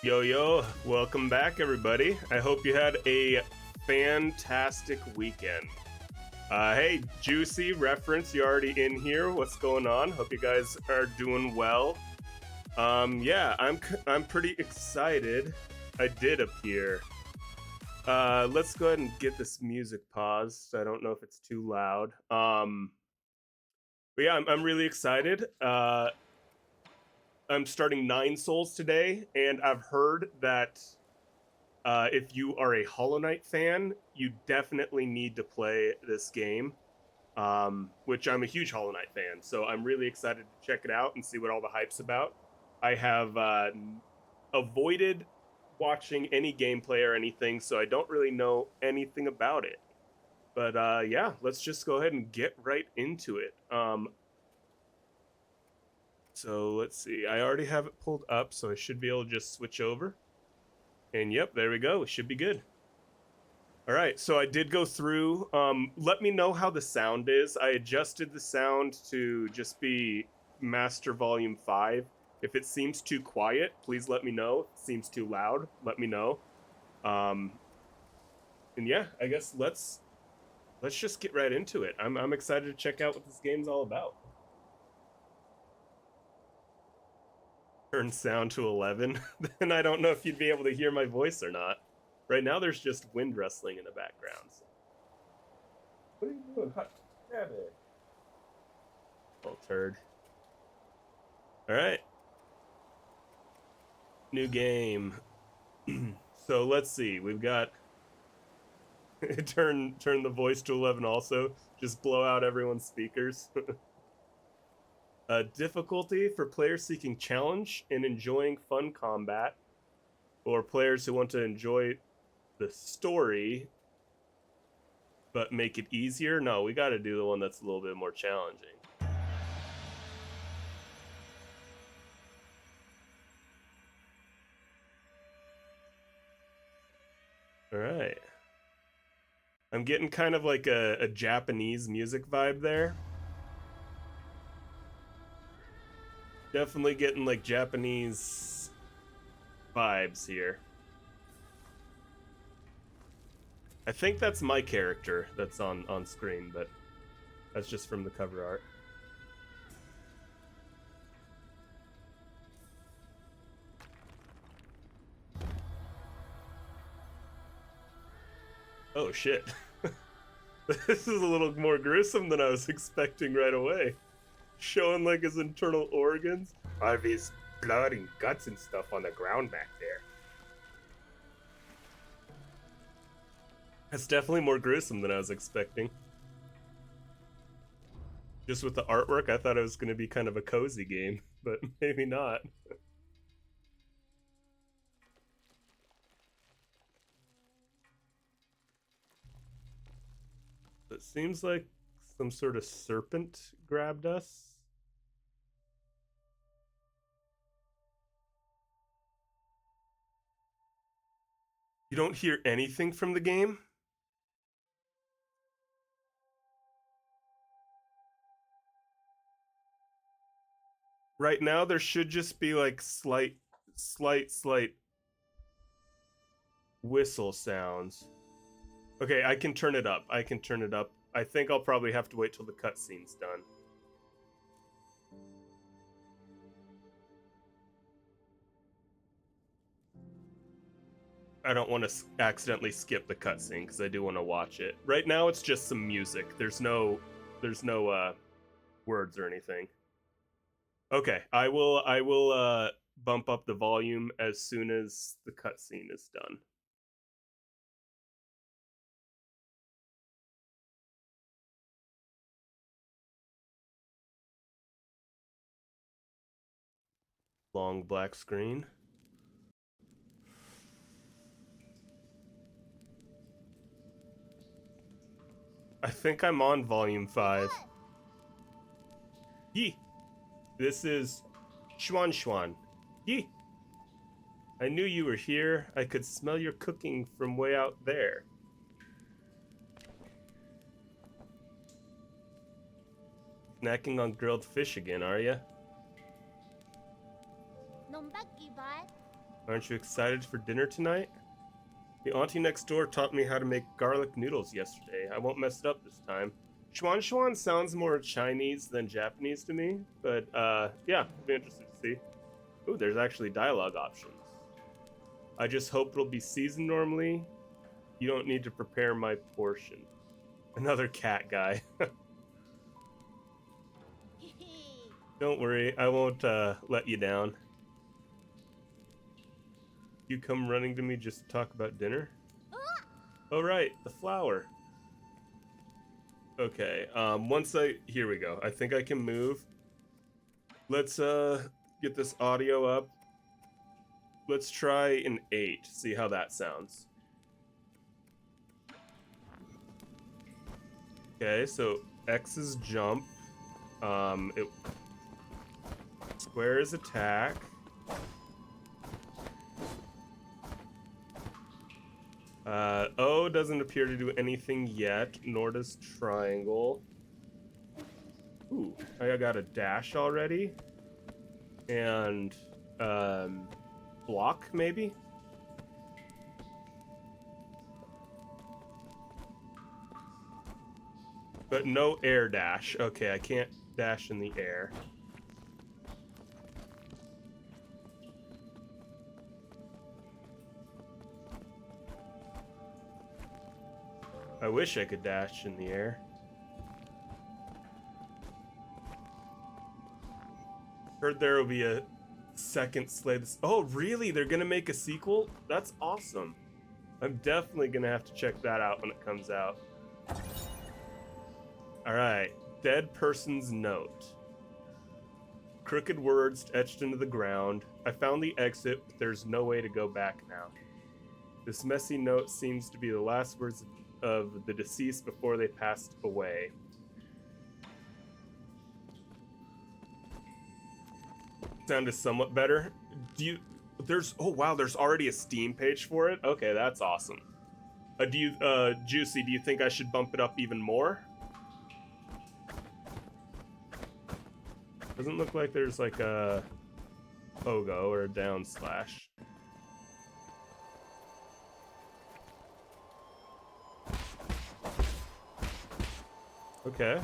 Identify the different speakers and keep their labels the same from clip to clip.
Speaker 1: Yo, yo, welcome back, everybody. I hope you had a fantastic weekend. Hey, Juicy reference, you already in here. What's going on? Hope you guys are doing well. Yeah, I'm pretty excited. I did appear. Let's go ahead and get this music paused. I don't know if it's too loud. But yeah, I'm really excited. I'm starting NineSols today, and I've heard that if you are a Hollow Knight fan, you definitely need to play this game. Which I'm a huge Hollow Knight fan, so I'm really excited to check it out and see what all the hype's about. I have avoided watching any gameplay or anything, so I don't really know anything about it. But yeah, let's just go ahead and get right into it. So let's see. I already have it pulled up, so I should be able to just switch over. And yep, there we go. It should be good. All right, so I did go through. Let me know how the sound is. I adjusted the sound to just be master volume 5. If it seems too quiet, please let me know. If it seems too loud, let me know. Um, and yeah, I guess let's just get right into it. I'm excited to check out what this game's all about. Turn sound to 11, then I don't know if you'd be able to hear my voice or not. Right now, there's just wind rustling in the background. So. What are you doing? Hot rabbit. Little turd. All right. New game. So let's see. We've got turn the voice to 11 also. Just blow out everyone's speakers. Difficulty for players seeking challenge and enjoying fun combat, or players who want to enjoy the story but make it easier. No, we got to do the one that's a little bit more challenging. All right. I'm getting kind of like a Japanese music vibe there. Definitely getting like Japanese vibes here. I think that's my character that's on screen, but that's just from the cover art. Oh shit. This is a little more gruesome than I was expecting right away. Showing like his internal organs. All of his blood and guts and stuff on the ground back there. That's definitely more gruesome than I was expecting. Just with the artwork, I thought it was going to be kind of a cozy game, but maybe not. It seems like some sort of serpent grabbed us. You don't hear anything from the game? Right now, there should just be like slight whistle sounds. Okay, I can turn it up. I can turn it up. I think I'll probably have to wait till the cutscene's done. I don't want to accidentally skip the cutscene because I do want to watch it. Right now, it's just some music. There's no words or anything. Okay, I will bump up the volume as soon as the cutscene is done. Long black screen. I think I'm on volume 5. Yee! This is Schwan Schwan. Yee! I knew you were here. I could smell your cooking from way out there. Snacking on grilled fish again, are ya? Aren't you excited for dinner tonight? The auntie next door taught me how to make garlic noodles yesterday. I won't mess it up this time. Schwan Schwan sounds more Chinese than Japanese to me, but yeah, I'll be interested to see. Ooh, there's actually dialogue options. I just hope it'll be seasoned normally. You don't need to prepare my portion. Another cat guy. Don't worry, I won't let you down. You come running to me just to talk about dinner? Oh right, the flower. Okay, here we go. I think I can move. Let's get this audio up. Let's try an 8, see how that sounds. Okay, so X is jump. Square is attack. O doesn't appear to do anything yet, nor does triangle. Ooh, I got a dash already. And, block, maybe? But no air dash. Okay, I can't dash in the air. I wish I could dash in the air. Heard there will be a second Slay the... Oh, really? They're gonna make a sequel? That's awesome. I'm definitely gonna have to check that out when it comes out. Alright. Dead person's note. Crooked words etched into the ground. I found the exit, but there's no way to go back now. This messy note seems to be the last words of the deceased before they passed away. Sounded somewhat better. Oh wow, there's already a Steam page for it? Okay, that's awesome. Juicy, do you think I should bump it up even more? Doesn't look like there's like a pogo or a down slash. Okay.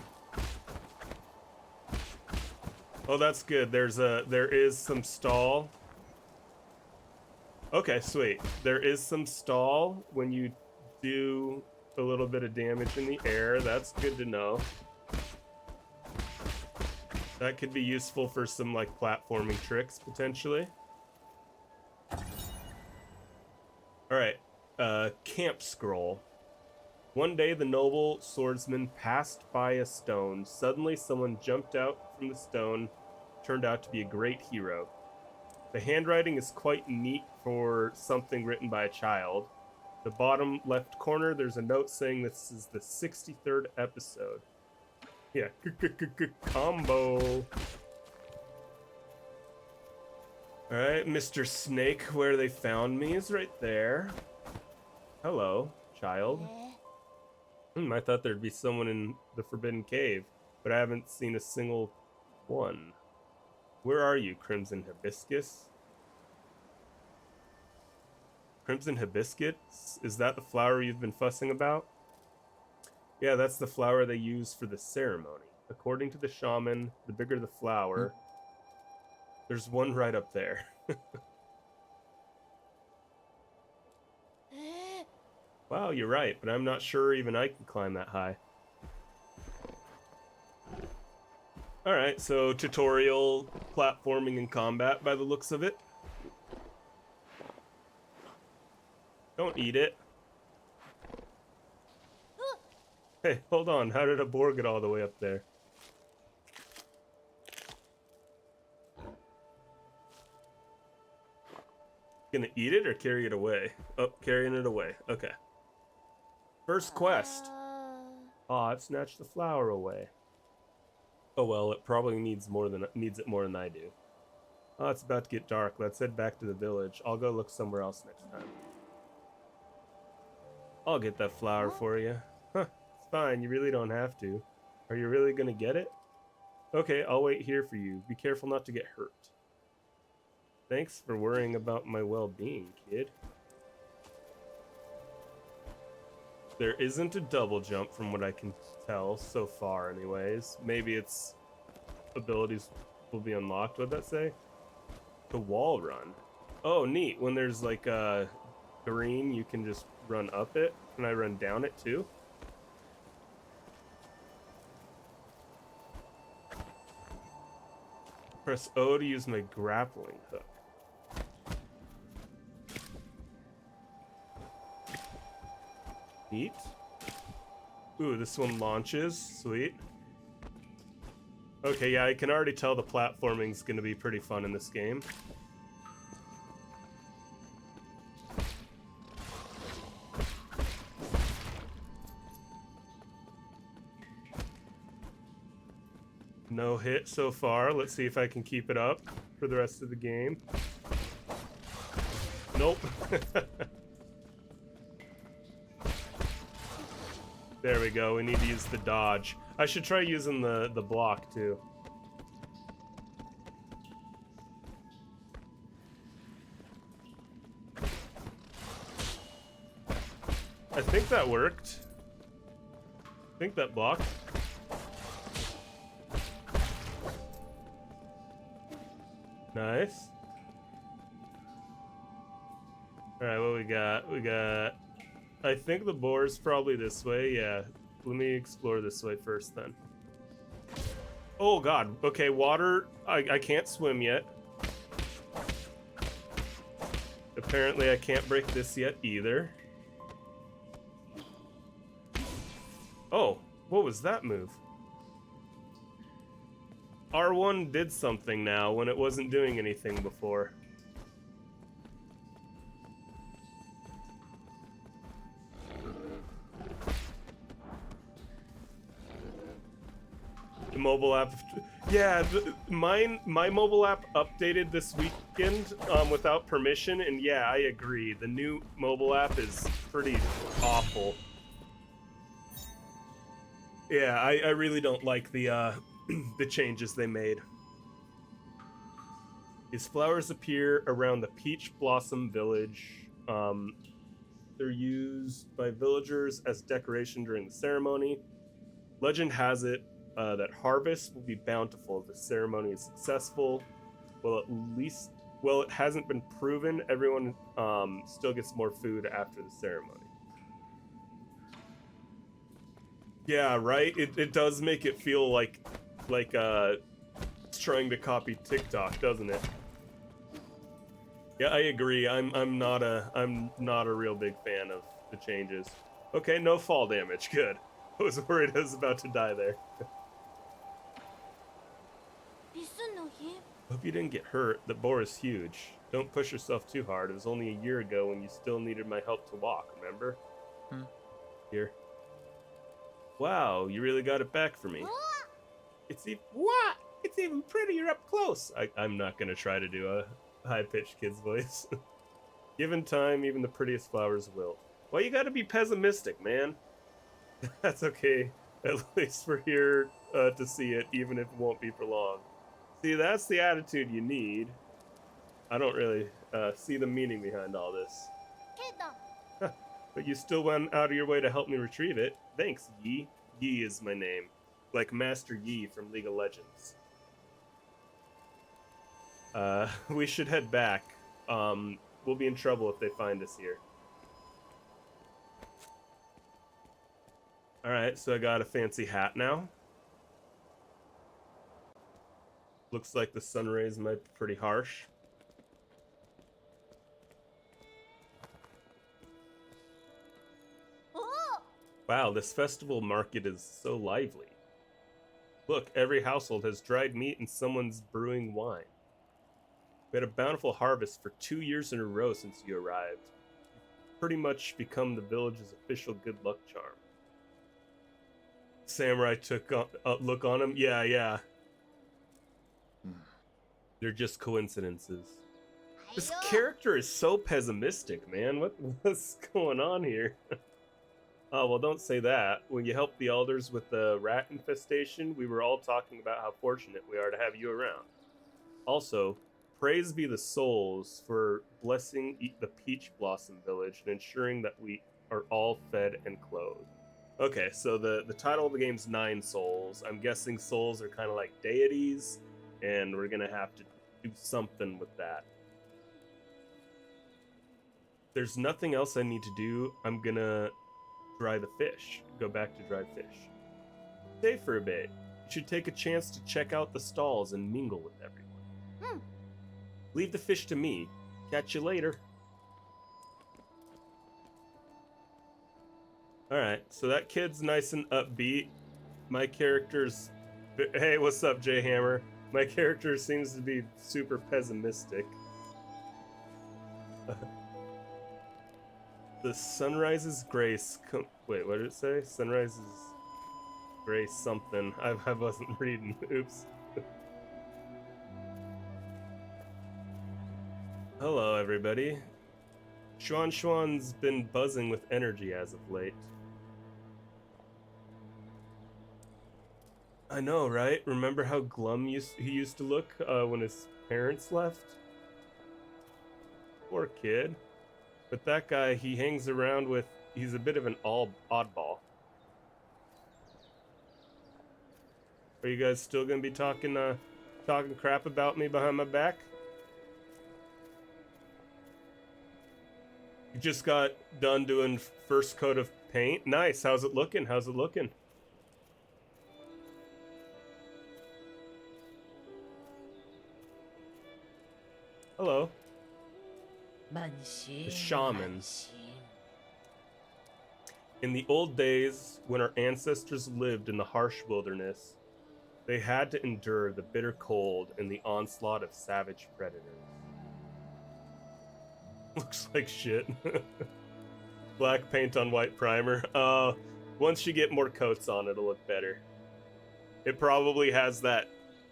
Speaker 1: Oh, that's good. There is some stall. Okay, sweet. There is some stall when you do a little bit of damage in the air. That's good to know. That could be useful for some like platforming tricks potentially. All right, camp scroll. One day the noble swordsman passed by a stone. Suddenly someone jumped out from the stone, turned out to be a great hero. The handwriting is quite neat for something written by a child. The bottom left corner, there's a note saying this is the 63rd episode. Yeah, combo. Alright, Mr. Snake, where they found me is right there. Hello, child. I thought there'd be someone in the Forbidden Cave, but I haven't seen a single one. Where are you, Crimson Hibiscus? Crimson Hibiscus? Is that the flower you've been fussing about? Yeah, that's the flower they use for the ceremony. According to the shaman, the bigger the flower... There's one right up there. Wow, you're right, but I'm not sure even I can climb that high. Alright, so tutorial, platforming, and combat by the looks of it. Don't eat it. Hey, hold on, how did a boar get all the way up there? Gonna eat it or carry it away? Oh, carrying it away. Okay. First quest. Aw, it snatched the flower away. Oh well, it probably needs it more than I do. Oh, it's about to get dark. Let's head back to the village. I'll go look somewhere else next time. I'll get that flower for you. Huh, it's fine. You really don't have to. Are you really gonna get it? Okay, I'll wait here for you. Be careful not to get hurt. Thanks for worrying about my well-being, kid. There isn't a double jump from what I can tell so far anyways. Maybe its abilities will be unlocked. What'd that say? The wall run. Oh, neat. When there's like a green, you can just run up it. Can I run down it too? Press O to use my grappling hook. Neat. Ooh, this one launches. Sweet. Okay, yeah, I can already tell the platforming's gonna be pretty fun in this game. No hit so far. Let's see if I can keep it up for the rest of the game. Nope. There we go. We need to use the dodge. I should try using the block too. I think that worked. I think that blocked. Nice. Alright, what we got? We got... I think the boar's probably this way, yeah. Let me explore this way first then. Oh god, okay, water. I can't swim yet. Apparently I can't break this yet either. Oh, what was that move? R1 did something now when it wasn't doing anything before. The mobile app, yeah, my mobile app updated this weekend without permission, and yeah, I agree. The new mobile app is pretty awful. Yeah, I really don't like the the changes they made. These flowers appear around the Peach Blossom Village. They're used by villagers as decoration during the ceremony. Legend has it that harvest will be bountiful if the ceremony is successful. Well, at least, well, it hasn't been proven. Everyone still gets more food after the ceremony. Yeah, right? It does make it feel like it's trying to copy TikTok, doesn't it? Yeah, I agree. I'm not a real big fan of the changes. Okay, no fall damage. Good. I was worried I was about to die there. Hope you didn't get hurt. The boar is huge. Don't push yourself too hard. It was only a year ago when you still needed my help to walk, remember? Here. Wow, you really got it back for me. It's even prettier up close. I'm not gonna try to do a high-pitched kid's voice. Given time, even the prettiest flowers wilt. Why you gotta be pessimistic, man? That's okay. At least we're here to see it, even if it won't be for long. See, that's the attitude you need. I don't really see the meaning behind all this. But you still went out of your way to help me retrieve it. Thanks, Yi. Yi is my name. Like Master Yi from League of Legends. We should head back. We'll be in trouble if they find us here. Alright, so I got a fancy hat now. Looks like the sun rays might be pretty harsh. Wow, this festival market is so lively. Look, every household has dried meat and someone's brewing wine. We had a bountiful harvest for 2 years in a row since you arrived. You've pretty much become the village's official good luck charm. Samurai took a look on him. Yeah. They're just coincidences. This character is so pessimistic, man. What's going on here? Oh, well, don't say that. When you helped the elders with the rat infestation, we were all talking about how fortunate we are to have you around. Also, praise be the souls for blessing the Peach Blossom Village and ensuring that we are all fed and clothed. Okay, so the title of the game's NineSols. I'm guessing souls are kind of like deities, and we're gonna have to do something with that. There's nothing else I need to do. I'm gonna dry the fish. Go back to dry fish. Stay for a bit. You should take a chance to check out the stalls and mingle with everyone. Leave the fish to me. Catch you later. Alright, so that kid's nice and upbeat. My character's... Hey, what's up, Jay Hammer? My character seems to be super pessimistic. The sunrise's grace... Wait, what did it say? Sunrise's grace something. I wasn't reading. Oops. Hello, everybody. Xuan's been buzzing with energy as of late. I know, right? Remember how glum he used to look when his parents left? Poor kid. But that guy, he hangs around with... He's a bit of an oddball. Are you guys still gonna be talking crap about me behind my back? You just got done doing first coat of paint. Nice. How's it looking? How's it looking? Hello. The shaman. In the old days, when our ancestors lived in the harsh wilderness, they had to endure the bitter cold and the onslaught of savage predators. Looks like shit. Black paint on white primer. Once you get more coats on, it'll look better. It probably has that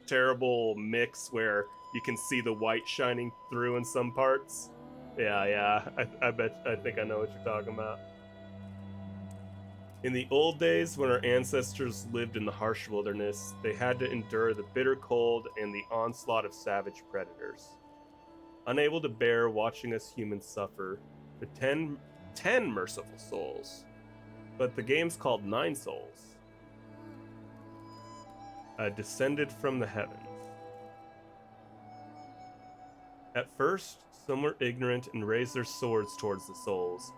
Speaker 1: terrible mix where you can see the white shining through in some parts. Yeah, I think I know what you're talking about. In the old days, when our ancestors lived in the harsh wilderness, they had to endure the bitter cold and the onslaught of savage predators. Unable to bear watching us humans suffer, the 10 merciful souls, but the game's called NineSols, descended from the heavens. At first, some were ignorant and raised their swords towards the souls.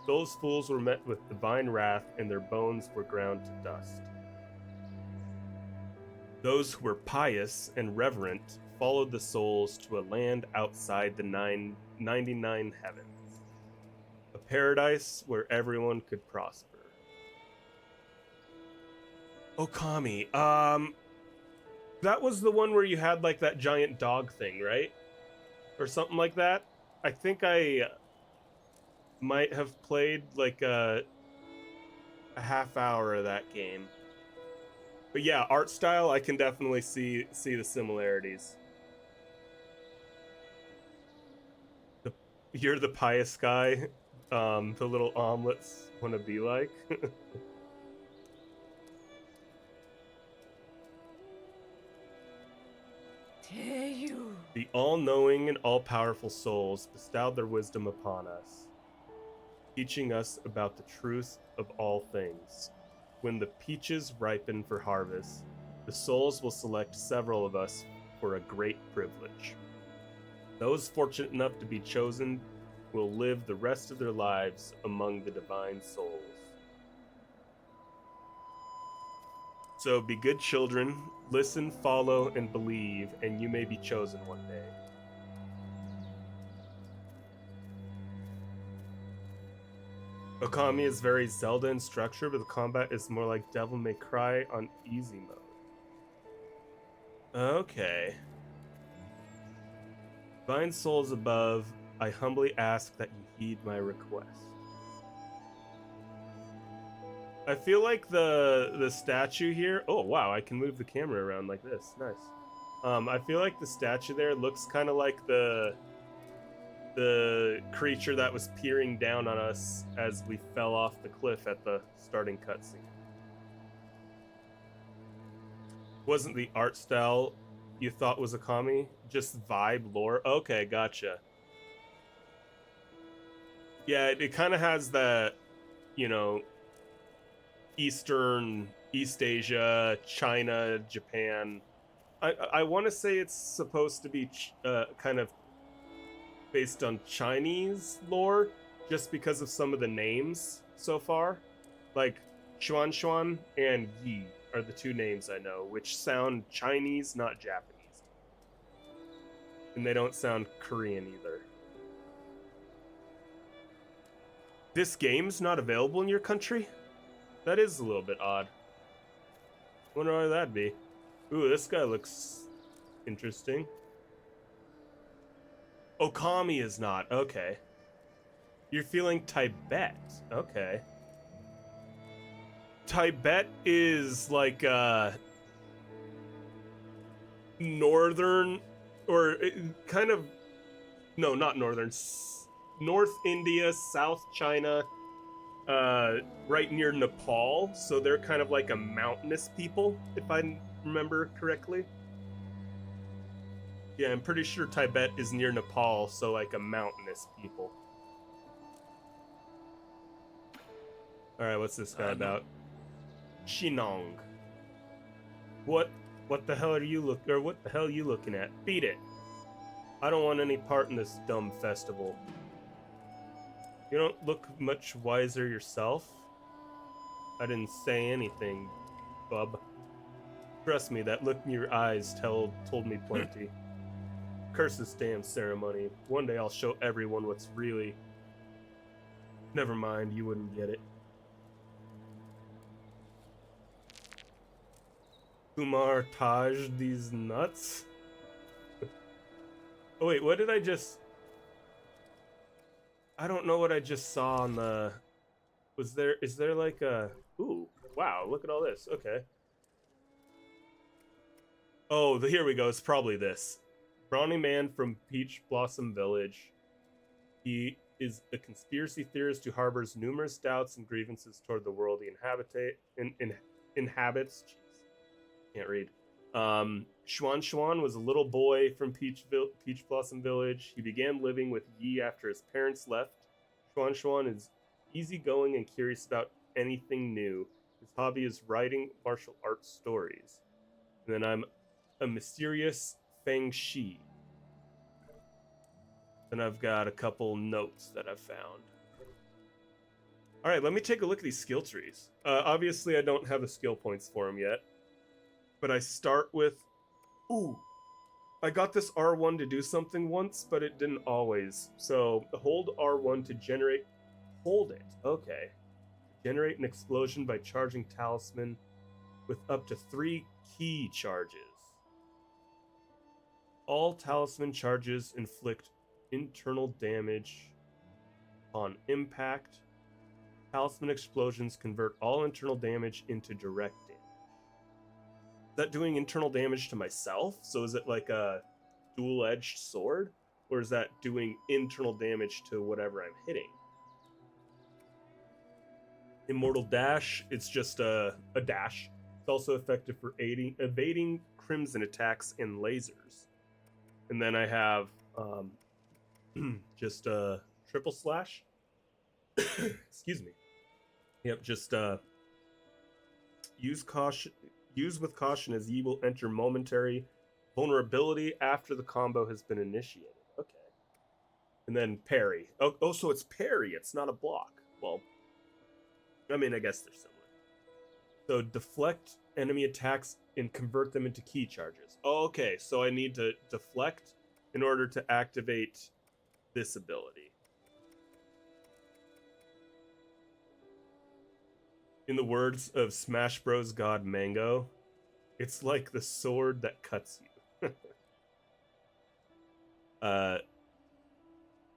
Speaker 1: Those fools were met with divine wrath, and their bones were ground to dust. Those who were pious and reverent followed the souls to a land outside the 99 heavens, a paradise where everyone could prosper. Okami, that was the one where you had like that giant dog thing, right? Or something like that. I think I might have played like a half hour of that game. But yeah, art style, I can definitely see the similarities. You're the pious guy, the little omelets want to be like. The all-knowing and all-powerful souls bestowed their wisdom upon us, teaching us about the truth of all things. When the peaches ripen for harvest, the souls will select several of us for a great privilege. Those fortunate enough to be chosen will live the rest of their lives among the divine souls. So be good children, listen, follow, and believe, and you may be chosen one day. Okami is very Zelda in structure, but the combat is more like Devil May Cry on easy mode. Okay. Divine souls above, I humbly ask that you heed my request. I feel like the statue here... Oh, wow, I can move the camera around like this. Nice. I feel like the statue there looks kind of like the creature that was peering down on us as we fell off the cliff at the starting cutscene. Wasn't the art style you thought was a commie? Just vibe lore? Okay, gotcha. Yeah, it kind of has that, you know, East Asia, China, Japan. I want to say it's supposed to be kind of based on Chinese lore, just because of some of the names so far. Like Xuan Xuan and Yi are the two names I know, which sound Chinese, not Japanese. And they don't sound Korean either. This game's not available in your country? That is a little bit odd. Wonder why that'd be. Ooh, this guy looks interesting. Okami is not. Okay. You're feeling Tibet. Okay. Tibet is like northern or kind of no, not northern. North India, South China, right near Nepal. So they're kind of like a mountainous people, if I remember correctly. Yeah, I'm pretty sure Tibet is near Nepal, so like a mountainous people. All right, what's this guy about? Shinong. What the hell are you what the hell are you looking at? Beat it. I don't want any part in this dumb festival. You don't look much wiser yourself. I didn't say anything, bub. Trust me, that look in your eyes told me plenty. Curse this damn ceremony. One day I'll show everyone what's really... Never mind, you wouldn't get it. Kumar Taj these nuts? Oh wait, what did I just... I don't know what I just saw on the... is there like a... Ooh, wow, look at all this. Okay. Oh, here we go. It's probably this. Brawny man from Peach Blossom Village. He is a conspiracy theorist who harbors numerous doubts and grievances toward the world he inhabits. Jeez, can't read. Xuan Xuan was a little boy from Peach Blossom Village. He began living with Yi after his parents left. Xuan Xuan is easygoing and curious about anything new. His hobby is writing martial arts stories. And then I'm a mysterious Feng Shi. Then I've got a couple notes that I've found. All right, let me take a look at these skill trees. Obviously, I don't have the skill points for them yet. But I start with... Ooh, I got this R1 to do something once, but it didn't always. So hold R1 to generate... Hold it. Okay. Generate an explosion by charging talisman with up to 3 key charges. All talisman charges inflict internal damage on impact. Talisman explosions convert all internal damage into direct damage. Is that doing internal damage to myself? So is it like a dual-edged sword? Or is that doing internal damage to whatever I'm hitting? Immortal Dash, it's just a dash. It's also effective for evading crimson attacks and lasers. And then I have just a triple slash. Excuse me. Yep, just use with caution as ye will enter momentary vulnerability after the combo has been initiated. Okay. And then parry. Oh, so it's parry. It's not a block. Well, I mean, I guess they're similar. So deflect enemy attacks and convert them into key charges. Okay, so I need to deflect in order to activate this ability. In the words of Smash Bros. God Mango, it's like the sword that cuts you.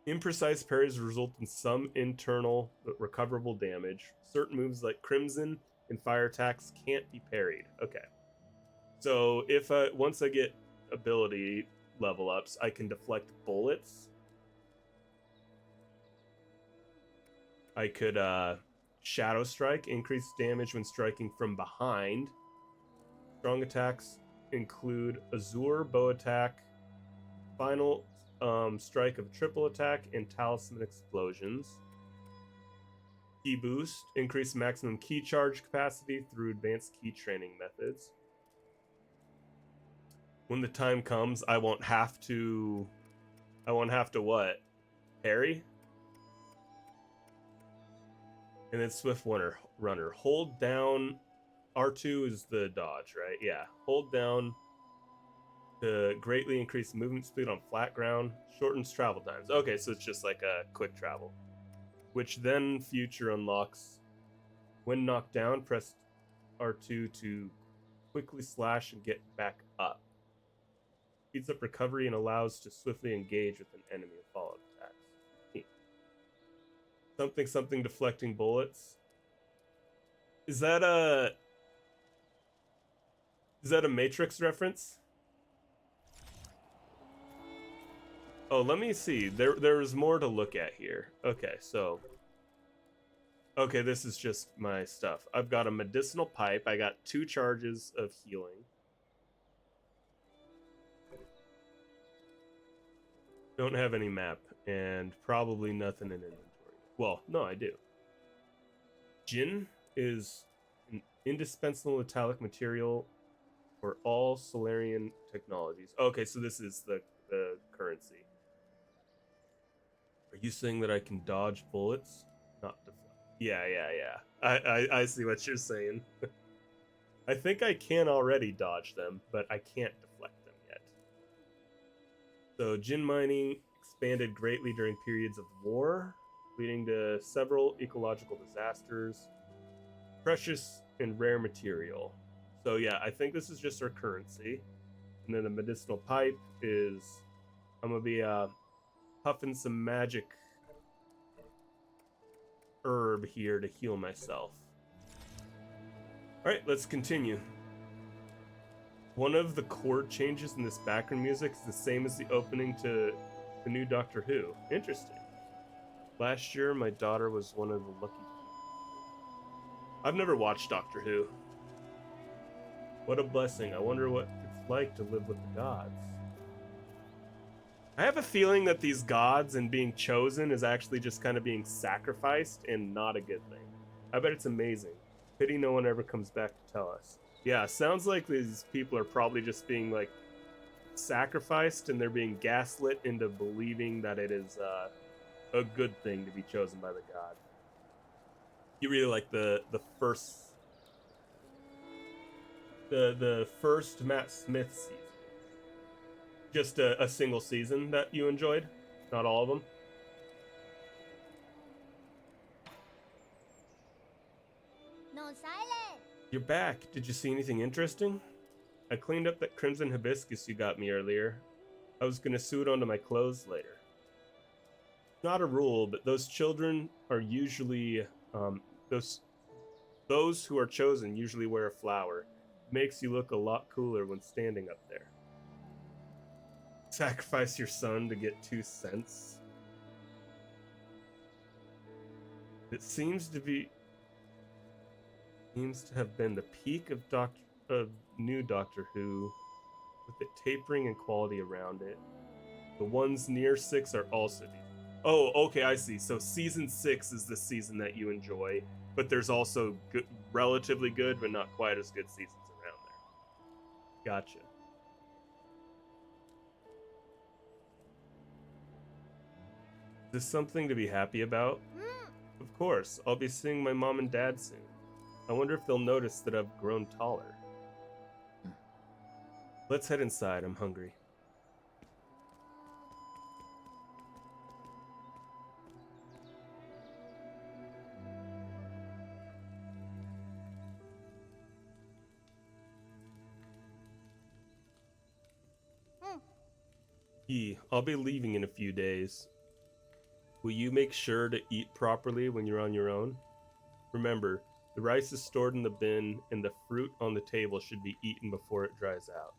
Speaker 1: Imprecise parries result in some internal but recoverable damage. Certain moves like Crimson and fire attacks can't be parried. Okay. So if once I get ability level ups, I can deflect bullets. I could Shadow Strike, increase damage when striking from behind. Strong attacks include Azure Bow Attack, Final Strike of Triple Attack, and Talisman Explosions. Key Boost, increase maximum key charge capacity through advanced key training methods. When the time comes, I won't have to what? Parry? And then Swift Runner. Hold down. R2 is the dodge, right? Yeah. Hold down to greatly increase movement speed on flat ground. Shortens travel times. Okay, so it's just like a quick travel. Which then future unlocks. When knocked down, press R2 to quickly slash and get back up. Speeds up recovery and allows to swiftly engage with an enemy with follow-up attacks. Something deflecting bullets. Is that a Matrix reference? Oh, let me see. There's more to look at here. Okay, so okay, this is just my stuff. I've got a medicinal pipe. I got 2 charges of healing. Don't have any map, and probably nothing in inventory. Well, no, I do. Gin is an indispensable metallic material for all Solarian technologies. Okay, so this is the currency. Are you saying that I can dodge bullets? Not deflect. Yeah. I see what you're saying. I think I can already dodge them, but I can't deflect them yet. So, gin mining expanded greatly during periods of war, leading to several ecological disasters. Precious and rare material. So, yeah, I think this is just our currency. And then the medicinal pipe is... I'm going to be puffing some magic herb here to heal myself. Alright, let's continue. One of the chord changes in this background music is the same as the opening to the new Doctor Who. Interesting. Last year, my daughter was one of the lucky people. I've never watched Doctor Who. What a blessing. I wonder what it's like to live with the gods. I have a feeling that these gods and being chosen is actually just kind of being sacrificed and not a good thing. I bet it's amazing. Pity no one ever comes back to tell us. Yeah, sounds like these people are probably just being like sacrificed and they're being gaslit into believing that it is a good thing to be chosen by the god. You really like the first Matt Smith season. Just a single season that you enjoyed? Not all of them?
Speaker 2: No silence.
Speaker 1: You're back. Did you see anything interesting? I cleaned up that crimson hibiscus you got me earlier. I was gonna sew it onto my clothes later. Not a rule, but those children are usually those who are chosen usually wear a flower. It makes you look a lot cooler when standing up there. Sacrifice your son to get 2 cents. It seems to have been the peak of new Doctor Who, with it tapering in quality around it. The ones near 6 are also decent. Oh, okay, I see. So season 6 is the season that you enjoy, but there's also good, relatively good, but not quite as good seasons around there. Gotcha. Is this something to be happy about? Of course, I'll be seeing my mom and dad soon. I wonder if they'll notice that I've grown taller. Let's head inside, I'm hungry. I'll be leaving in a few days. Will you make sure to eat properly when you're on your own? Remember, the rice is stored in the bin, and the fruit on the table should be eaten before it dries out.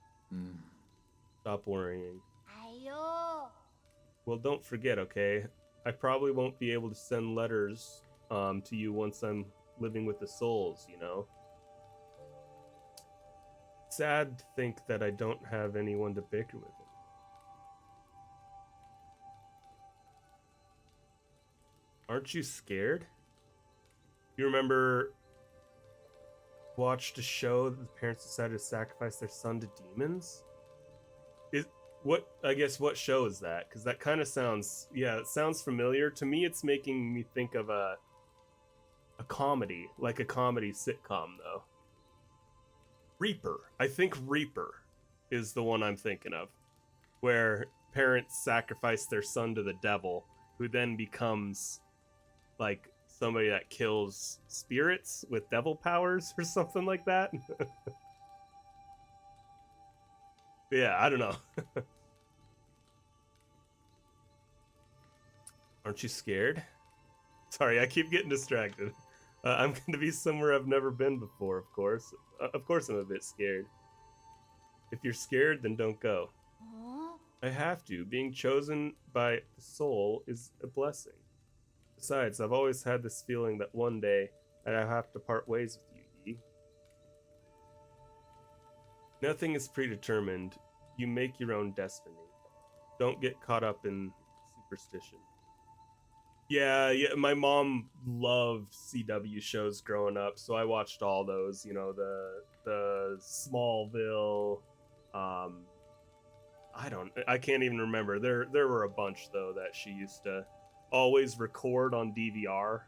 Speaker 1: Stop worrying.
Speaker 2: Ayo.
Speaker 1: Well, don't forget, okay? I probably won't be able to send letters to you once I'm living with the souls, you know? sad to think that I don't have anyone to bicker with him. Aren't you scared? You remember watched a show that the parents decided to sacrifice their son to demons? What show is that? Because that kind of sounds, yeah, it sounds familiar. To me, it's making me think of a comedy, like a comedy sitcom, though. Reaper. I think Reaper is the one I'm thinking of, where parents sacrifice their son to the devil, who then becomes like somebody that kills spirits with devil powers or something like that. Yeah, I don't know. Aren't you scared? Sorry, I keep getting distracted. I'm going to be somewhere I've never been before, of course. Of course I'm a bit scared. If you're scared, then don't go. I have to. Being chosen by the soul is a blessing. Besides, I've always had this feeling that one day I'd have to part ways with you, Yi. Nothing is predetermined. You make your own destiny. Don't get caught up in superstition. Yeah, my mom loved CW shows growing up, so I watched all those, you know, the Smallville, I can't even remember. There were a bunch though that she used to always record on DVR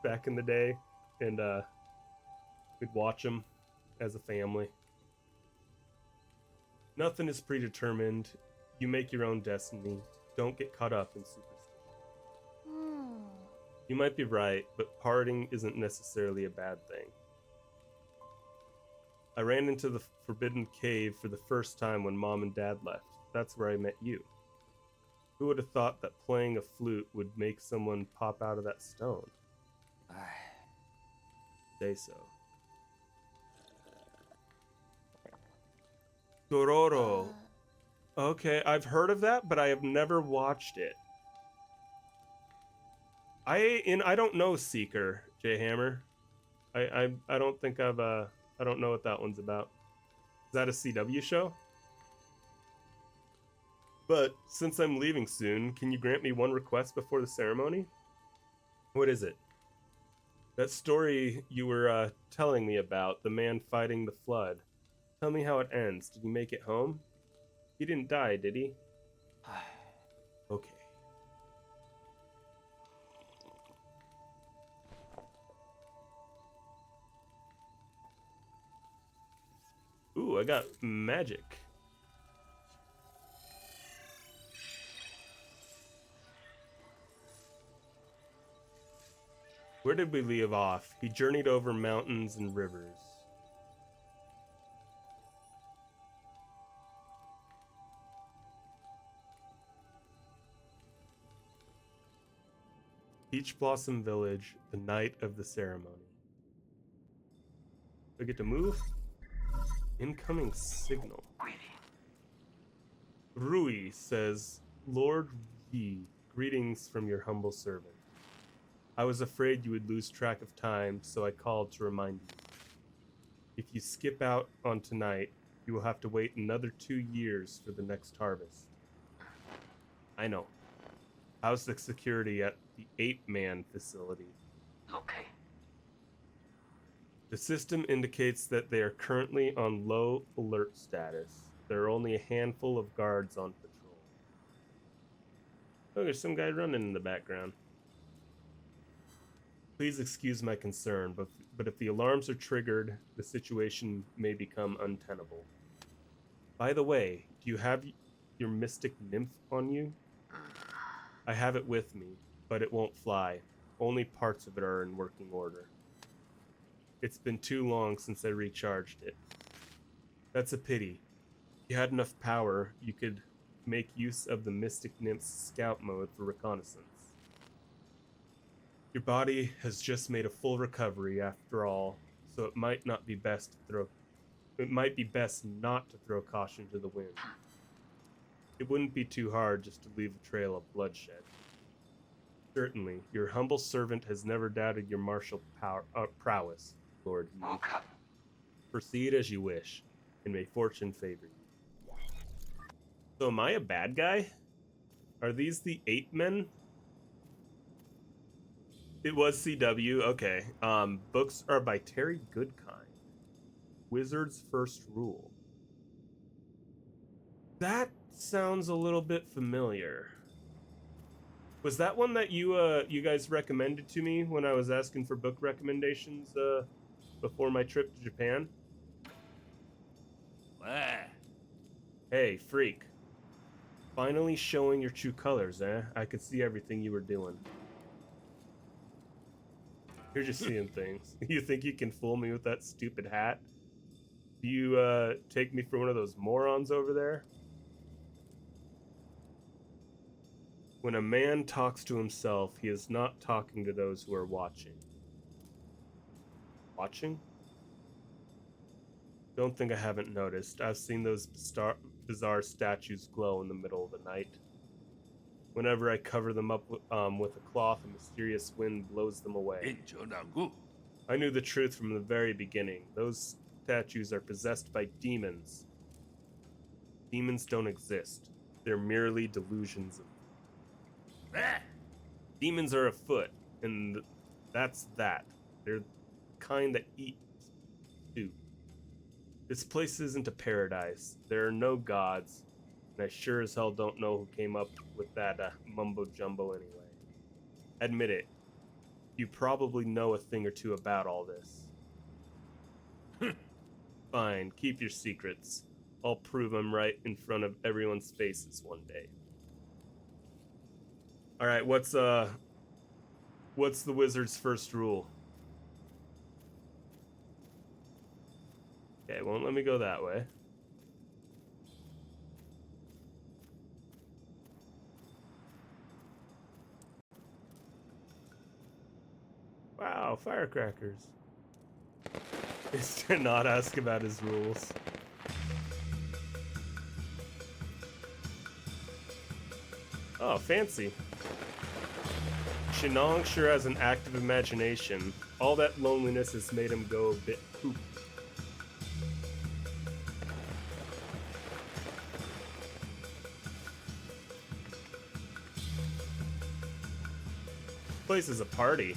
Speaker 1: back in the day, and we'd watch them as a family. Nothing is predetermined. You make your own destiny. Don't get caught up in superstition. You might be right, but parting isn't necessarily a bad thing. I ran into the forbidden cave for the first time when Mom and Dad left. That's where I met you. Who would have thought that playing a flute would make someone pop out of that stone? Say so. Dororo. Okay, I've heard of that, but I have never watched it. I don't know Seeker, J Hammer. I don't think I don't know what that one's about. Is that a CW show? But since I'm leaving soon, can you grant me one request before the ceremony? What is it? That story you were telling me about, the man fighting the flood. Tell me how it ends. Did he make it home? He didn't die, did he? Okay. Ooh, I got magic. Where did we leave off? He journeyed over mountains and rivers. Peach Blossom Village, the night of the ceremony. Do I get to move? Incoming signal. Rui says, Lord Yi, greetings from your humble servant. I was afraid you would lose track of time, so I called to remind you. If you skip out on tonight, you will have to wait another 2 years for the next harvest. I know. How's the security at the 8-man facility?
Speaker 3: Okay.
Speaker 1: The system indicates that they are currently on low alert status. There are only a handful of guards on patrol. Oh, there's some guy running in the background. Please excuse my concern, but if the alarms are triggered, the situation may become untenable. By the way, do you have your mystic nymph on you? I have it with me, but it won't fly. Only parts of it are in working order. It's been too long since I recharged it. That's a pity. If you had enough power, you could make use of the Mystic Nymph's scout mode for reconnaissance. Your body has just made a full recovery after all, so it might be best not to throw caution to the wind. It wouldn't be too hard just to leave a trail of bloodshed. Certainly, your humble servant has never doubted your martial prowess, Lord Yi.
Speaker 3: Okay.
Speaker 1: Proceed as you wish. and may fortune favor you. So am I a bad guy? Are these the 8 men? It was CW, okay. Books are by Terry Goodkind. Wizard's First Rule. That sounds a little bit familiar. Was that one that you guys recommended to me when I was asking for book recommendations before my trip to Japan? Hey, freak. Finally showing your true colors, eh? I could see everything you were doing. You're just seeing things. You think you can fool me with that stupid hat? Do you take me for one of those morons over there? When a man talks to himself, he is not talking to those who are watching. Watching? Don't think I haven't noticed. I've seen those bizarre statues glow in the middle of the night. Whenever I cover them up with a cloth, a mysterious wind blows them away. I knew the truth from the very beginning. Those statues are possessed by demons. Demons don't exist. They're merely delusions of... Demons are afoot, and that's that. They're the kind that eat too. This place isn't a paradise. There are no gods, and I sure as hell don't know who came up with that mumbo-jumbo anyway. Admit it. You probably know a thing or two about all this. Fine, keep your secrets. I'll prove I'm right in front of everyone's faces one day. All right, what's the wizard's first rule? Okay, won't let me go that way. Wow, firecrackers. Is to not ask about his rules. Oh, fancy. Shenong sure has an active imagination. All that loneliness has made him go a bit poop. Place is a party.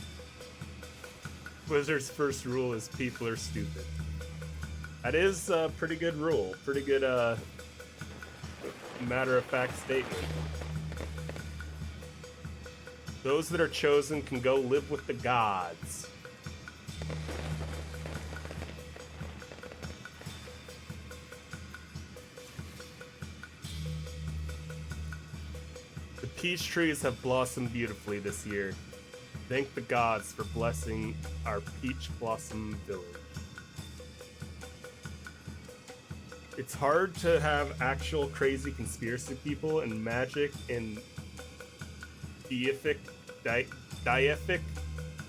Speaker 1: Wizard's first rule is people are stupid. That is a pretty good rule. Pretty good matter-of-fact statement. Those that are chosen can go live with the gods. The peach trees have blossomed beautifully this year. Thank the gods for blessing our peach blossom village. It's hard to have actual crazy conspiracy people and magic and deific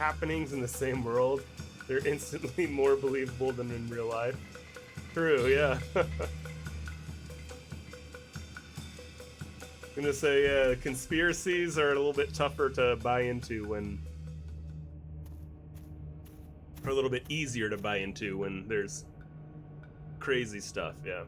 Speaker 1: happenings in the same world. They're instantly more believable than in real life. True, yeah. I'm gonna say, conspiracies are a little bit tougher to buy into when... Or a little bit easier to buy into when there's crazy stuff, yeah.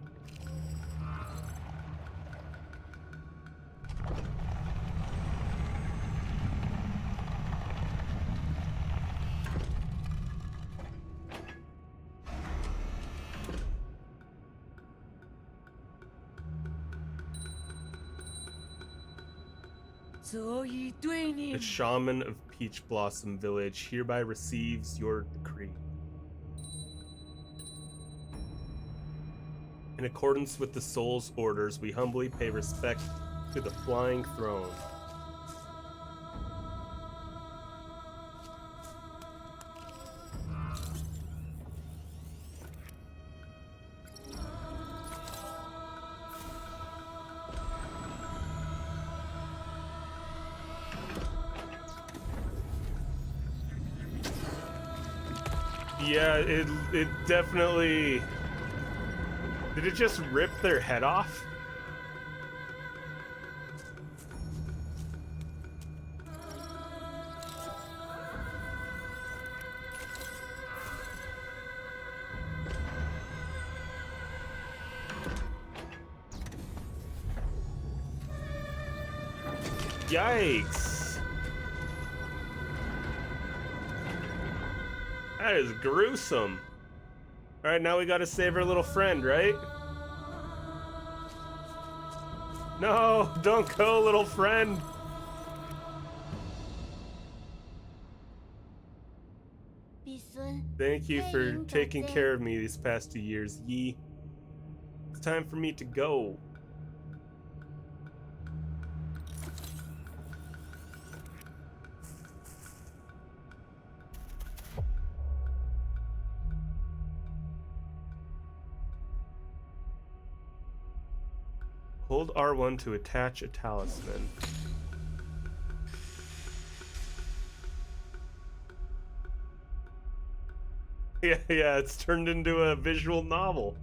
Speaker 1: The shaman of Peach Blossom Village hereby receives your decree. In accordance with the soul's orders, we humbly pay respect to the flying throne. Yeah, it definitely... Did it just rip their head off? Yikes. That is gruesome. Alright, now we gotta save our little friend, right? No, don't go, little friend. Thank you for taking care of me these past 2 years, Yi. It's time for me to go. Hold R1 to attach a talisman. Yeah, it's turned into a visual novel.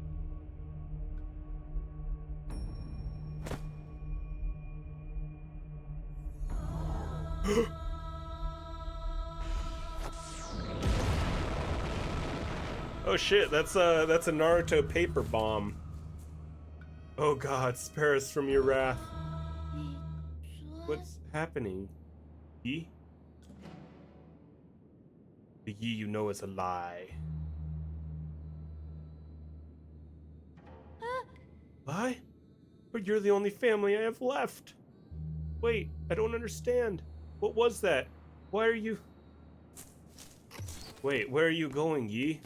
Speaker 1: Oh shit, that's a Naruto paper bomb. Oh god, spare us from your wrath. What's happening? Yi? The Yi you know is a lie. Lie? But you're the only family I have left. Wait, I don't understand. What was that? Why are you... Wait, where are you going, Yi?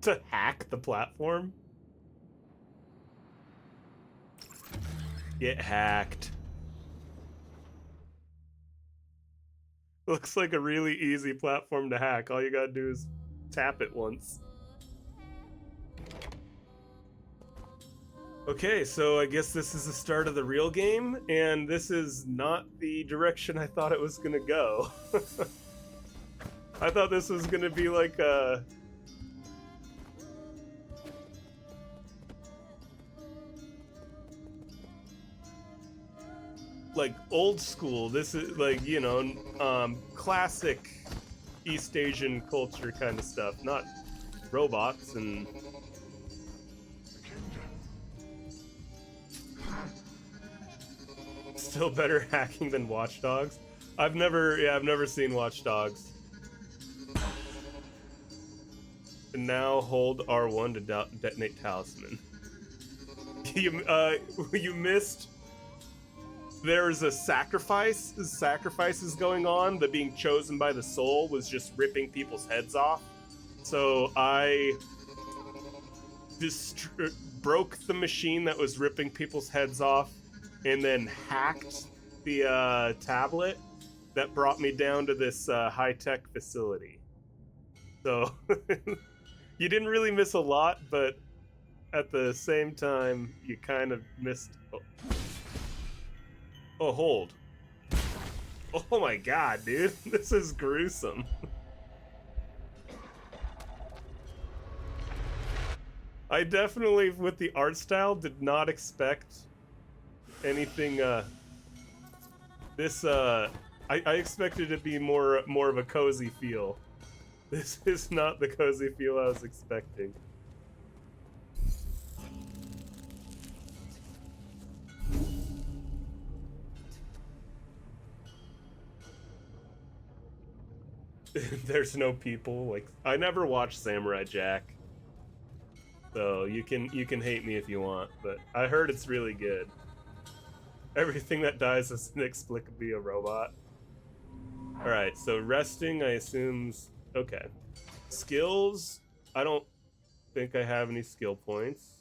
Speaker 1: To hack the platform? Get hacked. Looks like a really easy platform to hack. All you gotta do is tap it once. Okay, so I guess this is the start of the real game, and this is not the direction I thought it was gonna go. I thought this was gonna be like a... like old school. This is like, you know, classic East Asian culture kind of stuff, not robots and... Still better hacking than Watch Dogs. I've never seen Watch Dogs. And now hold R1 to detonate talisman. You missed. There's a sacrifice. Sacrifices going on. The being chosen by the soul was just ripping people's heads off. So I broke the machine that was ripping people's heads off, and then hacked the tablet that brought me down to this high-tech facility. So you didn't really miss a lot, but at the same time, you kind of missed... Oh, hold. Oh my god, dude. This is gruesome. I definitely, with the art style, did not expect anything, I expected it to be more of a cozy feel. This is not the cozy feel I was expecting. There's no people. Like, I never watched Samurai Jack, so you can hate me if you want, but I heard it's really good. Everything that dies is inexplicably a robot. All right, so resting, I assume's okay. Skills, I don't think I have any skill points.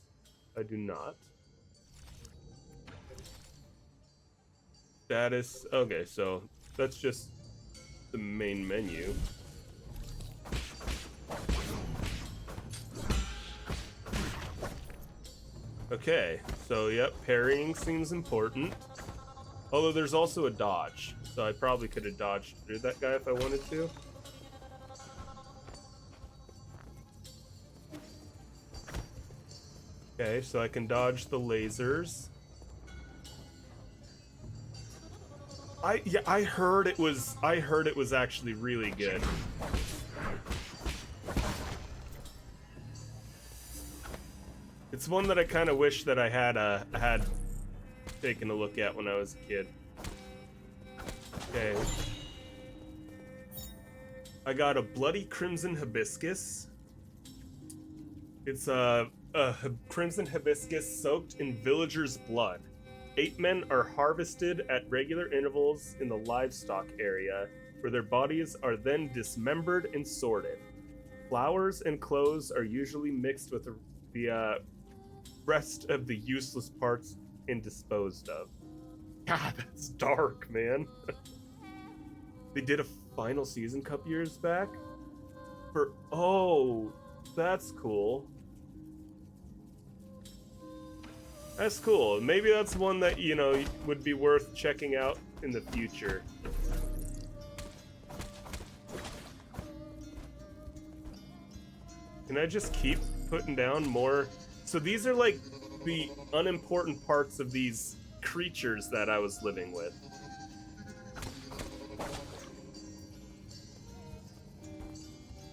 Speaker 1: I do not. Status, okay, so that's just the main menu. Okay, so yep, parrying seems important. Although there's also a dodge, so I probably could have dodged through that guy if I wanted to. Okay, so I can dodge the lasers. I heard it was actually really good. It's one that I kind of wish that I had taking a look at when I was a kid. Okay. I got a bloody crimson hibiscus. It's a crimson hibiscus soaked in villagers' blood. 8 men are harvested at regular intervals in the livestock area, where their bodies are then dismembered and sorted. Flowers and clothes are usually mixed with the rest of the useless parts and disposed of. God, that's dark, man. They did a final season a couple years back. Oh, that's cool. That's cool. Maybe that's one that, you know, would be worth checking out in the future. Can I just keep putting down more? So these are like the unimportant parts of these creatures that I was living with.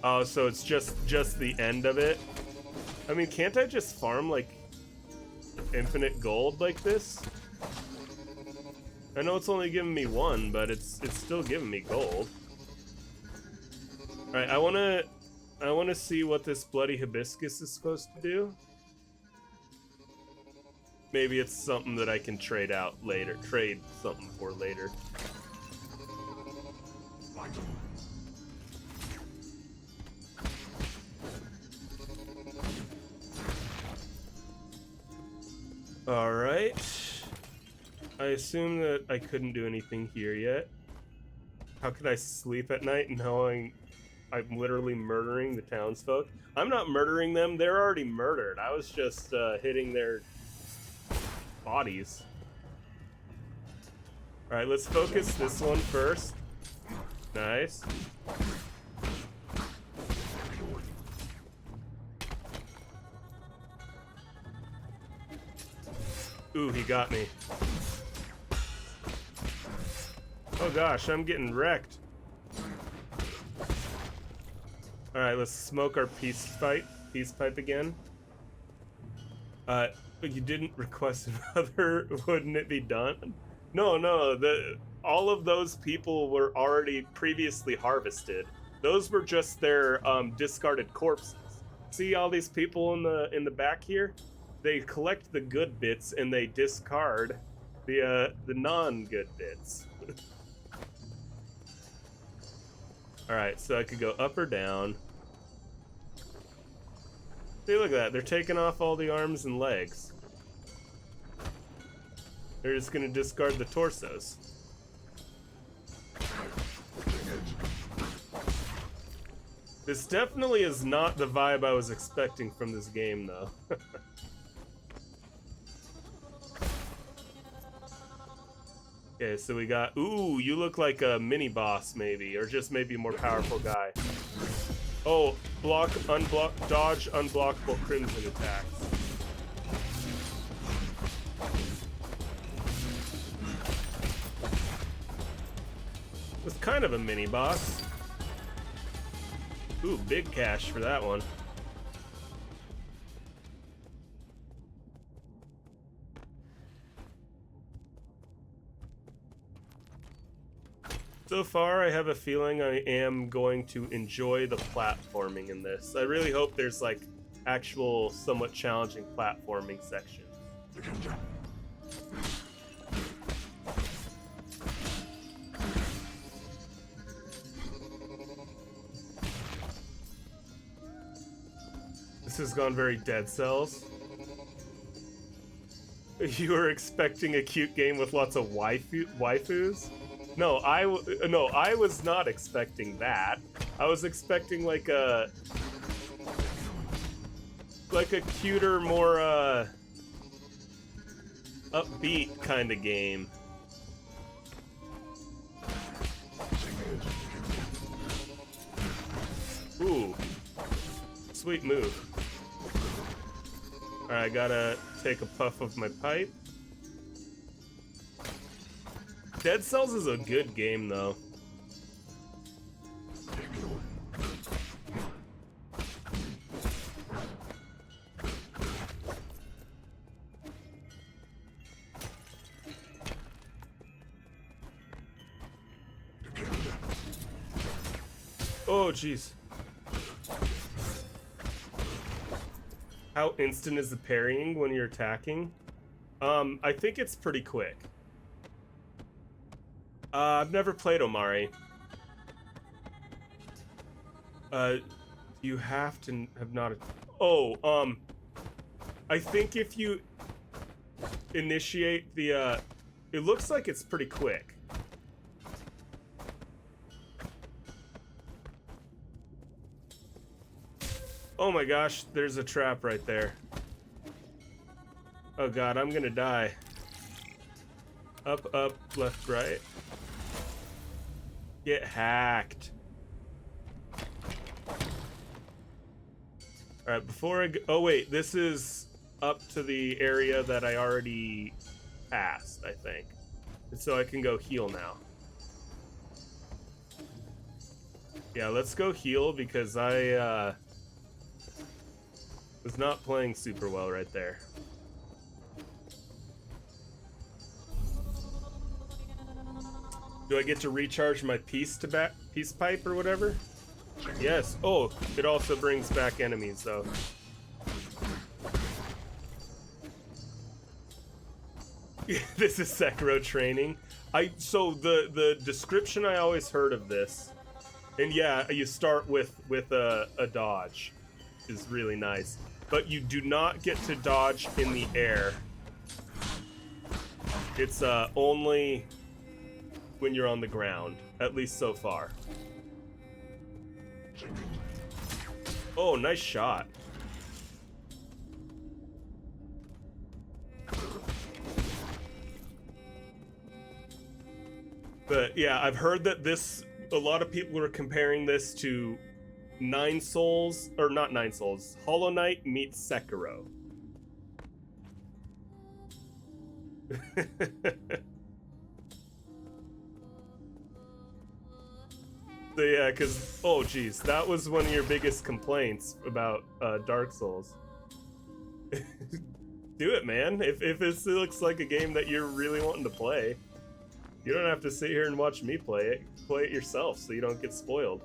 Speaker 1: Oh, so it's just the end of it? I mean, can't I just farm like infinite gold like this? I know it's only giving me 1, but it's still giving me gold. All right, I wanna see what this bloody hibiscus is supposed to do. Maybe it's something that I can trade out later. Trade something for later. All right. I assume that I couldn't do anything here yet. How could I sleep at night knowing I'm literally murdering the townsfolk? I'm not murdering them. They're already murdered. I was just hitting their bodies. All right, let's focus this one first. Nice. Ooh, he got me. Oh gosh, I'm getting wrecked. Alright, let's smoke our peace pipe again. You didn't request another, wouldn't it be done? No, all of those people were already previously harvested. Those were just their discarded corpses. See all these people in the back here? They collect the good bits and they discard the non-good bits. All right, so I could go up or down. See, look at that. They're taking off all the arms and legs. They're just gonna discard the torsos. This definitely is not the vibe I was expecting from this game, though. Okay, so we got... Ooh, you look like a mini-boss, maybe. Or just maybe a more powerful guy. Oh, block, unblock, dodge, unblockable crimson attacks. It's kind of a mini-boss. Ooh, big cash for that one. So far, I have a feeling I am going to enjoy the platforming in this. I really hope there's like actual, somewhat challenging platforming sections. This has gone very Dead Cells. You were expecting a cute game with lots of waifus? No, I was not expecting that. I was expecting like a cuter, more upbeat kind of game. Ooh, sweet move. All right, I gotta take a puff of my pipe. Dead Cells is a good game, though. Oh, jeez. How instant is the parrying when you're attacking? I think it's pretty quick. I've never played Omari. You have to have not... Oh, I think if you initiate the, it looks like it's pretty quick. Oh my gosh, there's a trap right there. Oh god, I'm gonna die. Up, up, left, right. Get hacked. Alright, before I go... Oh wait, this is up to the area that I already passed, I think. And so I can go heal now. Yeah, let's go heal because I, was not playing super well right there. Do I get to recharge my peace pipe or whatever? Yes. Oh, it also brings back enemies though. This is Sekiro training. So the description I always heard of this, and yeah, you start with a dodge, is really nice, but you do not get to dodge in the air. It's only when you're on the ground, at least so far. Oh, nice shot. But yeah, I've heard that a lot of people are comparing this to NineSols, or not NineSols, Hollow Knight meets Sekiro. So yeah, because, oh geez, that was one of your biggest complaints about Dark Souls. Do it, man. If this looks like a game that you're really wanting to play, you don't have to sit here and watch me play it. Play it yourself so you don't get spoiled.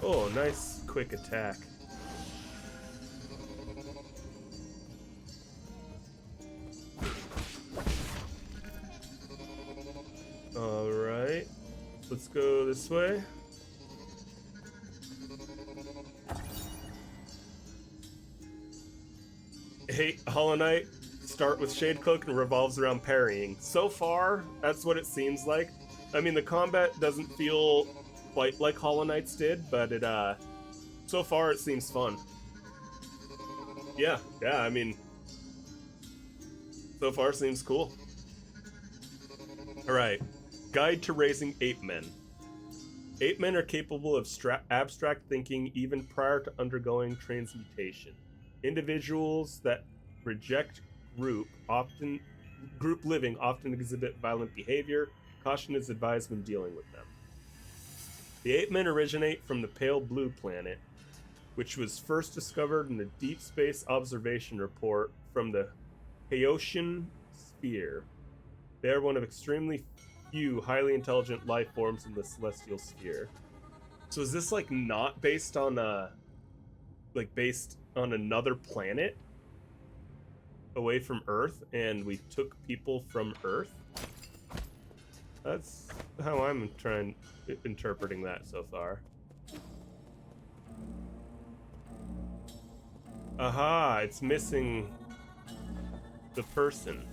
Speaker 1: Oh, nice quick attack. Alright, let's go this way. Hey, Hollow Knight, start with Shade Cloak and revolves around parrying. So far, that's what it seems like. I mean, the combat doesn't feel quite like Hollow Knight's did, but it, so far it seems fun. Yeah, I mean, so far seems cool. Alright, Guide to Raising Ape Men. Ape men are capable of abstract thinking even prior to undergoing transmutation. Individuals that reject group living often exhibit violent behavior. Caution is advised when dealing with them. The ape men originate from the Pale Blue Planet, which was first discovered in a Deep Space Observation report from the Haitian Sphere. They are one of extremely few highly intelligent life forms in the celestial sphere. So is this like not based on based on another planet away from Earth, and we took people from Earth? That's how I'm interpreting that so far. Aha, it's missing the person.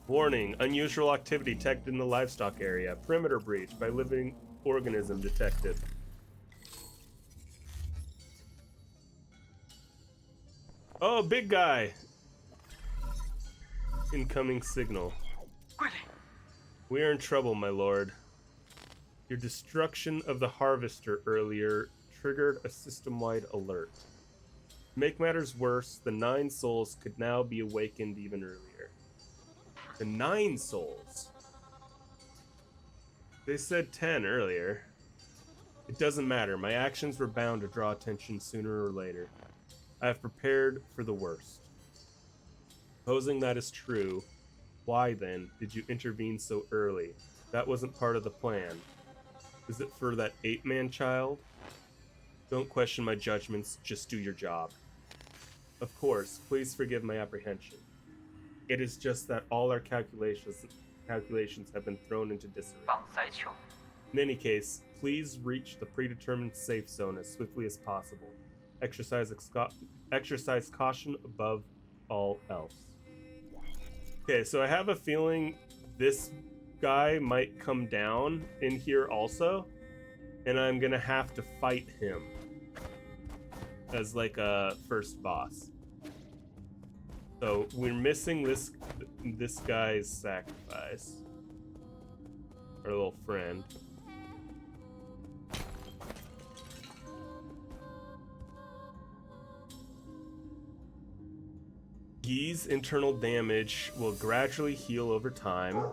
Speaker 1: Warning, unusual activity detected in the livestock area. Perimeter breach by living organism detected. Oh, big guy! Incoming signal. We are in trouble, my lord. Your destruction of the harvester earlier triggered a system-wide alert. To make matters worse, the NineSols could now be awakened even earlier. The NineSols? They said 10 earlier. It doesn't matter. My actions were bound to draw attention sooner or later. I have prepared for the worst. Supposing that is true, why then did you intervene so early? That wasn't part of the plan. Is it for that ape-man child? Don't question my judgments, just do your job. Of course, please forgive my apprehension. It is just that all our calculations have been thrown into disarray. In any case, please reach the predetermined safe zone as swiftly as possible. Exercise caution above all else. Okay, so I have a feeling this guy might come down in here also, and I'm gonna have to fight him as like a first boss. So we're missing this guy's sacrifice, our little friend. Gi's internal damage will gradually heal over time.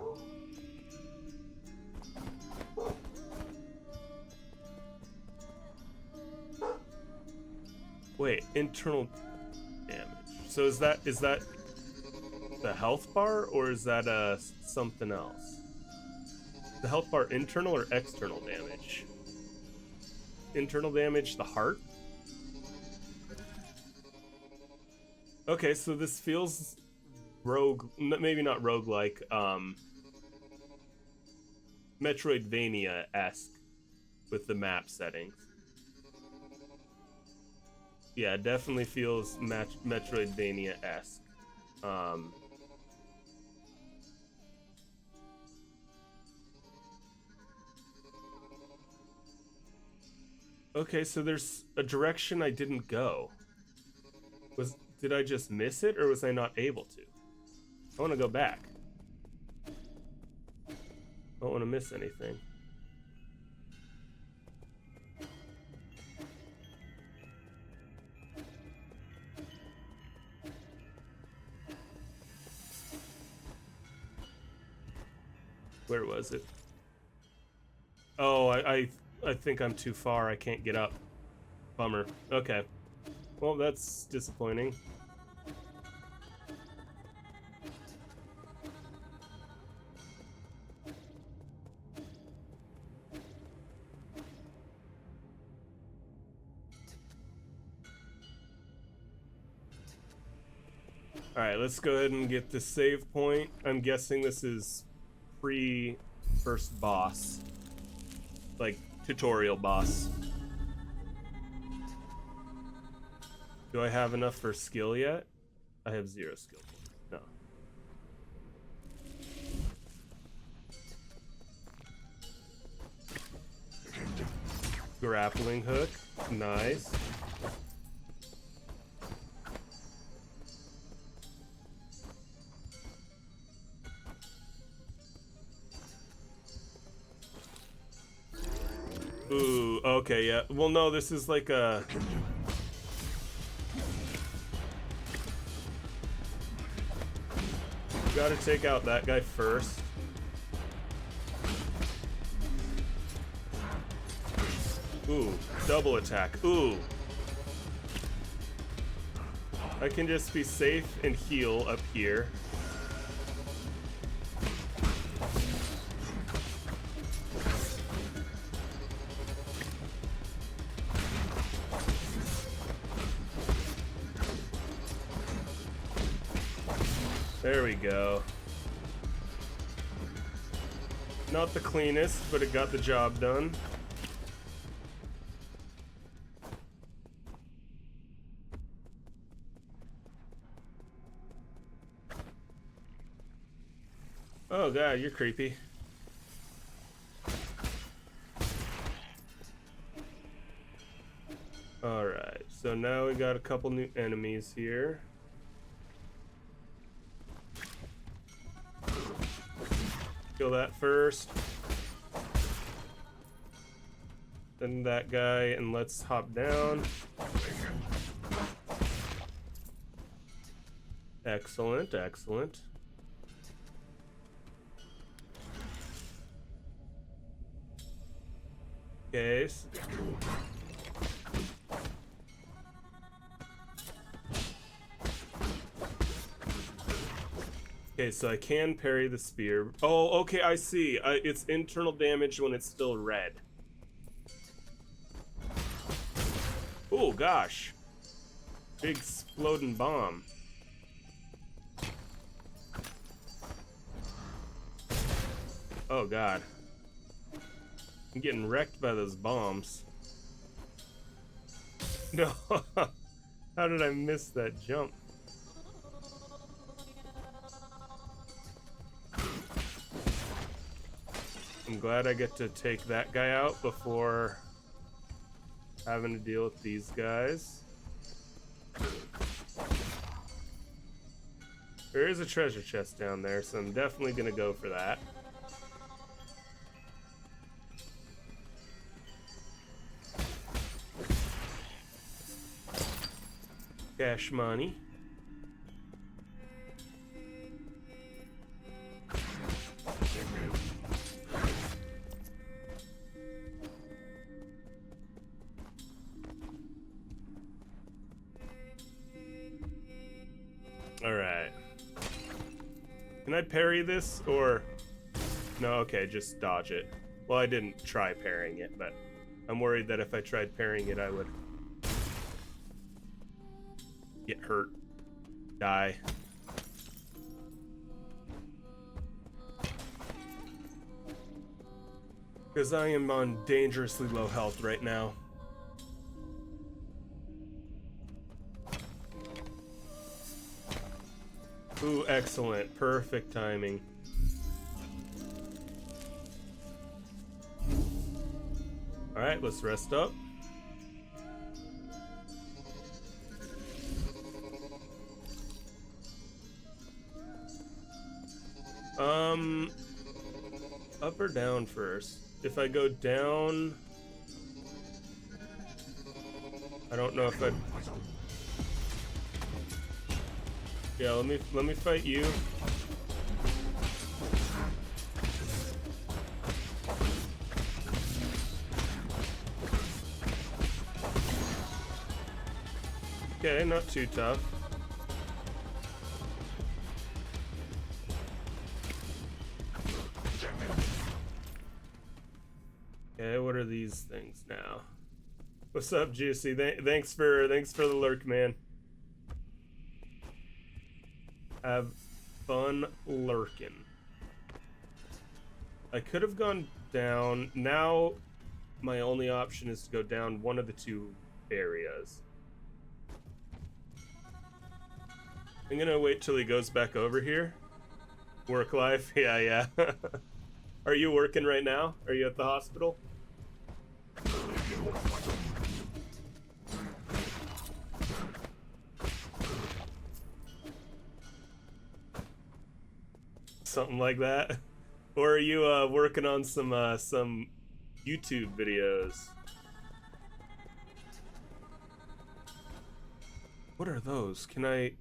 Speaker 1: Wait, internal damage. So is that the health bar, or is that something else? The health bar internal or external damage? Internal damage, the heart? Okay, so this feels rogue, maybe not roguelike, Metroidvania-esque with the map settings. Yeah, it definitely feels Metroidvania-esque. Okay, so there's a direction I didn't go. Did I just miss it, or was I not able to? I want to go back. I don't want to miss anything. Where was it? Oh, I think I'm too far. I can't get up. Bummer. Okay. Well, that's disappointing. Alright, let's go ahead and get the save point. I'm guessing this is pre-first boss. Like, tutorial boss. Do I have enough for skill yet? I have 0 skill. No. Grappling hook. Nice. Ooh, okay, yeah. Well, no, this is like a... Gotta take out that guy first. Ooh, double attack. Ooh. I can just be safe and heal up here. There we go. Not the cleanest, but it got the job done. Oh god, you're creepy. Alright, so now we got a couple new enemies here. Kill that first. Then that guy, and let's hop down. Excellent, excellent. Okay. Okay, so I can parry the spear. Oh, okay, I see. It's internal damage when it's still red. Oh, gosh. Big exploding bomb. Oh, God. I'm getting wrecked by those bombs. No. How did I miss that jump? I'm glad I get to take that guy out before having to deal with these guys. There is a treasure chest down there, so I'm definitely gonna go for that. Cash money. Alright. Can I parry this, or... No, okay, just dodge it. Well, I didn't try parrying it, but I'm worried that if I tried parrying it, I would get hurt. Die. Because I am on dangerously low health right now. Ooh, excellent. Perfect timing. Alright, let's rest up. Up or down first? If I go down... I don't know if I'd... Yeah, let me fight you. Okay, not too tough. Okay, what are these things now? What's up, Juicy? Thanks for the lurk, man. Have fun lurking. I could have gone down. Now my only option is to go down one of the two areas. I'm gonna wait till he goes back over here. Work life? Yeah. Are you working right now? Are you at the hospital? Something like that. Or are you working on some YouTube videos? What are those? Can I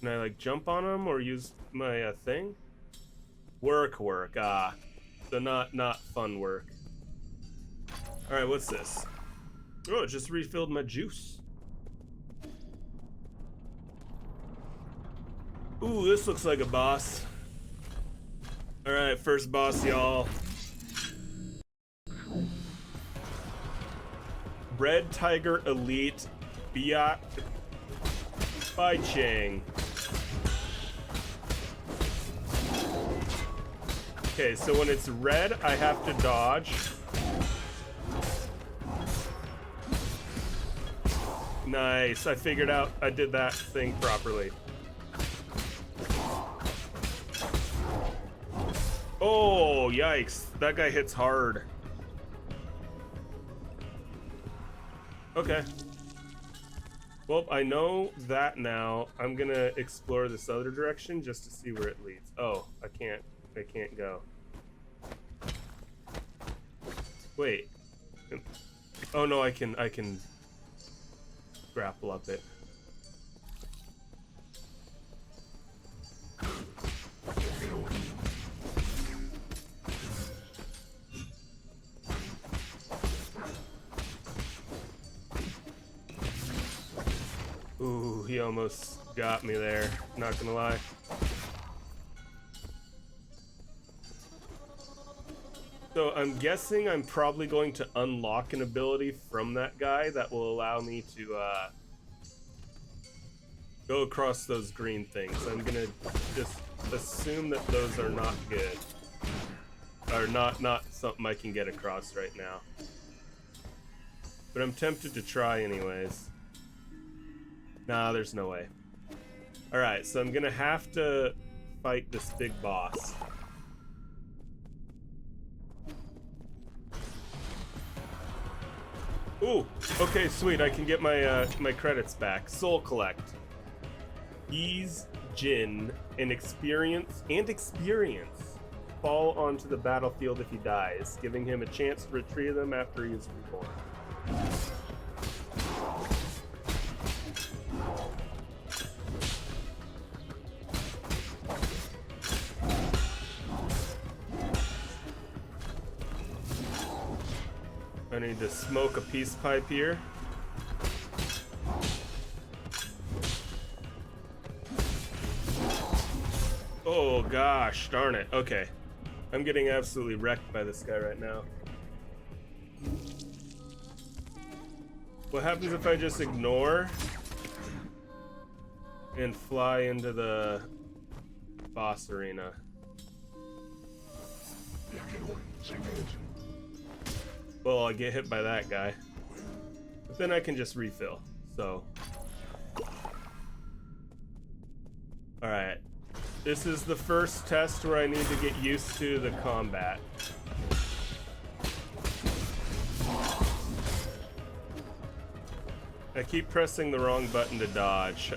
Speaker 1: like jump on them or use my thing? Work. Ah, so not fun work. All right, what's this? Oh, it just refilled my juice. Ooh, this looks like a boss. All right, first boss, y'all. Red Tiger Elite Biat by Chang. Okay, so when it's red, I have to dodge. Nice, I figured out I did that thing properly. Oh, yikes. That guy hits hard. Okay. Well, I know that now. I'm gonna explore this other direction just to see where it leads. Oh, I can't go. Wait. Oh no, I can grapple up it. Ooh, he almost got me there, not gonna lie. So I'm guessing I'm probably going to unlock an ability from that guy that will allow me to go across those green things. I'm gonna just assume that those are not good. Or not something I can get across right now. But I'm tempted to try anyways. Nah, there's no way. Alright, so I'm gonna have to fight this big boss. Ooh, okay, sweet. I can get my my credits back. Soul collect. Ease, Jin, and experience fall onto the battlefield if he dies, giving him a chance to retrieve them after he is reborn. I need to smoke a peace pipe here. Oh gosh, darn it. Okay. I'm getting absolutely wrecked by this guy right now. What happens if I just ignore and fly into the boss arena? Well, I get hit by that guy. But then I can just refill, so. Alright. This is the first test where I need to get used to the combat. I keep pressing the wrong button to dodge.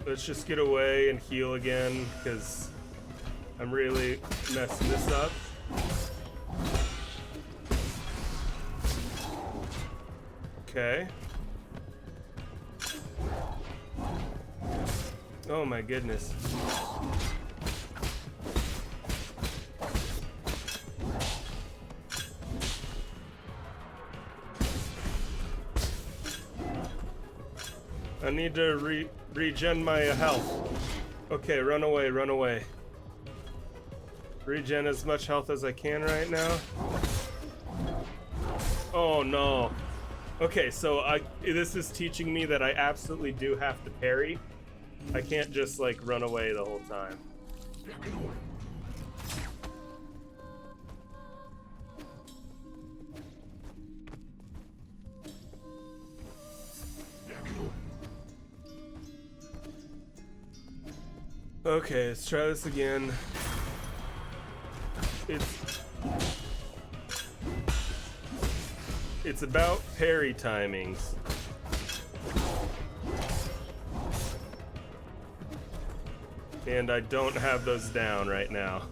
Speaker 1: Let's just get away and heal again, because I'm really messing this up. Okay. Oh my goodness. I need to regen my health. Okay, run away, run away. Regen as much health as I can right now. Oh no. Okay, so this is teaching me that I absolutely do have to parry. I can't just like run away the whole time. Okay, let's try this again. It's about parry timings. And I don't have those down right now.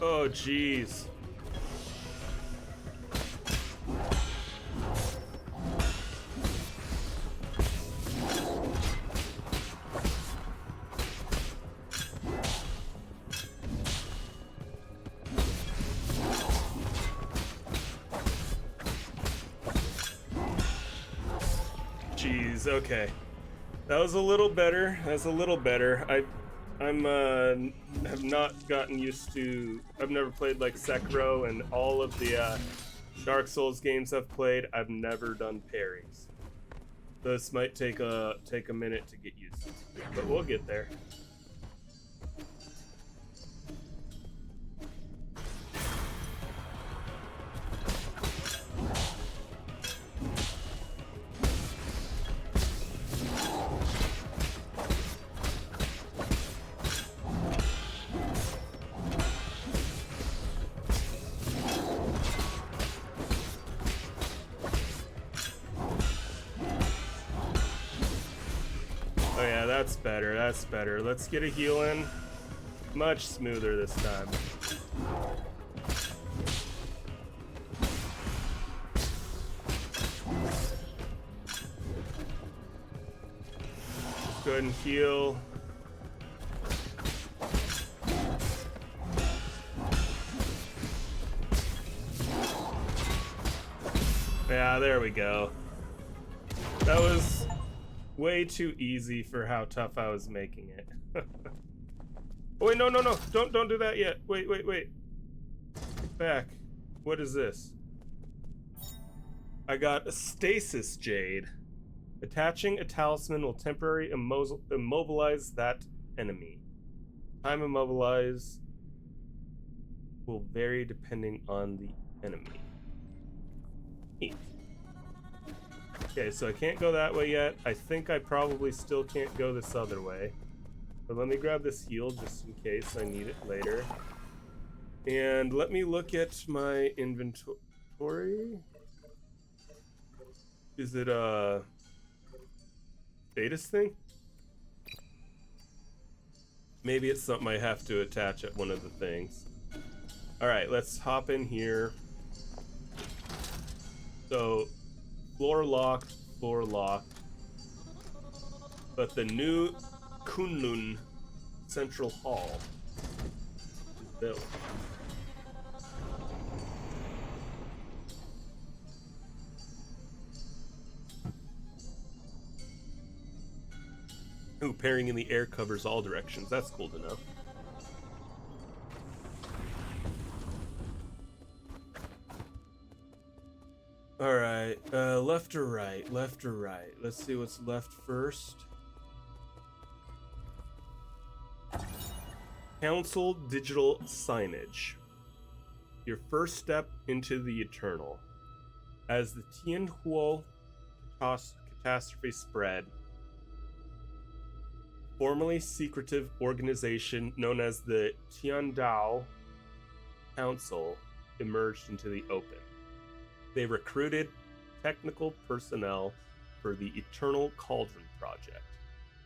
Speaker 1: Oh, jeez. Jeez, okay. That was a little better. That's a little better. Have not gotten used to. I've never played like Sekiro, and all of the Dark Souls games I've played, I've never done parries. This might take a minute to get used to, but we'll get there. Oh yeah, that's better, that's better. Let's get a heal in. Much smoother this time. Go ahead and heal. Yeah, there we go. That was way too easy for how tough I was making it. Oh, wait, no, no, no. Don't do that yet. Wait. Back. What is this? I got a stasis jade. Attaching a talisman will temporarily immobilize that enemy. Time immobilize will vary depending on the enemy. Neat. Okay, so I can't go that way yet. I think I probably still can't go this other way. But let me grab this heal just in case I need it later. And let me look at my inventory. Is it a status thing? Maybe it's something I have to attach at one of the things. Alright, let's hop in here. So, floor locked. But the new Kunlun Central Hall is built. Ooh, pairing in the air covers all directions. That's cool to know. Alright, left or right? Left or right? Let's see what's left first. Council digital signage. Your first step into the eternal. As the Tianhuo catastrophe spread, formerly secretive organization known as the Tiandao Council emerged into the open. They recruited technical personnel for the Eternal Cauldron project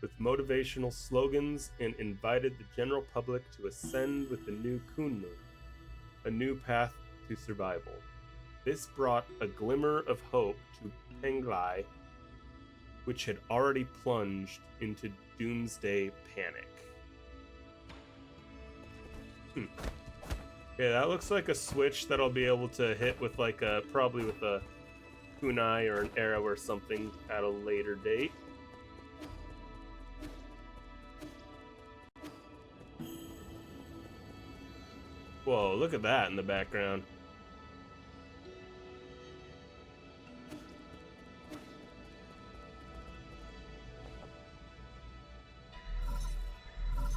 Speaker 1: with motivational slogans and invited the general public to ascend with the new Kunlun, a new path to survival. This brought a glimmer of hope to Penglai, which had already plunged into doomsday panic. Yeah, that looks like a switch that I'll be able to hit with like a, probably with a kunai or an arrow or something at a later date. Whoa, look at that in the background.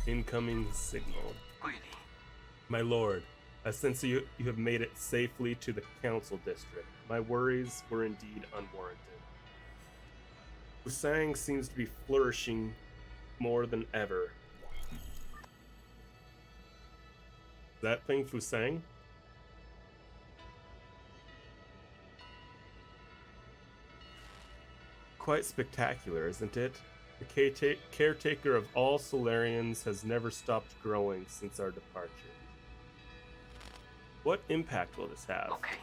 Speaker 1: Incoming signal. My lord, I sense you have made it safely to the council district. My worries were indeed unwarranted. Fusang seems to be flourishing more than ever. That thing Fusang? Quite spectacular, isn't it? The caretaker of all Solarians has never stopped growing since our departure. What impact will this have?
Speaker 3: Okay.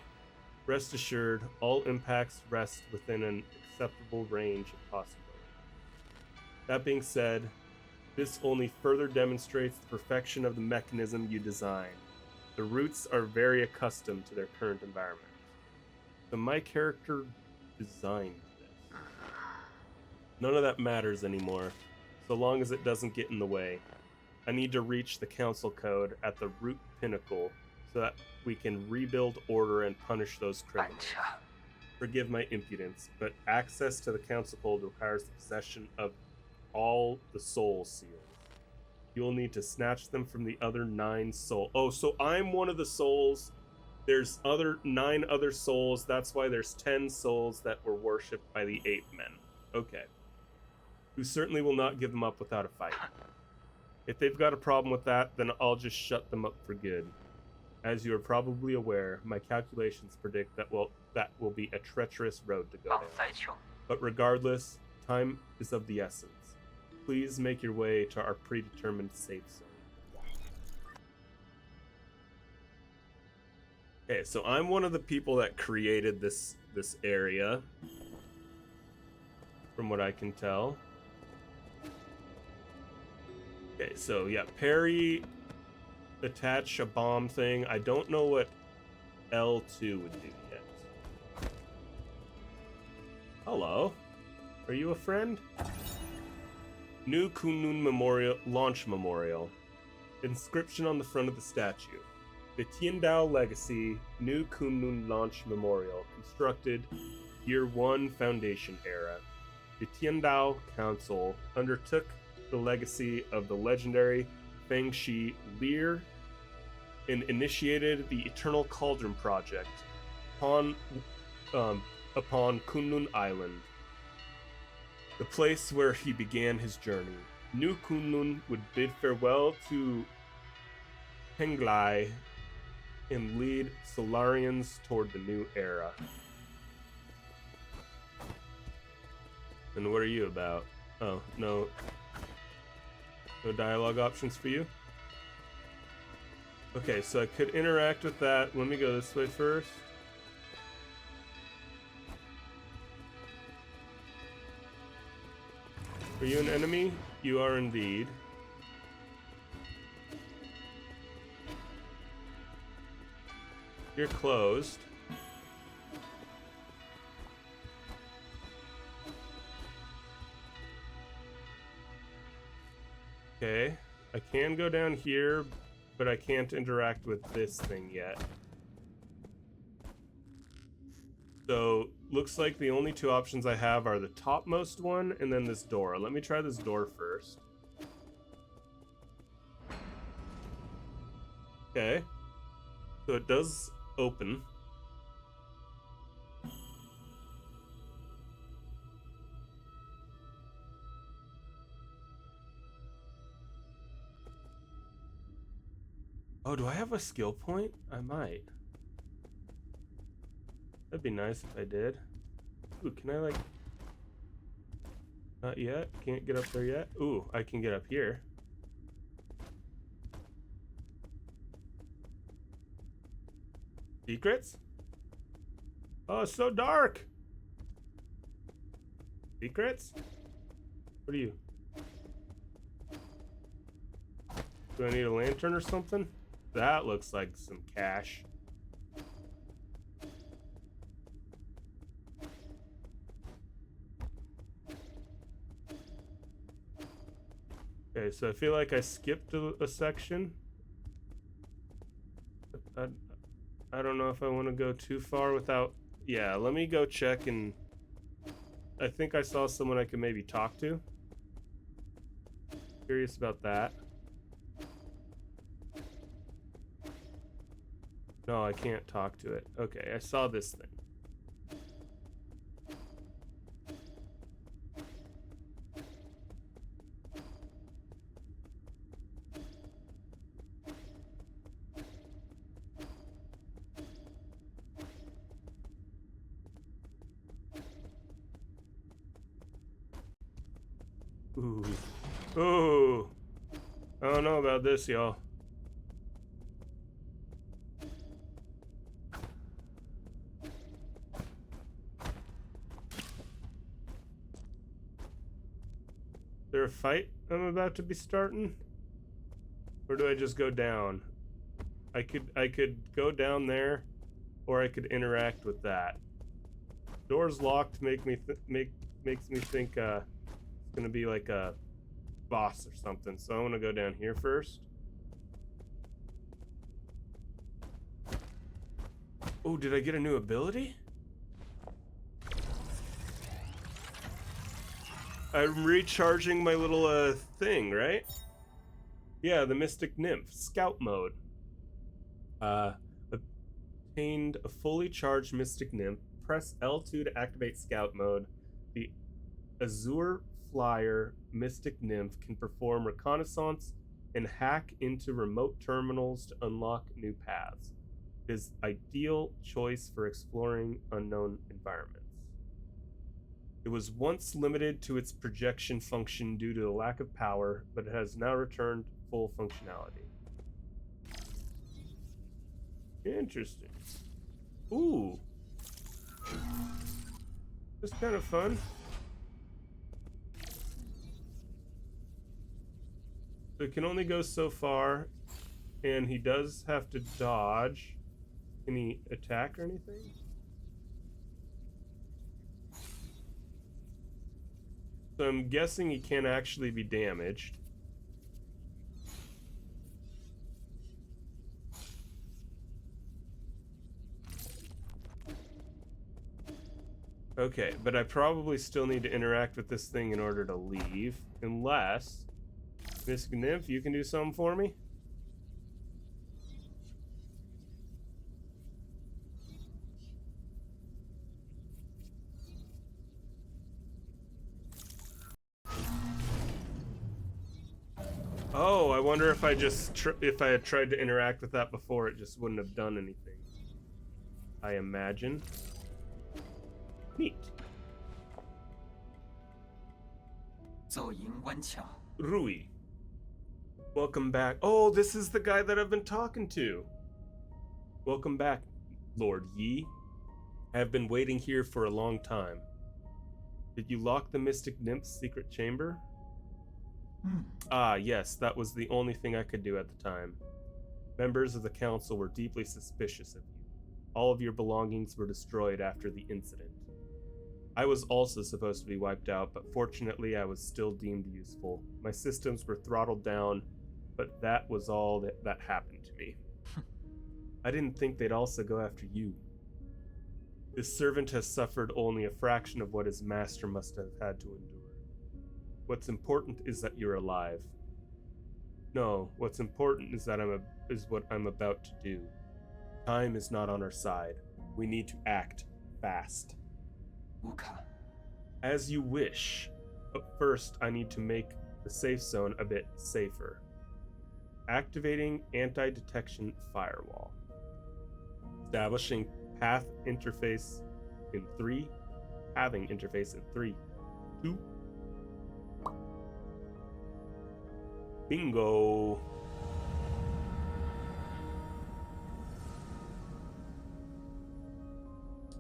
Speaker 1: Rest assured, all impacts rest within an acceptable range of possibility. That being said, this only further demonstrates the perfection of the mechanism you designed. The roots are very accustomed to their current environment. So my character designed this. None of that matters anymore, so long as it doesn't get in the way. I need to reach the council code at the root pinnacle so that we can rebuild order and punish those criminals. Forgive my impudence, but access to the council code requires the possession of all the soul seals. You'll need to snatch them from the other 9 souls. Oh, so I'm one of the souls. There's 9 other souls. That's why there's 10 souls that were worshipped by the ape men. Okay. Who certainly will not give them up without a fight. If they've got a problem with that, then I'll just shut them up for good. As you are probably aware, my calculations predict that will be a treacherous road to go down. But regardless, time is of the essence. Please make your way to our predetermined safe zone. Okay, so I'm one of the people that created this area, from what I can tell. Okay, so yeah, parry, attach a bomb thing. I don't know what L2 would do yet. Hello. Are you a friend? New Kunlun Memorial Launch Memorial. Inscription on the front of the statue. The Tiandao Legacy New Kunlun Launch Memorial, constructed Year 1 Foundation Era. The Tiandao Council undertook the legacy of the legendary Fengshi Lear and initiated the Eternal Cauldron Project upon Kunlun Island, the place where he began his journey. New Kunlun would bid farewell to Penglai and lead Solarians toward the new era. And what are you about? Oh, no. No dialogue options for you? Okay, so I could interact with that. Let me go this way first. Are you an enemy? You are indeed. You're closed. Okay, I can go down here, but I can't interact with this thing yet. So, looks like the only two options I have are the topmost one and then this door. Let me try this door first. Okay. So it does open. Oh, do I have a skill point? I might. That'd be nice if I did. Ooh, can I like... Not yet. Can't get up there yet. Ooh, I can get up here. Secrets? Oh, it's so dark! Secrets? What are you? Do I need a lantern or something? That looks like some cash. Okay, so I feel like I skipped a section. I don't know if I want to go too far without... Yeah, let me go check and... I think I saw someone I could maybe talk to. Curious about that. No, I can't talk to it. Okay, I saw this thing. Ooh. Ooh. I don't know about this, y'all. Is there a fight I'm about to be starting? Or do I just go down? I could go down there, or I could interact with that. Doors locked makes me think it's gonna be like a boss or something. So I want to go down here first. Oh, did I get a new ability? I'm recharging my little thing, right? Yeah, the Mystic Nymph, Scout mode. Obtained a fully charged Mystic Nymph. Press L2 to activate Scout mode. The Azure Flyer Mystic Nymph can perform reconnaissance and hack into remote terminals to unlock new paths. It is ideal choice for exploring unknown environments. It was once limited to its projection function due to the lack of power, but it has now returned full functionality. Interesting. Ooh. That's kind of fun. So it can only go so far, and he does have to dodge. Can he attack or anything? So I'm guessing he can't actually be damaged. Okay, but I probably still need to interact with this thing in order to leave. Unless, Miss Nymph, you can do something for me? Oh, I wonder if I just if I had tried to interact with that before, it just wouldn't have done anything. I imagine. Neat. Rui. Welcome back. Oh, this is the guy that I've been talking to. Welcome back, Lord Yi. I have been waiting here for a long time. Did you lock the Mystic Nymph's secret chamber? Ah, yes, that was the only thing I could do at the time. Members of the council were deeply suspicious of you. All of your belongings were destroyed after the incident. I was also supposed to be wiped out, but fortunately I was still deemed useful. My systems were throttled down, but that was all that happened to me. I didn't think they'd also go after you. This servant has suffered only a fraction of what his master must have had to endure. What's important is that you're alive. No, what's important is that is what I'm about to do. Time is not on our side. We need to act fast. As you wish. But first, I need to make the safe zone a bit safer. Activating anti-detection firewall. Establishing path interface in 3. Pathing interface in 3, 2. Bingo.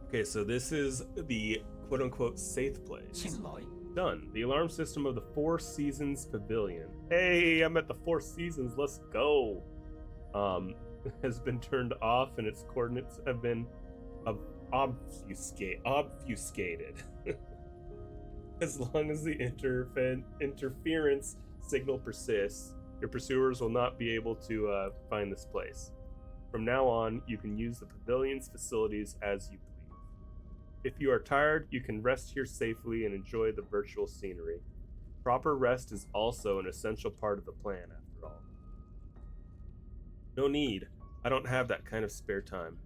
Speaker 1: Okay, so this is the quote-unquote safe place. Done. The alarm system of the Four Seasons Pavilion. Hey, I'm at the Four Seasons. Let's go. Has been turned off, and its coordinates have been obfuscated. As long as the interference signal persists, your pursuers will not be able to find this place. From now on, you can use the pavilion's facilities as you please. If you are tired, you can rest here safely and enjoy the virtual scenery. Proper rest is also an essential part of the plan, after all. No need. I don't have that kind of spare time.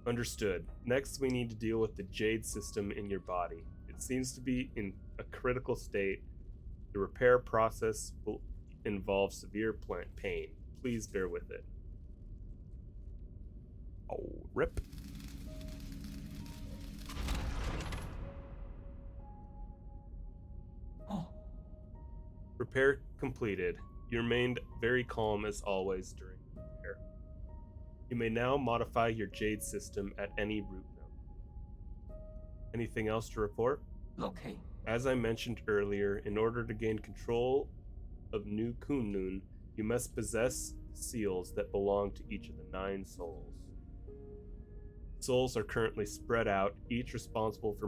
Speaker 1: Understood. Next, we need to deal with the jade system in your body. It seems to be in a critical state. The repair process will involve severe pain. Please bear with it. Oh, rip. Repair completed. You remained very calm as always during the repair. You may now modify your jade system at any root node. Anything else to report?
Speaker 3: Okay.
Speaker 1: As I mentioned earlier, in order to gain control of New Kunlun, you must possess seals that belong to each of the 9 souls. Souls are currently spread out, each responsible for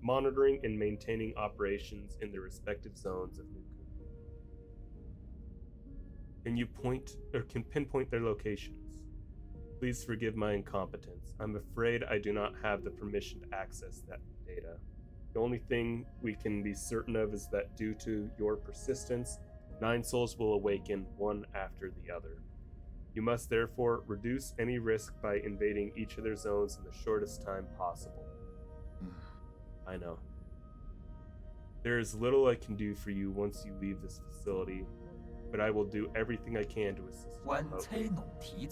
Speaker 1: monitoring and maintaining operations in their respective zones of New Kunlun. Can pinpoint their locations? Please forgive my incompetence. I'm afraid I do not have the permission to access that data. The only thing we can be certain of is that due to your persistence, 9 souls will awaken one after the other. You must therefore reduce any risk by invading each of their zones in the shortest time possible. I know. There is little I can do for you once you leave this facility, but I will do everything I can to assist you.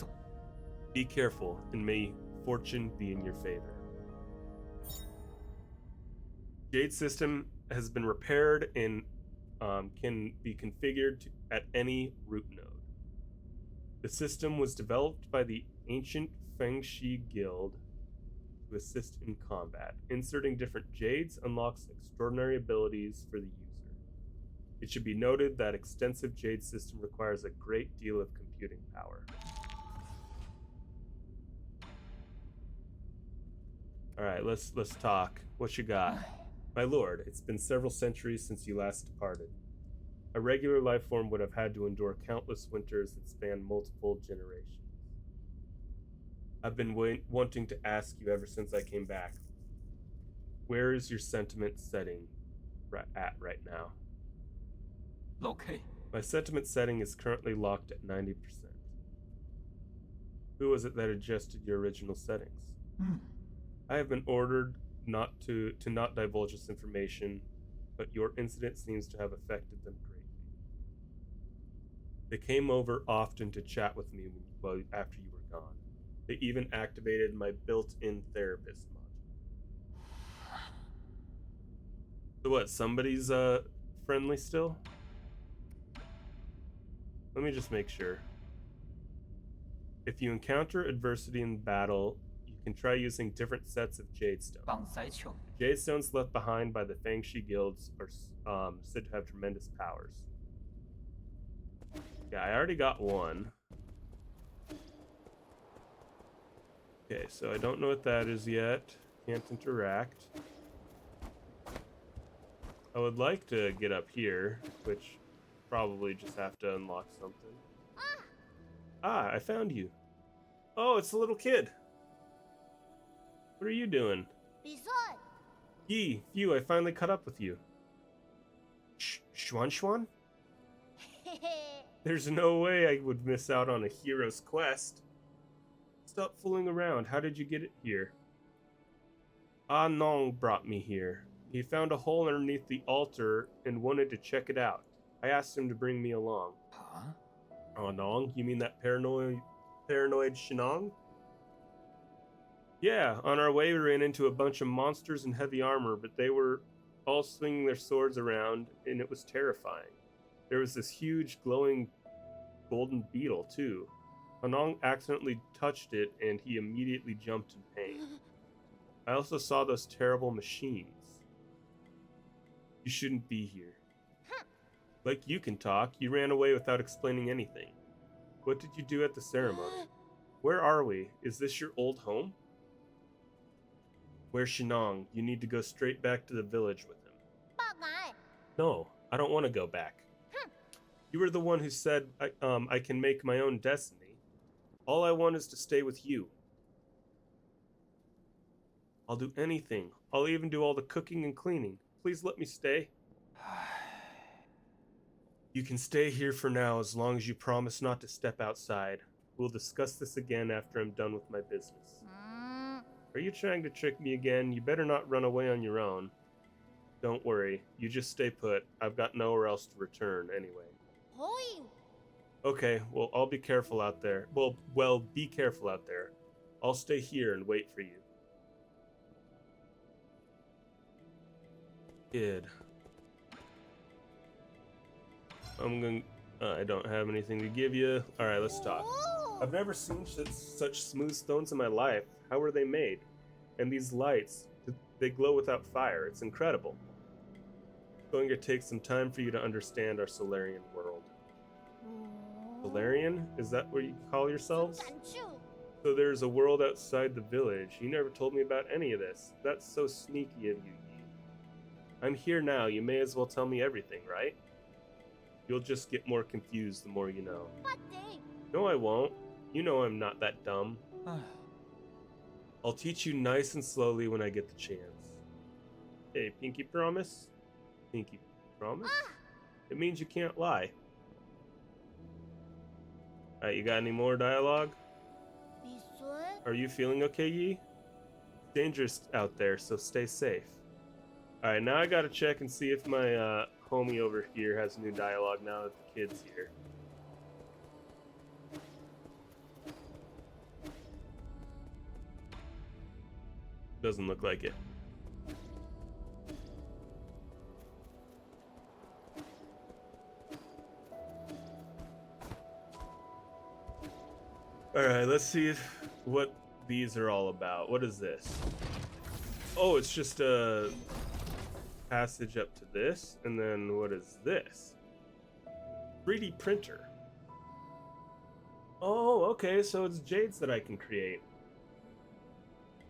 Speaker 1: Be careful, and may fortune be in your favor. Jade system has been repaired and can be configured at any root node. The system was developed by the ancient Fengshi Guild to assist in combat. Inserting different jades unlocks extraordinary abilities for the user. It should be noted that extensive jade system requires a great deal of computing power. All right, let's talk. What you got? My lord, it's been several centuries since you last departed. A regular life form would have had to endure countless winters that span multiple generations. I've been wanting to ask you ever since I came back. Where is your sentiment setting at right now?
Speaker 3: Okay.
Speaker 1: My sentiment setting is currently locked at 90%. Who was it that adjusted your original settings? I have been ordered not to not divulge this information, but your incident seems to have affected them greatly. They came over often to chat with me after you were gone. They even activated my built-in therapist module. So what, somebody's friendly still? Let me just make sure. If you encounter adversity in battle, you can try using different sets of jade stones.
Speaker 3: 绑塞球.
Speaker 1: Jade stones left behind by the Fangshi guilds are said to have tremendous powers. Yeah, I already got one. Okay, so I don't know what that is yet. Can't interact. I would like to get up here, which probably just have to unlock something. Ah, I found you. Oh, it's a little kid. What are you doing?
Speaker 2: Bisol.
Speaker 1: Yi, Phew, I finally caught up with you. Schwan? There's no way I would miss out on a hero's quest. Stop fooling around. How did you get it here? Ah Nong brought me here. He found a hole underneath the altar and wanted to check it out. I asked him to bring me along.
Speaker 3: Huh?
Speaker 1: Oh, Nong? You mean that paranoid Shinong? Yeah, on our way we ran into a bunch of monsters in heavy armor, but they were all swinging their swords around, and it was terrifying. There was this huge, glowing golden beetle, too. Hanong accidentally touched it, and he immediately jumped in pain. I also saw those terrible machines. You shouldn't be here. Like you can talk, you ran away without explaining anything. What did you do at the ceremony? Where are we? Is this your old home? Where's Shinong? You need to go straight back to the village with him. No, I don't want to go back. You were the one who said I can make my own destiny. All I want is to stay with you. I'll do anything. I'll even do all the cooking and cleaning. Please let me stay. You can stay here for now as long as you promise not to step outside. We'll discuss this again after I'm done with my business. Are you trying to trick me again? You better not run away on your own. Don't worry, you just stay put. I've got nowhere else to return anyway. Okay, well, I'll be careful out there. Well, be careful out there. I'll stay here and wait for you. Kid. I don't have anything to give you. Alright, let's talk. I've never seen such smooth stones in my life. How were they made? And these lights, they glow without fire. It's incredible. It's going to take some time for you to understand our Solarian world. Solarian? Is that what you call yourselves? So there's a world outside the village. You never told me about any of this. That's so sneaky of you, Yi. I'm here now. You may as well tell me everything, right? You'll just get more confused the more you know. No, I won't. You know I'm not that dumb. I'll teach you nice and slowly when I get the chance. Hey, Pinky promise? Pinky promise? It means you can't lie. Alright, you got any more dialogue? Are you feeling okay, Yi? It's dangerous out there, so stay safe. Alright, now I gotta check and see if my homie over here has new dialogue now that the kid's here. Doesn't look like it. Alright, let's see what these are all about. What is this? Oh, it's just a passage up to this, and then what is this? 3D printer. Oh, okay, so it's jades that I can create.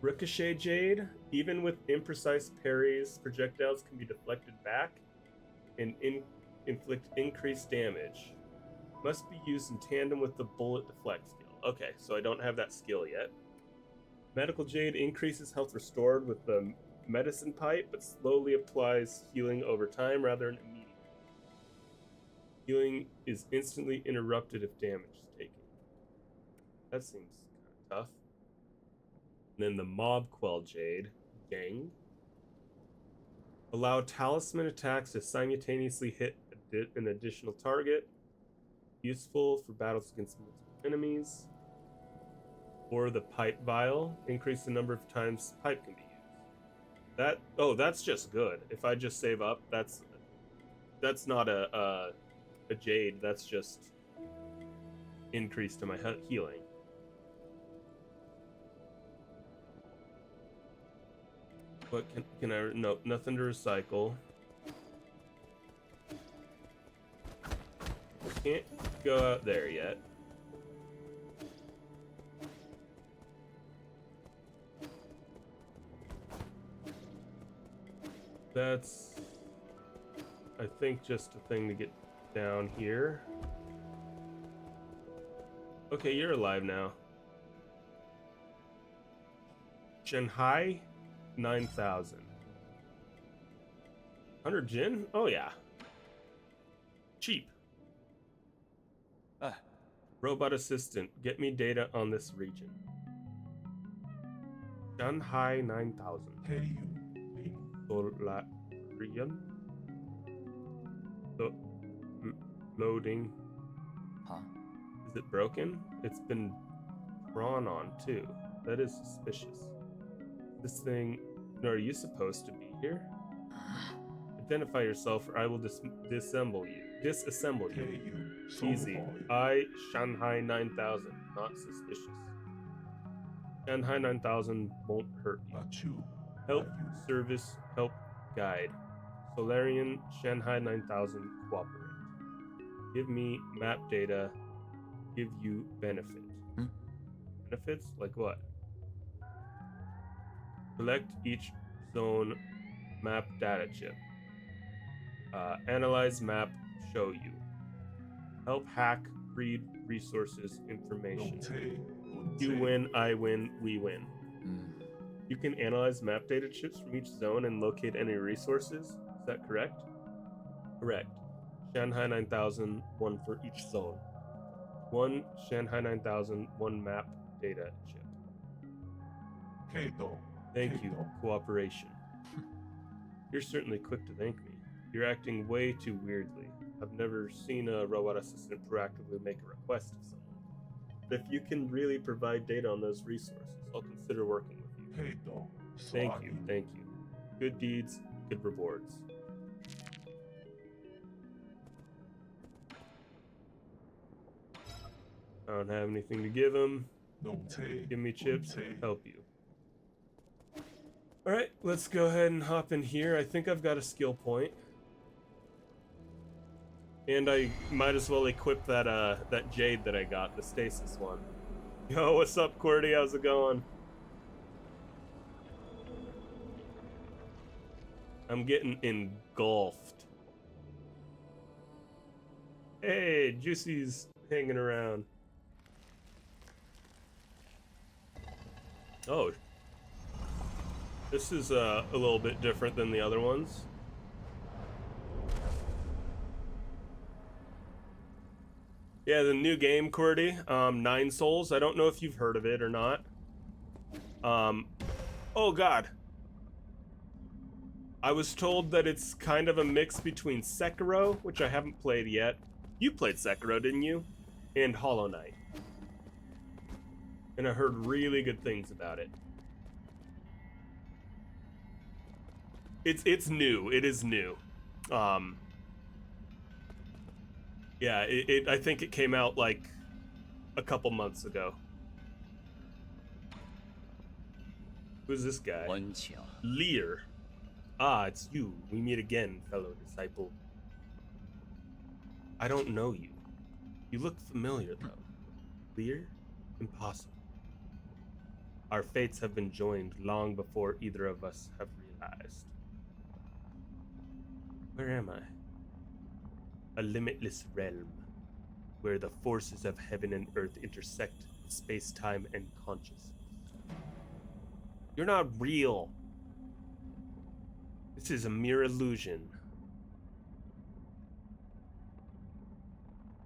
Speaker 1: Ricochet Jade. Even with imprecise parries, projectiles can be deflected back and inflict increased damage. Must be used in tandem with the bullet deflect skill. Okay, so I don't have that skill yet. Medical Jade increases health restored with the medicine pipe, but slowly applies healing over time rather than immediately. Healing is instantly interrupted if damage is taken. That seems kind of tough. And then the Mob Quell Jade, Gang. Allow talisman attacks to simultaneously hit an additional target. Useful for battles against multiple enemies. Or the Pipe Vial. Increase the number of times pipe can be used. That's just good. If I just save up, that's not a Jade. That's just increase to my healing. What can I? No, nothing to recycle. Can't go out there yet. That's, I think, just a thing to get down here. Okay, you're alive now. Shanghai 9,000. 100 Jin? Oh, yeah. Cheap. Robot assistant, get me data on this region. Shanghai 9,000. Solarian. Loading.
Speaker 3: Huh?
Speaker 1: Is it broken? It's been drawn on too. That is suspicious. This thing. No, are you supposed to be here? Identify yourself, or I will disassemble you. Easy. I, Shanghai 9,000. Not suspicious. Shanghai 9,000 won't hurt you. Help, service, help, guide. Solarian, Shanghai 9,000, cooperate. Give me map data. Give you benefit. Benefits? Like what? Select each zone map data chip. Analyze map, show you. Help hack, read resources, information. You win, I win, we win. You can analyze map data chips from each zone and locate any resources. Is that correct? Correct. Shanghai 9,000, one for each zone. One Shanghai 9,000, one map data chip. Thank you. Cooperation. You're certainly quick to thank me. You're acting way too weirdly. I've never seen a robot assistant proactively make a request of someone. But if you can really provide data on those resources, I'll consider working with you. Thank you. Good deeds, good rewards. I don't have anything to give him. Give me chips, help you. Alright, let's go ahead and hop in here. I think I've got a skill point. And I might as well equip that Jade that I got, the stasis one. Yo, what's up, Qwerty? How's it going? I'm getting engulfed. Hey, Juicy's hanging around. Oh. This is a little bit different than the other ones. Yeah, the new game, Qwerty, NineSols. I don't know if you've heard of it or not. Oh god. I was told that it's kind of a mix between Sekiro, which I haven't played yet. You played Sekiro, didn't you? And Hollow Knight. And I heard really good things about it. It's new. It is new. Yeah, I think it came out like a couple months ago. Who's this guy? Lear. Ah, it's you. We meet again, fellow disciple. I don't know you. You look familiar, though. Lear? Impossible. Our fates have been joined long before either of us have realized. Where am I? A limitless realm, where the forces of heaven and earth intersect with space-time and consciousness. You're not real. This is a mere illusion.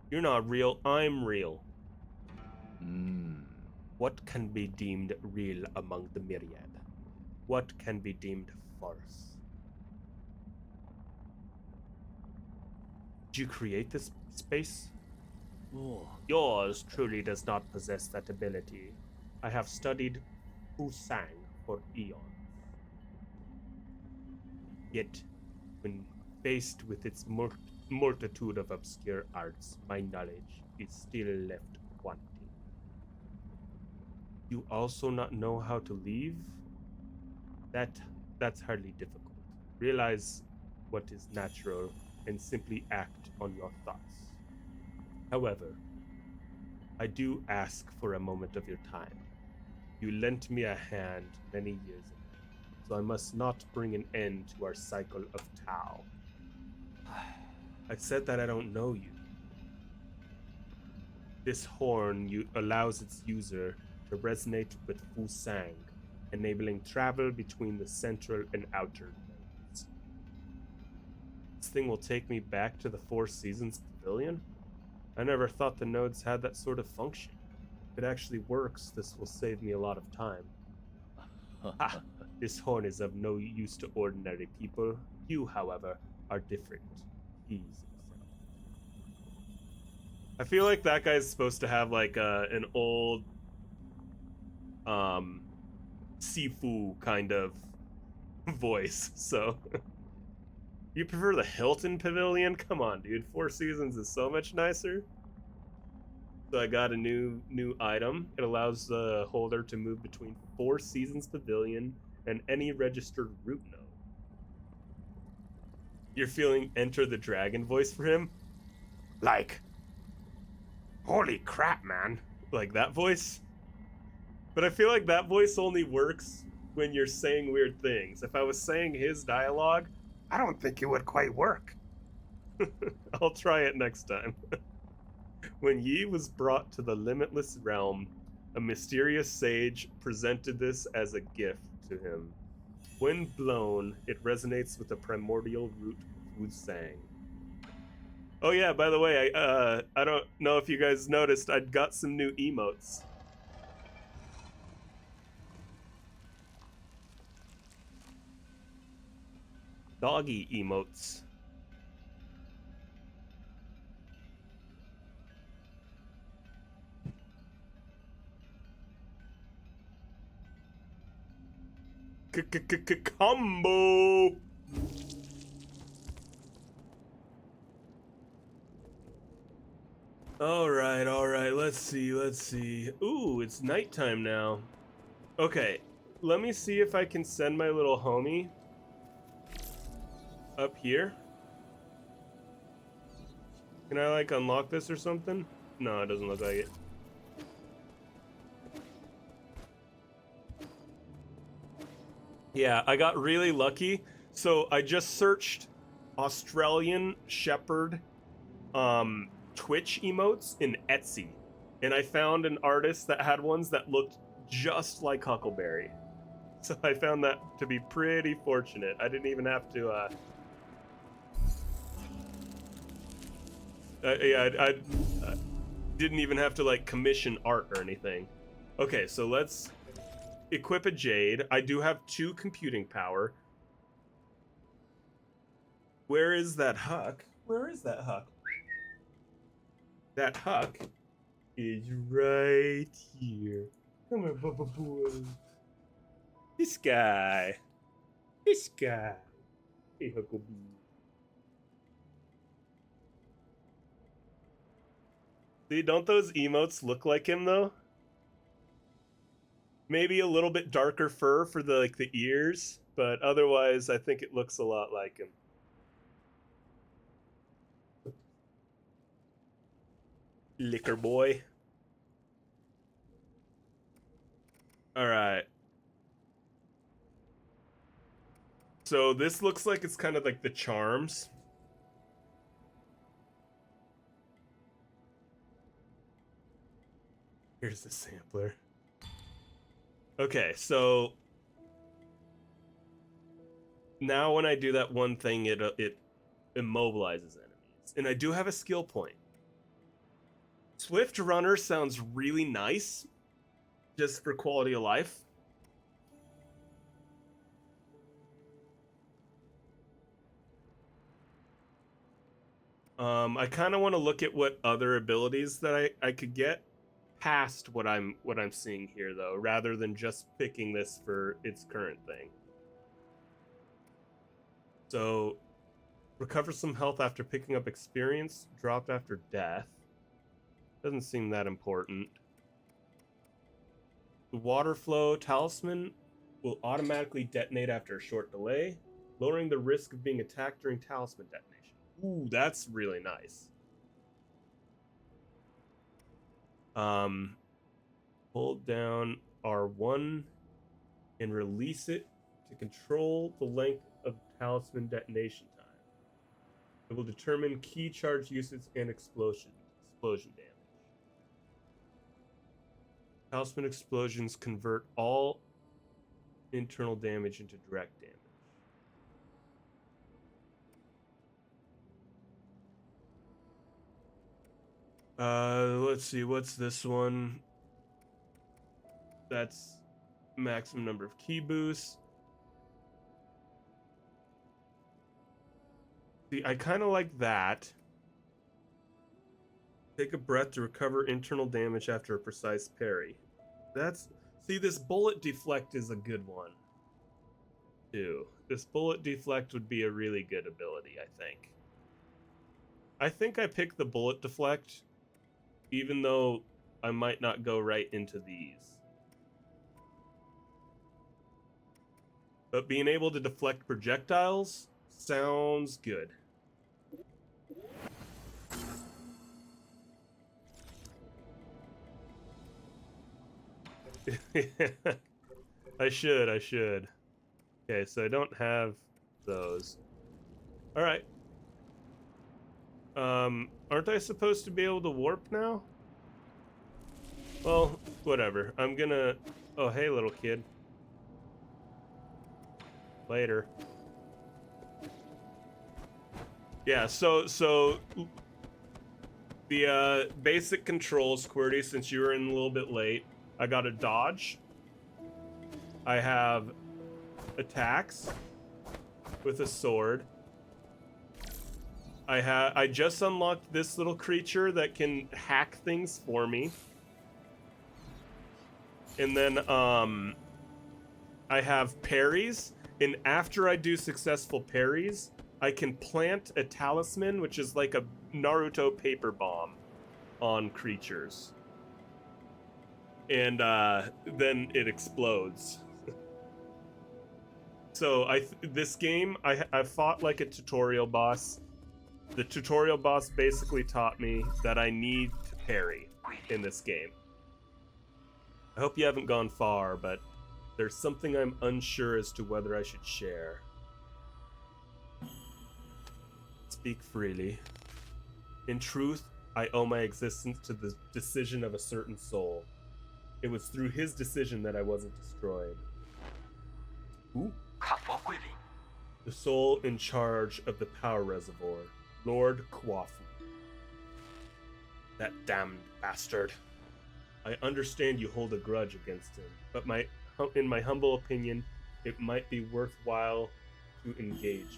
Speaker 1: You're not real, I'm real. What can be deemed real among the myriad? What can be deemed farce? Did you create this space? Oh, yours truly does not possess that ability. I have studied Fusang for eons. Yet, when faced with its multitude of obscure arts, my knowledge is still left wanting. You also not know how to leave? That's hardly difficult. Realize what is natural and simply act on your thoughts. However, I do ask for a moment of your time. You lent me a hand many years ago, so I must not bring an end to our cycle of Tao. I said that I don't know you. This horn allows its user to resonate with Fusang, enabling travel between the central and outer nodes. This thing will take me back to the Four Seasons Pavilion? I never thought the nodes had that sort of function. If it actually works, this will save me a lot of time. Ha! This horn is of no use to ordinary people. You, however, are different. He's himself. I feel like that guy's supposed to have like an old Sifu kind of voice, so you prefer the Hilton Pavilion? Come on, dude. Four Seasons is so much nicer. So I got a new item. It allows the holder to move between Four Seasons Pavilion and any registered route node. You're feeling Enter the Dragon voice for him? Like, holy crap, man. Like that voice? But I feel like that voice only works when you're saying weird things. If I was saying his dialogue, I don't think it would quite work. I'll try it next time. When Yi was brought to the limitless realm, a mysterious sage presented this as a gift to him. When blown, it resonates with the primordial root Fusang. Oh yeah, by the way, I don't know if you guys noticed, I'd got some new emotes. Doggy emotes. Combo. All right. Let's see. Ooh, it's nighttime now. Okay, let me see if I can send my little homie up here. Can I like unlock this or something? No, it doesn't look like it. Yeah, I got really lucky. So I just searched Australian Shepherd Twitch emotes in Etsy, and I found an artist that had ones that looked just like Huckleberry. So I found that to be pretty fortunate. I didn't even have to I didn't even have to like commission art or anything. Okay, so let's equip a jade. I do have 2 computing power. Where is that Huck? Where is that Huck? That Huck is right here. Come here, Bubba boy. This guy. Hey, Huckleberry. See, don't those emotes look like him though? Maybe a little bit darker fur for the like the ears, but otherwise I think it looks a lot like him. Liquor boy. All right. So this looks like it's kind of like the charms. Here's the sampler. Okay, so now when I do that one thing, it immobilizes enemies. And I do have a skill point. Swift Runner sounds really nice, just for quality of life. I kind of want to look at what other abilities that I could get past what I'm seeing here, though, rather than just picking this for its current thing. So, recover some health after picking up experience, dropped after death. Doesn't seem that important. The water flow talisman will automatically detonate after a short delay, lowering the risk of being attacked during talisman detonation. Ooh, that's really nice. Hold down R1 and release it to control the length of talisman detonation time. It will determine key charge usage and explosion damage. Talisman explosions convert all internal damage into direct damage. Let's see, what's this one? That's maximum number of key boosts. See, I kind of like that. Take a breath to recover internal damage after a precise parry. See, this bullet deflect is a good one, too. This bullet deflect would be a really good ability, I think. I think I picked the bullet deflect, even though I might not go right into these. But being able to deflect projectiles sounds good. I should. Okay, so I don't have those. All right. Aren't I supposed to be able to warp now? Well, whatever. I'm gonna... Oh, hey, little kid. Later. Yeah, so the basic controls, QWERTY, since you were in a little bit late, I got a dodge. I have attacks with a sword. I just unlocked this little creature that can hack things for me. And then I have parries, and after I do successful parries, I can plant a talisman, which is like a Naruto paper bomb on creatures. And then it explodes. So this game, I fought like a tutorial boss. The tutorial boss basically taught me that I need to parry in this game. I hope you haven't gone far, but there's something I'm unsure as to whether I should share. Speak freely. In truth, I owe my existence to the decision of a certain soul. It was through his decision that I wasn't destroyed. Who? The soul in charge of the power reservoir, Lord Kwafu. That damned bastard. I understand you hold a grudge against him, but in my humble opinion, it might be worthwhile to engage.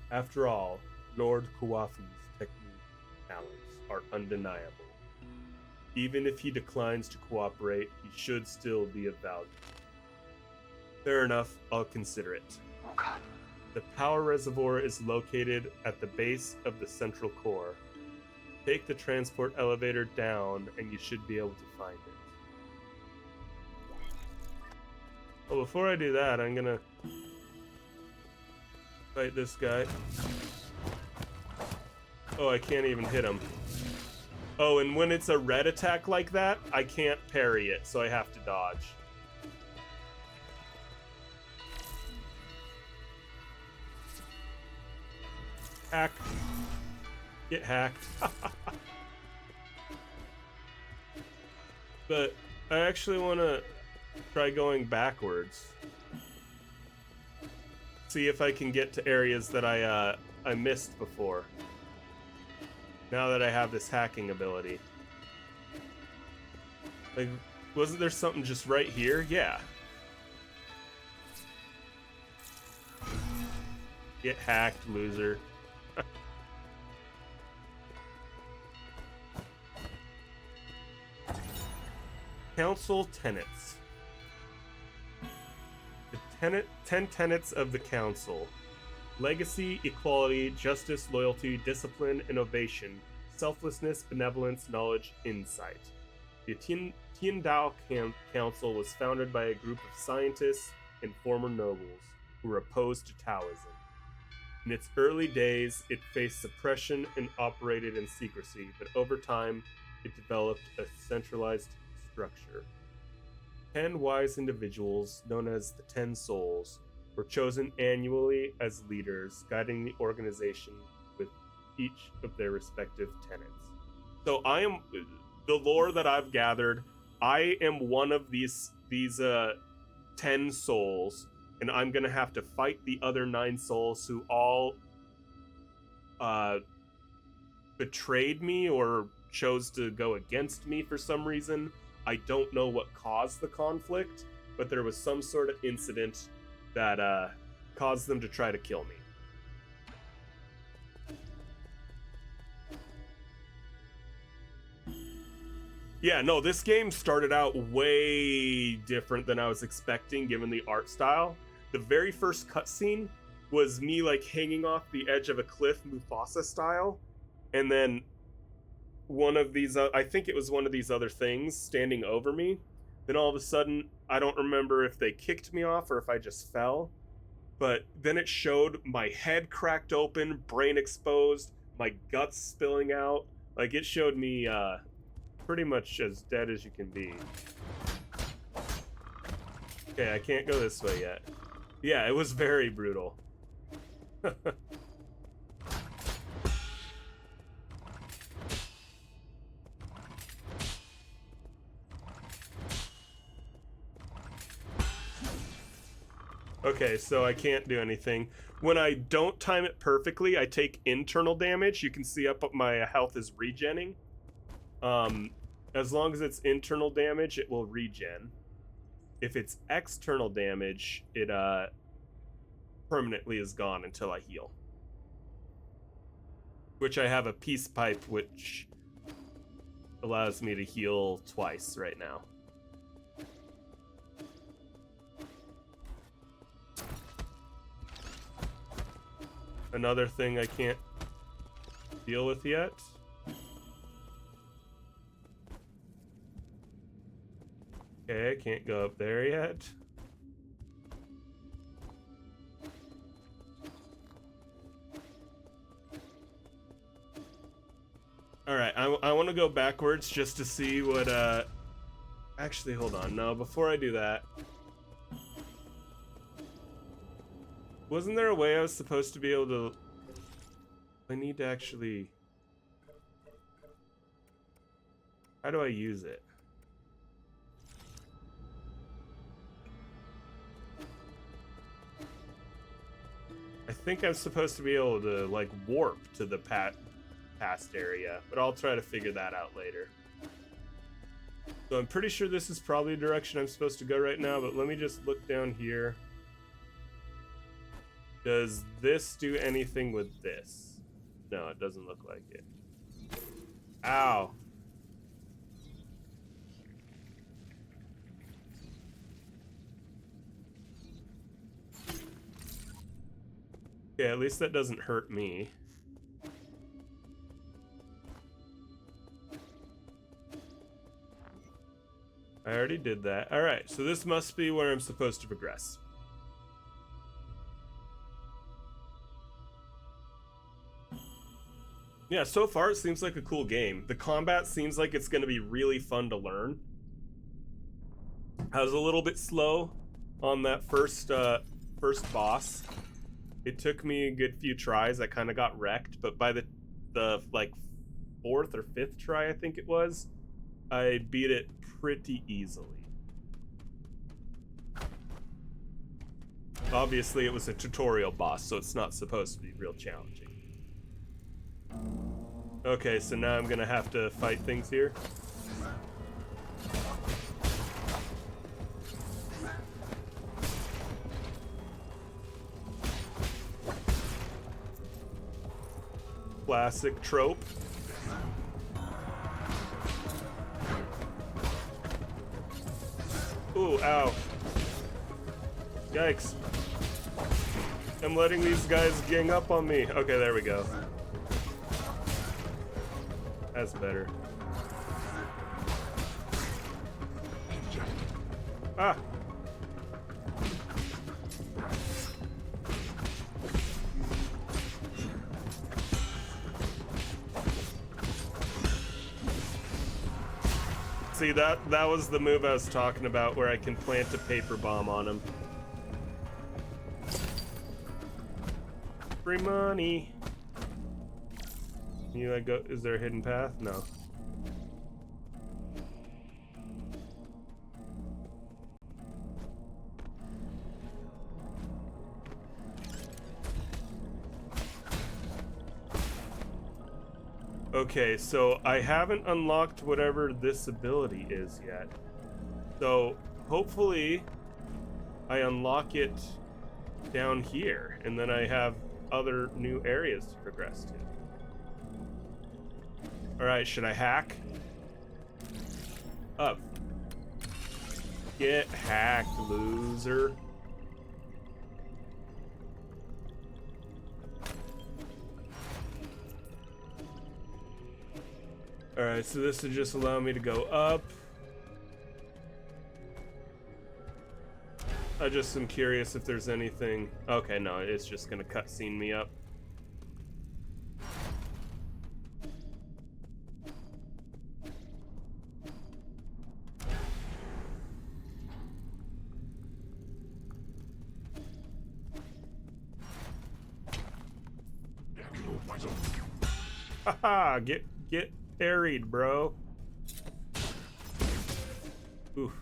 Speaker 1: After all, Lord Kwafu's technique talents are undeniable. Even if he declines to cooperate, he should still be of value. Fair enough, I'll consider it. The power reservoir is located at the base of the central core. Take the transport elevator down and you should be able to find it. Well, before I do that, I'm gonna fight this guy. Oh, I can't even hit him. Oh, and when it's a red attack like that, I can't parry it, so I have to dodge. Hack. Get hacked. But I actually want to try going backwards. See if I can get to areas that I missed before. Now that I have this hacking ability. Like, wasn't there something just right here? Yeah. Get hacked, loser. Council tenets. The 10 tenets of the council: legacy, equality, justice, loyalty, discipline, innovation, selflessness, benevolence, knowledge, insight. The Tiandao Council was founded by a group of scientists and former nobles who were opposed to Taoism. In its early days, it faced suppression and operated in secrecy, but over time, it developed a centralized structure. 10 wise individuals, known as the 10 Souls, were chosen annually as leaders, guiding the organization with each of their respective tenets. So I am, the lore that I've gathered, I am one of these 10 souls, and I'm gonna have to fight the other 9 souls who all betrayed me or chose to go against me for some reason. I don't know what caused the conflict, but there was some sort of incident that caused them to try to kill me. Yeah, no, this game started out way different than I was expecting given the art style. The very first cutscene was me like hanging off the edge of a cliff, Mufasa style, and then one of these, I think it was one of these other things standing over me. Then all of a sudden, I don't remember if they kicked me off or if I just fell, but then it showed my head cracked open, brain exposed, my guts spilling out. Like, it showed me pretty much as dead as you can be. Okay, I can't go this way yet. Yeah, it was very brutal. Okay, so I can't do anything. When I don't time it perfectly, I take internal damage. You can see up my health is regenning. As long as it's internal damage, it will regen. If it's external damage, it permanently is gone until I heal. Which I have a peace pipe, which allows me to heal twice right now. Another thing I can't deal with yet. Okay, I can't go up there yet. Alright, I want to go backwards just to see what, actually, hold on. No, before I do that. Wasn't there a way I was supposed to be able to... I need to actually... How do I use it? I think I'm supposed to be able to, like, warp to the past area, but I'll try to figure that out later. So I'm pretty sure this is probably the direction I'm supposed to go right now, but let me just look down here. Does this do anything with this? No, it doesn't look like it. Ow. Okay, at least that doesn't hurt me. I already did that. Alright, so this must be where I'm supposed to progress. Yeah, so far it seems like a cool game. The combat seems like it's going to be really fun to learn. I was a little bit slow on that first boss, It took me a good few tries. I kind of got wrecked, but by the like 4th or 5th try, I think it was, I beat it pretty easily. Obviously, it was a tutorial boss, so it's not supposed to be real challenging. Okay, so now I'm gonna have to fight things here. Classic trope. Ooh, ow. Yikes. I'm letting these guys gang up on me. Okay, there we go. That's better. Ah! See, that was the move I was talking about, where I can plant a paper bomb on him. Free money. Can you like go? Is there a hidden path? No. Okay, so I haven't unlocked whatever this ability is yet. So hopefully I unlock it down here, and then I have other new areas to progress to. Alright, should I hack? Up. Get hacked, loser. Alright, so this will just allow me to go up. I just am curious if there's anything... Okay, no, it's just gonna cutscene me up. Haha, get parried, bro. Oof.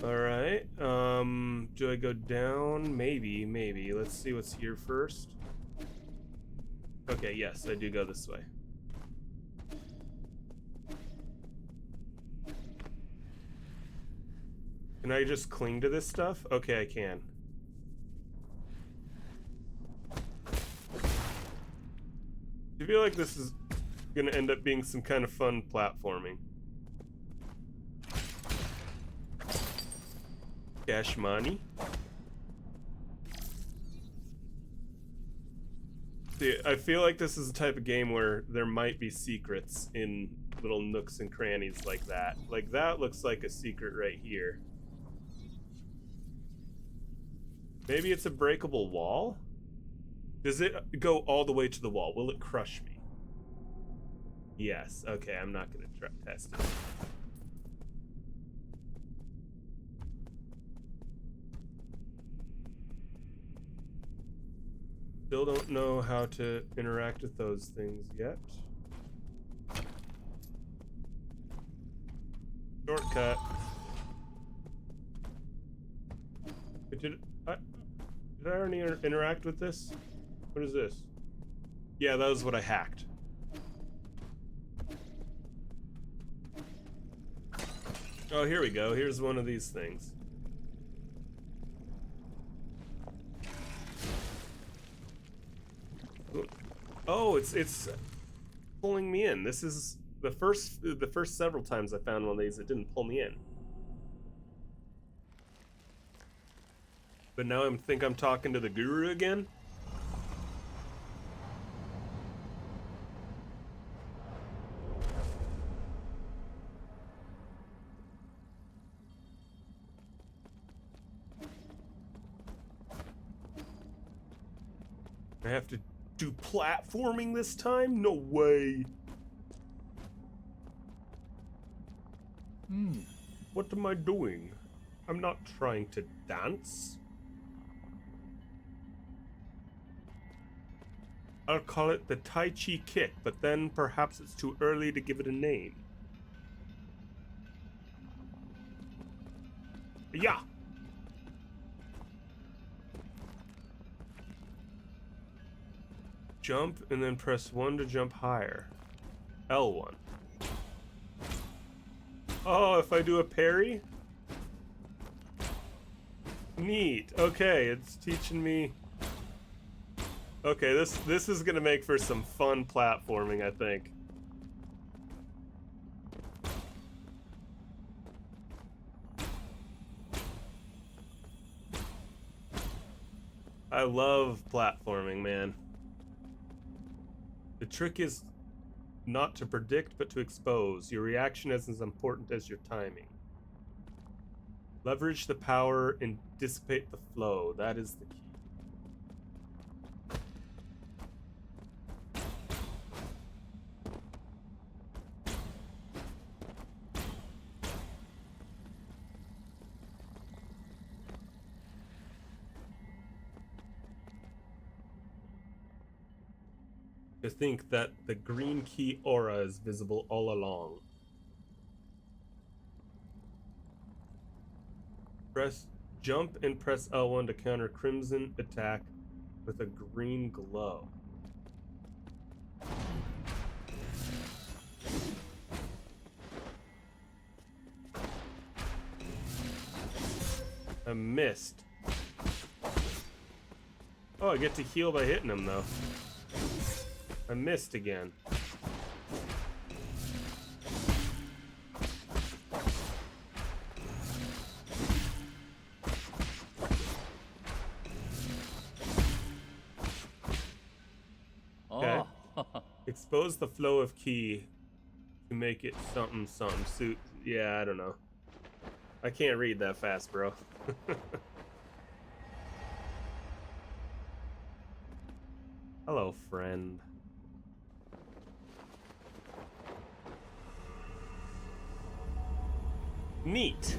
Speaker 1: Alright, do I go down? Maybe. Let's see what's here first. Okay, yes, I do go this way. Can I just cling to this stuff? Okay, I can. I feel like this is gonna end up being some kind of fun platforming. Cash money. See, I feel like this is the type of game where there might be secrets in little nooks and crannies like that. Like that looks like a secret right here. Maybe it's a breakable wall? Does it go all the way to the wall? Will it crush me? Yes. Okay, I'm not gonna test it. Still don't know how to interact with those things yet. Shortcut. Did I already interact with this? What is this? Yeah, that was what I hacked. Oh, here we go. Here's one of these things. Oh, it's pulling me in. This is the first several times I found one of these, it didn't pull me in. But now I think I'm talking to the guru again. I have to do platforming this time? No way. What am I doing? I'm not trying to dance. I'll call it the Tai Chi kick, but then perhaps it's too early to give it a name. Yeah. Jump and then press 1 to jump higher. L1. Oh, if I do a parry? Neat. Okay, it's teaching me. Okay, this is gonna make for some fun platforming, I think. I love platforming, man. The trick is not to predict, but to expose. Your reaction is as important as your timing. Leverage the power and dissipate the flow. That is the key. To think that the green key aura is visible all along. Press jump and press L1 to counter crimson attack with a green glow. I missed. Oh, I get to heal by hitting him though. I missed again. Okay. Expose the flow of ki to make it something something suit. Yeah, I don't know. I can't read that fast, bro. Hello, friend. Neat.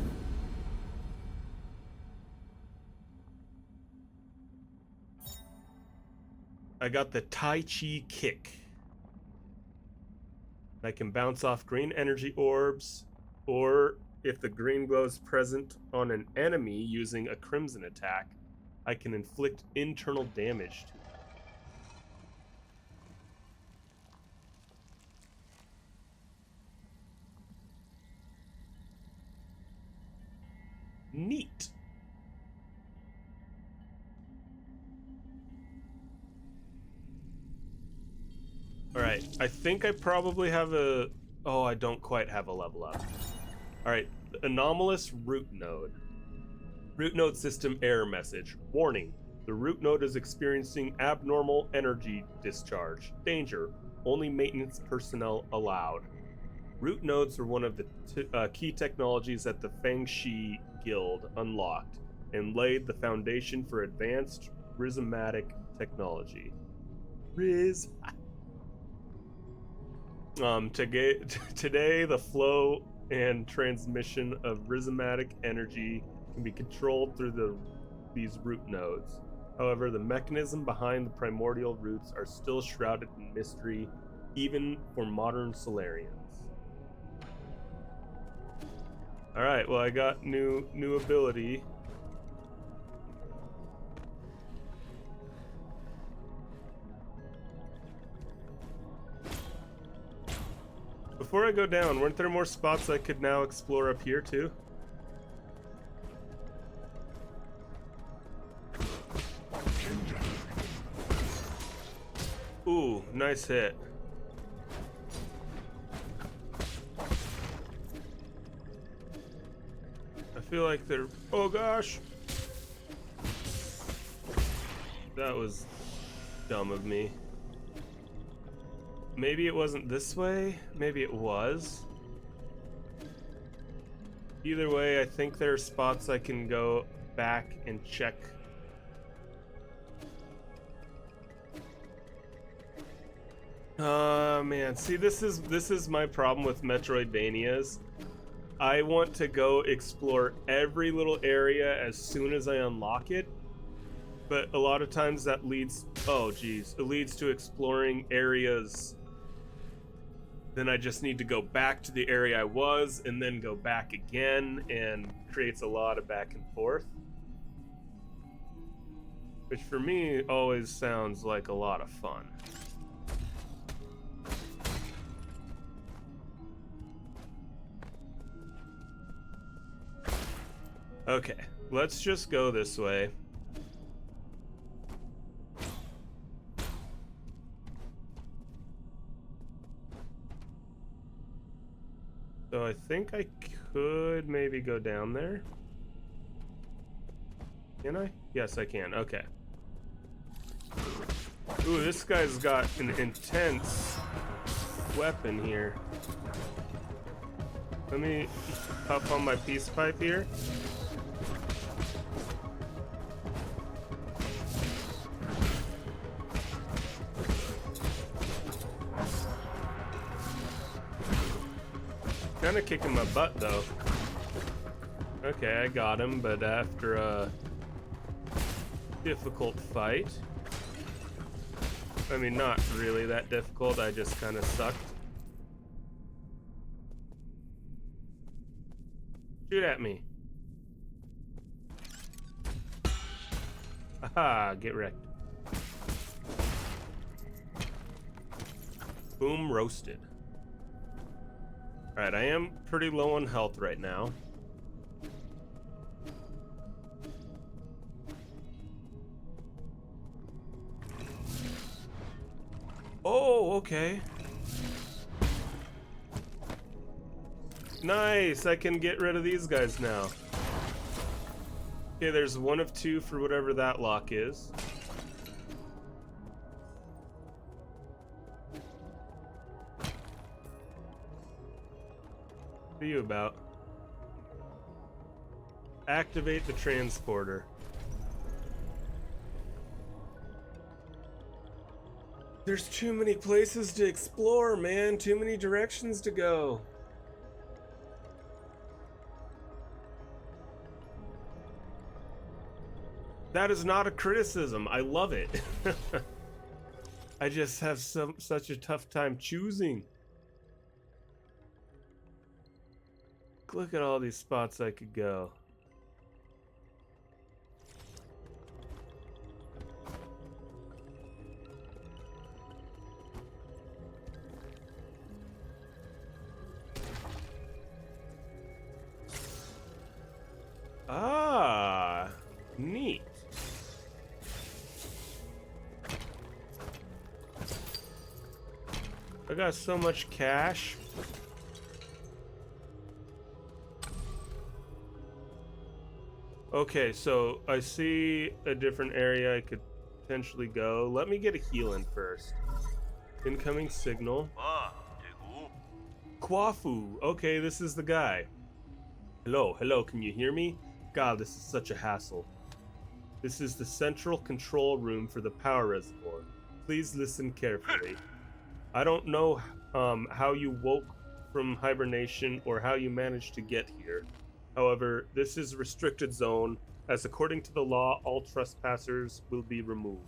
Speaker 1: I got the Tai Chi kick. I can bounce off green energy orbs, or if the green glow is present on an enemy using a crimson attack, I can inflict internal damage to them. Neat. Alright, I think I probably have a... Oh, I don't quite have a level up. Alright, anomalous root node. Root node system error message. Warning, the root node is experiencing abnormal energy discharge. Danger, only maintenance personnel allowed. Root nodes are one of the key technologies that the Feng Shi Guild unlocked and laid the foundation for advanced rhizomatic technology. Today, the flow and transmission of rhizomatic energy can be controlled through these root nodes. However, the mechanism behind the primordial roots are still shrouded in mystery, even for modern Solarians. Alright, well I got new ability. Before I go down, weren't there more spots I could now explore up here too? Ooh, nice hit. I feel like they're... Oh gosh! That was dumb of me. Maybe it wasn't this way? Maybe it was? Either way, I think there are spots I can go back and check. Man, see, this is my problem with Metroidvanias. I want to go explore every little area as soon as I unlock it, but a lot of times that leads, oh geez, it leads to exploring areas. Then I just need to go back to the area I was and then go back again, and creates a lot of back and forth. Which for me always sounds like a lot of fun. Okay, let's just go this way. So I think I could maybe go down there. Can I? Yes, I can. Okay. Ooh, this guy's got an intense weapon here. Let me puff on my peace pipe here. Kind of kicking my butt though. Okay, I got him, but after a difficult fight. I mean, not really that difficult, I just kind of sucked. Shoot at me. Aha, get wrecked. Boom, roasted. Alright, I am pretty low on health right now. Oh, okay. Nice, I can get rid of these guys now. Okay, there's one of two for whatever that lock is. What are you about? Activate the transporter. There's too many places to explore, man. Too many directions to go. That is not a criticism. I love it. I just have such a tough time choosing. Look at all these spots I could go. Ah, neat. I got so much cash. Okay, so I see a different area I could potentially go. Let me get a heal in first. Incoming signal. Kwafu. Okay, this is the guy. Hello, can you hear me? God, this is such a hassle. This is the central control room for the power reservoir. Please listen carefully. I don't know how you woke from hibernation or how you managed to get here. However, this is a restricted zone, as according to the law, all trespassers will be removed.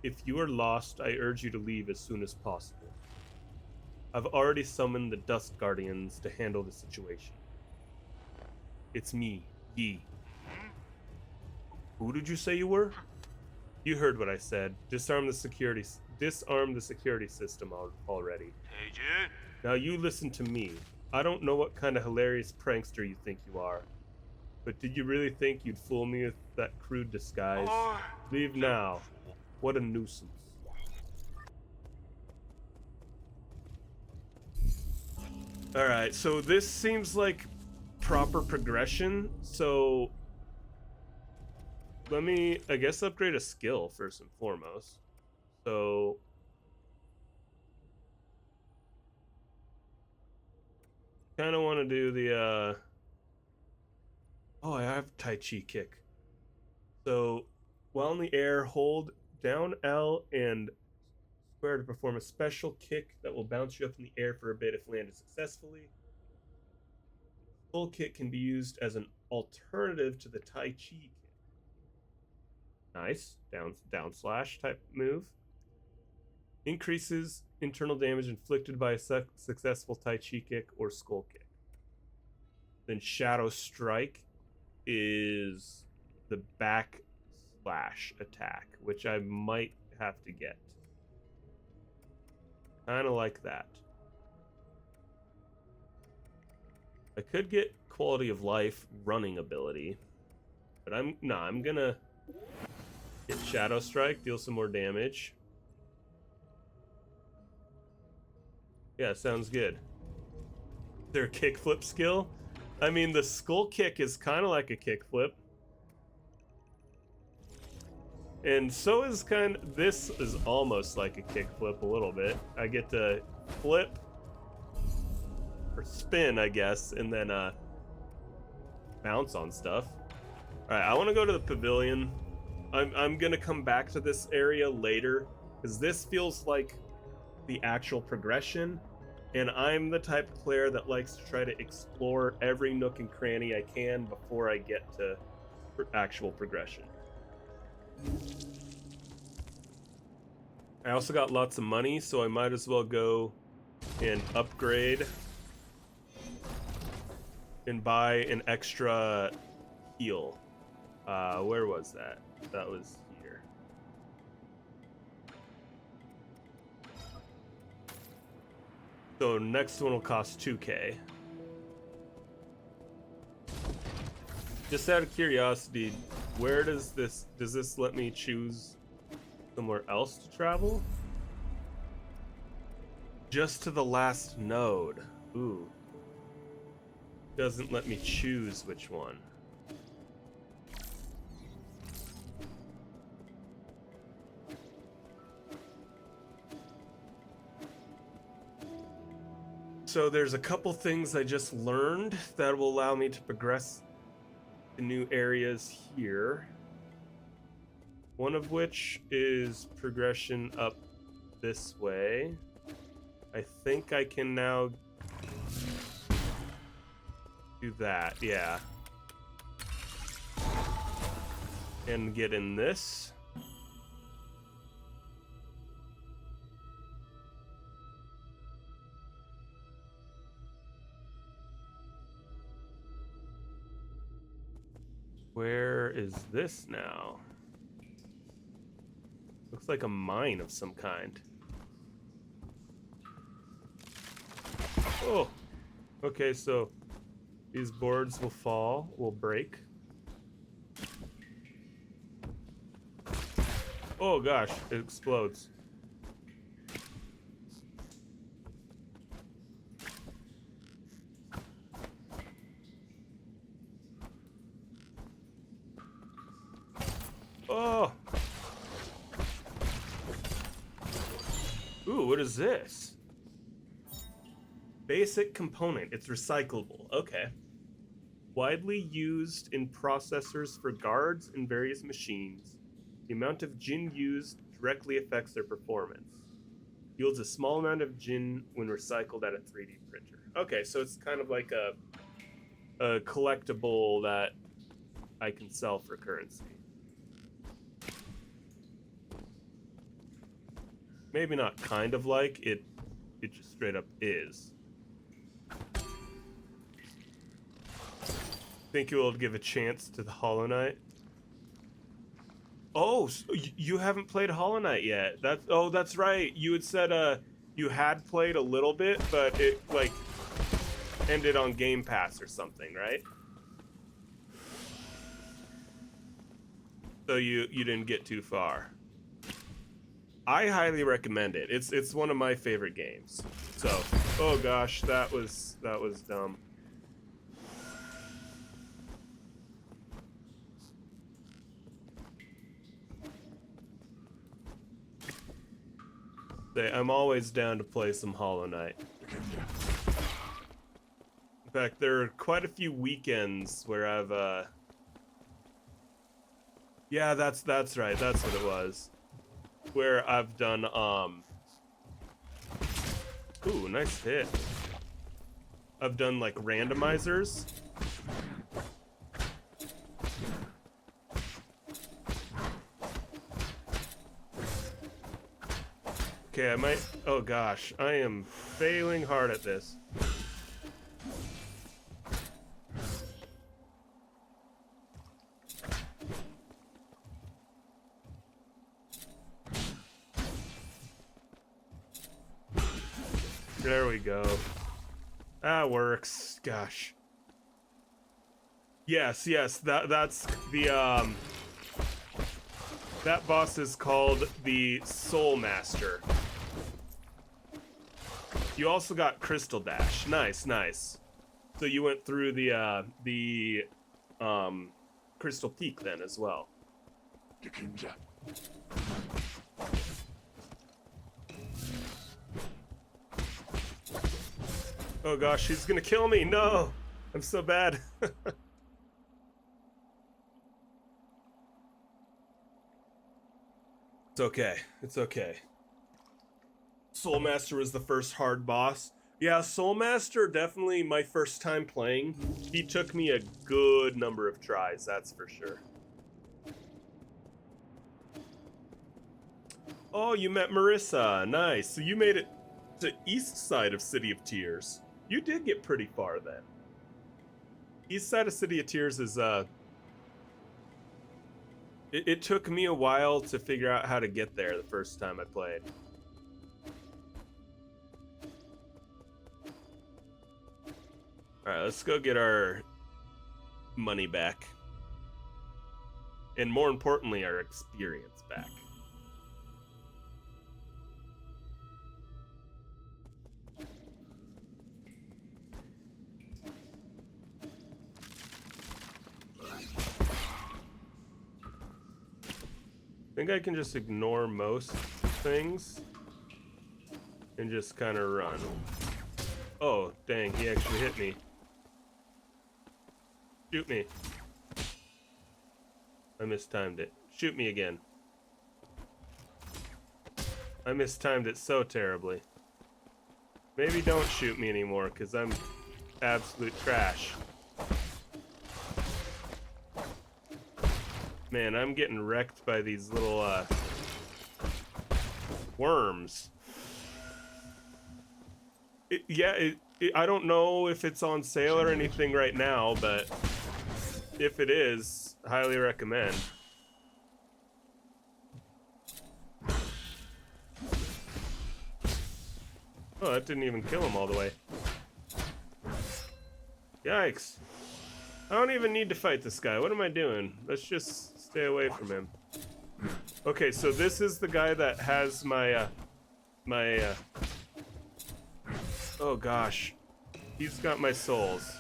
Speaker 1: If you are lost, I urge you to leave as soon as possible. I've already summoned the Dust Guardians to handle the situation. It's me, Yi. Who did you say you were? You heard what I said. Disarm the security system already. Now you listen to me. I don't know what kind of hilarious prankster you think you are, but did you really think you'd fool me with that crude disguise? Leave now. What a nuisance. Alright, so this seems like proper progression, so let me, I guess, upgrade a skill first and foremost. So kind of want to do the oh, I have Tai Chi kick. So while in the air, hold down L and Square to perform a special kick that will bounce you up in the air for a bit if landed successfully. Full kick can be used as an alternative to the Tai Chi kick. Nice. Down slash type move. Increases internal damage inflicted by a successful Tai Chi kick or skull kick. Then Shadow Strike is the back slash attack, which I might have to get. Kind of like that. I could get quality of life running ability, but I'm gonna get Shadow Strike, deal some more damage. Yeah, sounds good. Their kickflip skill? I mean, the skull kick is kind of like a kickflip. And so is this is almost like a kickflip a little bit. I get to flip or spin, I guess, and then bounce on stuff. All right, I want to go to the pavilion. I'm gonna come back to this area later because this feels like the actual progression, and I'm the type of player that likes to try to explore every nook and cranny I can before I get to actual progression. I also got lots of money, so I might as well go and upgrade and buy an extra heal. Where was that? That was here. So next one will cost 2K. Just out of curiosity, where does this let me choose somewhere else to travel? Just to the last node. Ooh. Doesn't let me choose which one. So there's a couple things I just learned that will allow me to progress to new areas here. One of which is progression up this way. I think I can now do that, yeah. And get in this. Where is this now? Looks like a mine of some kind. Oh, okay, so these boards will break. Oh gosh, it explodes. Oh! Ooh, what is this? Basic component. It's recyclable. Okay. Widely used in processors for guards and various machines. The amount of Jin used directly affects their performance. Yields a small amount of Jin when recycled at a 3D printer. Okay, so it's kind of like a collectible that I can sell for currency. Maybe not kind of like, it just straight up is. Think you will give a chance to the Hollow Knight? Oh, so you haven't played Hollow Knight yet. That's right. You had said you had played a little bit, but it like ended on Game Pass or something, right? So you didn't get too far. I highly recommend it. It's one of my favorite games. So, oh gosh, that was dumb. I'm always down to play some Hollow Knight. In fact, there are quite a few weekends where I've yeah, that's right. That's what it was. Where I've done Ooh, nice hit. I've done like randomizers. Okay, I might. Oh gosh, I am failing hard at this. There we go. That works. Gosh. Yes, that's the that boss is called the Soul Master. You also got Crystal Dash. Nice, nice. So you went through the Crystal Peak then as well. Oh gosh, he's gonna kill me. No, I'm so bad. It's okay. It's okay. Soul Master was the first hard boss. Yeah, Soul Master, definitely my first time playing. He took me a good number of tries, that's for sure. Oh, you met Marissa. Nice. So you made it to east side of City of Tears. You did get pretty far then. East side of City of Tears is it took me a while to figure out how to get there the first time I played. Alright, let's go get our money back. And more importantly, our experience back. I think I can just ignore most things and just kind of run. Oh, dang, he actually hit me. Shoot me. I mistimed it. Shoot me again. I mistimed it so terribly. Maybe don't shoot me anymore, because I'm absolute trash. Man, I'm getting wrecked by these little, worms. I don't know if it's on sale or anything right now, but if it is, highly recommend. Oh, that didn't even kill him all the way. Yikes. I don't even need to fight this guy. What am I doing? Let's just stay away from him. Okay, so this is the guy that has my, oh gosh. He's got my souls.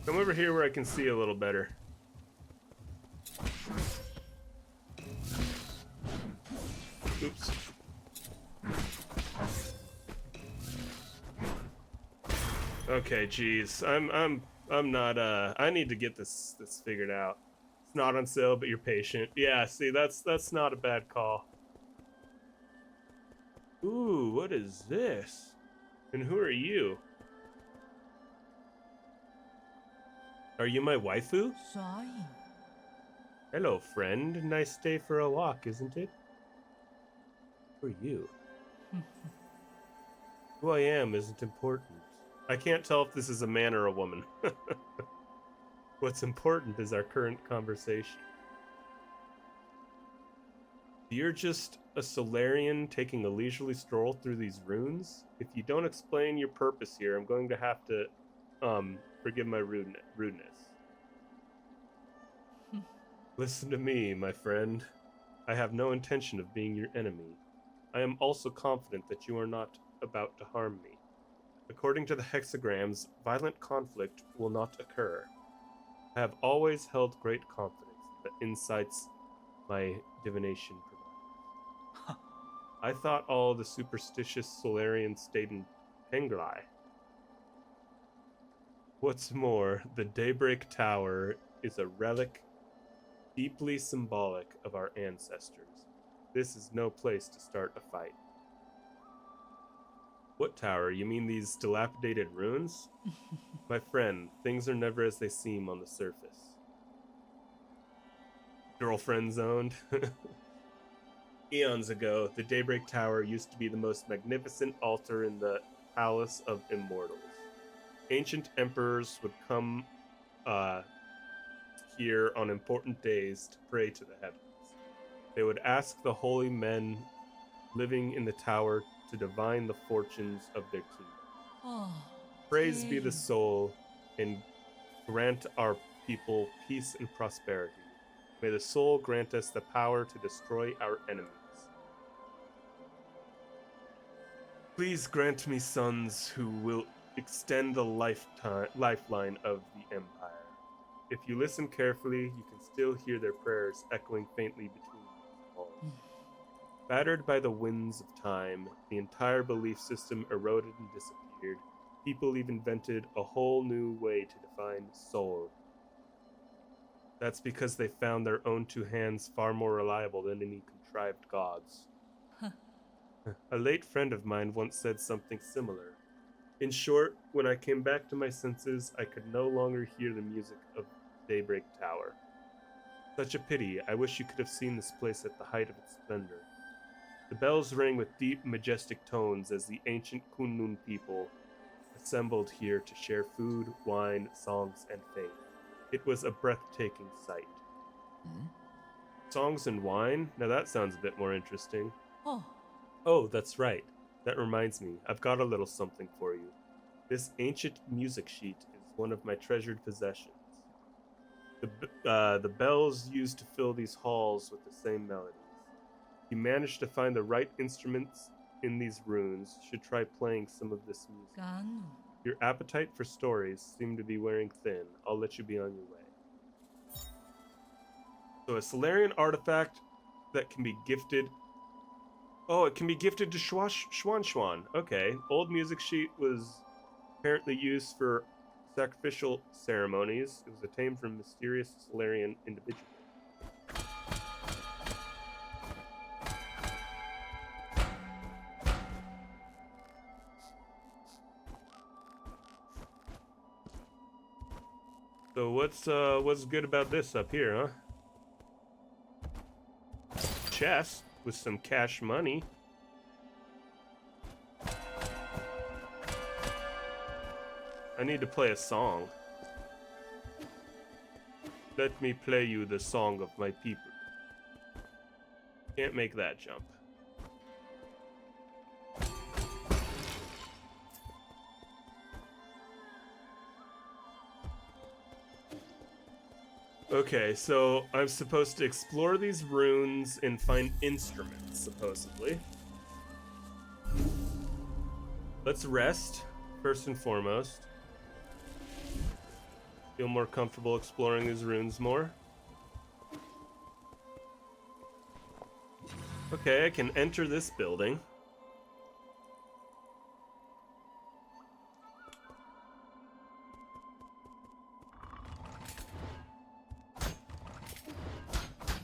Speaker 1: Come over here where I can see a little better. Oops. Okay, geez. I'm not I need to get this figured out. It's not on sale, but you're patient. Yeah, see, that's not a bad call. Ooh, what is this? And who are you? Are you my waifu? Hello, friend. Nice day for a walk, isn't it? Who are you? Who I am isn't important. I can't tell if this is a man or a woman. What's important is our current conversation. You're just a Solarian taking a leisurely stroll through these ruins? If you don't explain your purpose here, I'm going to have to, forgive my rudeness. Listen to me, my friend. I have no intention of being your enemy. I am also confident that you are not about to harm me. According to the hexagrams, violent conflict will not occur. I have always held great confidence in the insights my divination provides. I thought all the superstitious Solarians stayed in Penglai. What's more, the Daybreak Tower is a relic deeply symbolic of our ancestors. This is no place to start a fight. What tower? You mean these dilapidated ruins? My friend, things are never as they seem on the surface. Girlfriend zoned. Eons ago, the Daybreak Tower used to be the most magnificent altar in the Palace of Immortals. Ancient emperors would come here on important days to pray to the heavens. They would ask the holy men living in the tower to divine the fortunes of their kingdom. Praise be the soul, and grant our people peace and prosperity. May the soul grant us the power to destroy our enemies. Please grant me sons who will extend the lifeline of the Empire. If you listen carefully, you can still hear their prayers echoing faintly between these walls. Battered by the winds of time, the entire belief system eroded and disappeared. People even invented a whole new way to define soul. That's because they found their own two hands far more reliable than any contrived gods. A late friend of mine once said something similar. In short, when I came back to my senses, I could no longer hear the music of Daybreak Tower. Such a pity. I wish you could have seen this place at the height of its splendor. The bells rang with deep, majestic tones as the ancient Kunlun people assembled here to share food, wine, songs, and faith. It was a breathtaking sight. Songs and wine? Now that sounds a bit more interesting. Oh, that's right. That reminds me, I've got a little something for you. This ancient music sheet is one of my treasured possessions. The bells used to fill these halls with the same melodies. If you manage to find the right instruments in these runes, should try playing some of this music. Your appetite for stories seem to be wearing thin. I'll let you be on your way. So a Solarian artifact that can be gifted. Oh, it can be gifted to Schwan. Okay. Old music sheet was apparently used for sacrificial ceremonies. It was obtained from mysterious Solarian individual. So what's good about this up here, huh? Chest with some cash money. I need to play a song. Let me play you the song of my people. Can't make that jump. Okay, so I'm supposed to explore these runes and find instruments, supposedly. Let's rest, first and foremost. Feel more comfortable exploring these runes more. Okay, I can enter this building.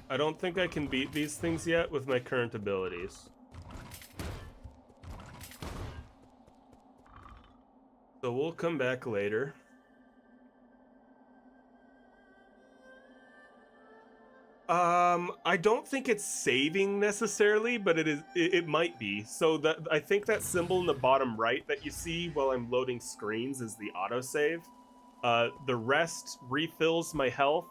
Speaker 1: I don't think I can beat these things yet with my current abilities. So we'll come back later. I don't think it's saving necessarily, but it might be. So that I think that symbol in the bottom right that you see while I'm loading screens is the autosave. The rest refills my health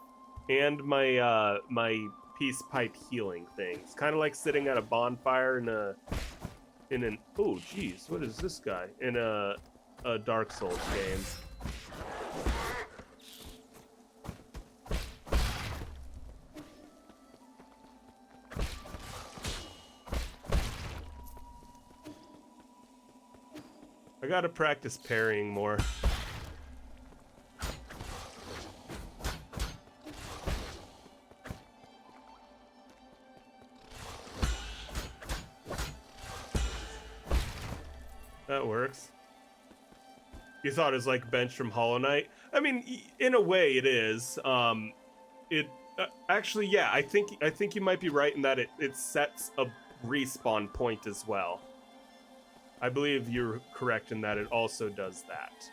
Speaker 1: and my my peace pipe healing things. Kind of like sitting at a bonfire in an oh geez, what is this guy? In a Dark Souls game. I gotta practice parrying more. That works. You thought it was like Bench from Hollow Knight? I mean, in a way, it is. It actually, yeah, I think you might be right in that it sets a respawn point as well. I believe you're correct in that it also does that.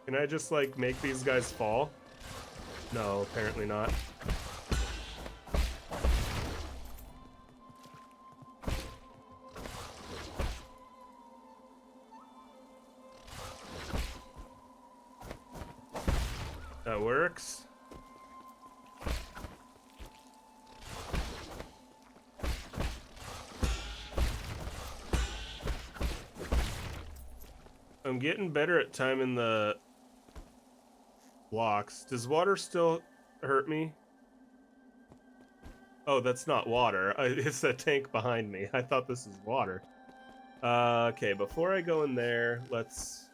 Speaker 1: Can I just like make these guys fall? No, apparently not. That works. I'm getting better at timing the blocks. Does water still hurt me? Oh, that's not water. It's a tank behind me. I thought this was water. Okay, before I go in there, let's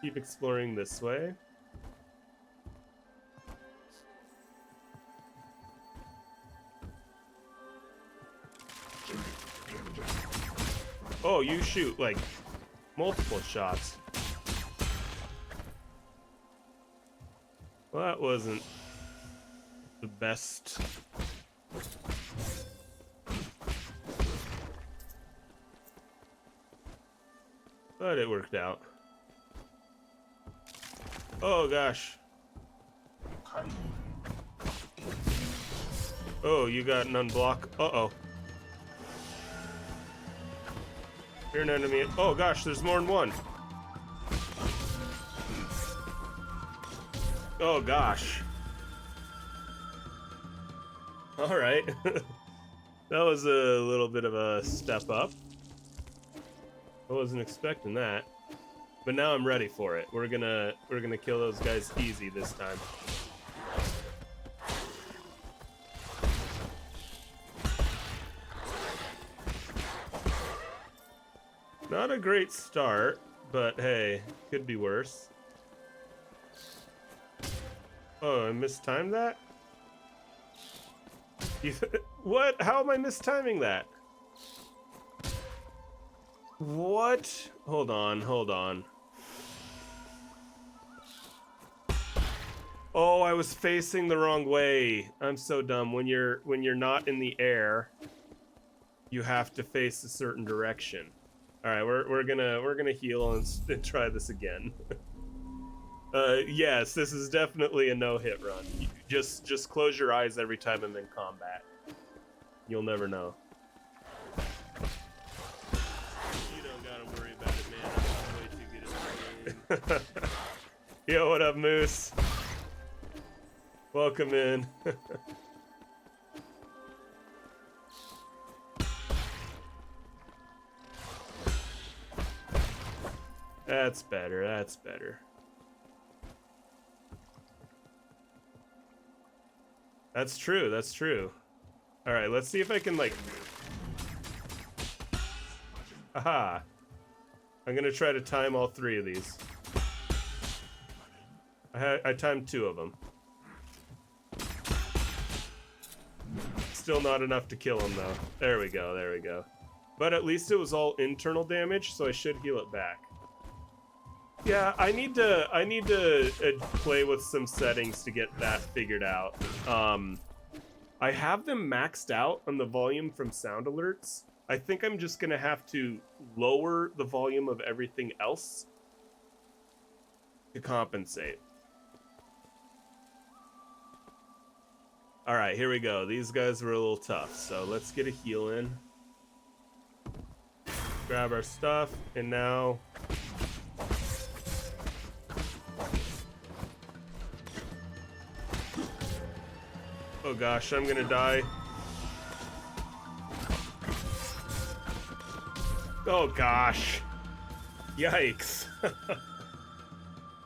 Speaker 1: keep exploring this way. Oh, you shoot like multiple shots. Well, that wasn't the best. But it worked out. Oh gosh. Oh, you got an unblock. Uh-oh. You're an enemy. Oh gosh, there's more than one. Oh gosh. All right. That was a little bit of a step up. I wasn't expecting that. But now I'm ready for it. We're gonna kill those guys easy this time. Not a great start, but hey, could be worse. Oh, I mistimed that? What? How am I mistiming that? What? Hold on, hold on. Oh, I was facing the wrong way. I'm so dumb. When you're not in the air, you have to face a certain direction. All right, we're gonna heal and try this again. Yes, this is definitely a no-hit run. Just close your eyes every time I'm in combat. You'll never know. You don't gotta worry about it, man. I'm way too good at this game. Yo, what up, Moose? Welcome in. That's better, that's better. That's true, that's true. Alright, let's see if I can, like... Aha! I'm gonna try to time all three of these. I timed two of them. Still not enough to kill him, though. There we go, there we go. But at least it was all internal damage, so I should heal it back. Yeah, I need to play with some settings to get that figured out. I have them maxed out on the volume from sound alerts. I think I'm just gonna have to lower the volume of everything else to compensate. All right, here we go. These guys were a little tough, so let's get a heal in. Grab our stuff, and now... Oh gosh, I'm gonna die. Oh gosh. Yikes.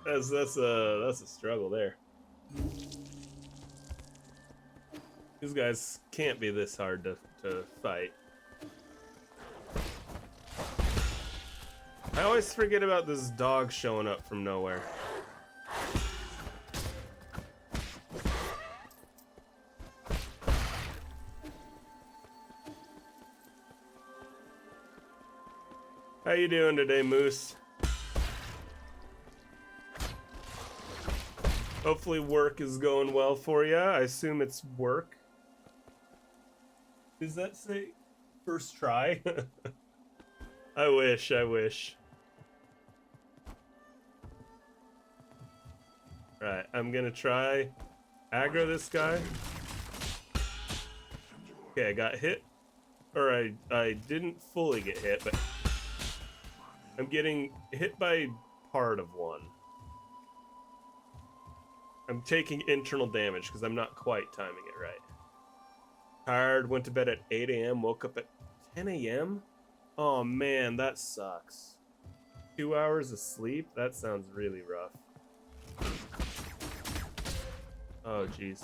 Speaker 1: that's a struggle there. These guys can't be this hard to fight. I always forget about this dog showing up from nowhere. How you doing today, Moose? Hopefully work is going well for you. I assume it's work. Does that say first try? I wish, I wish. Alright, I'm gonna try aggro this guy. Okay, I got hit. Or I didn't fully get hit, but I'm getting hit by part of one. I'm taking internal damage because I'm not quite timing it right. Tired, went to bed at 8 a.m., woke up at 10 a.m.? Oh man, that sucks. 2 hours of sleep? That sounds really rough. Oh jeez.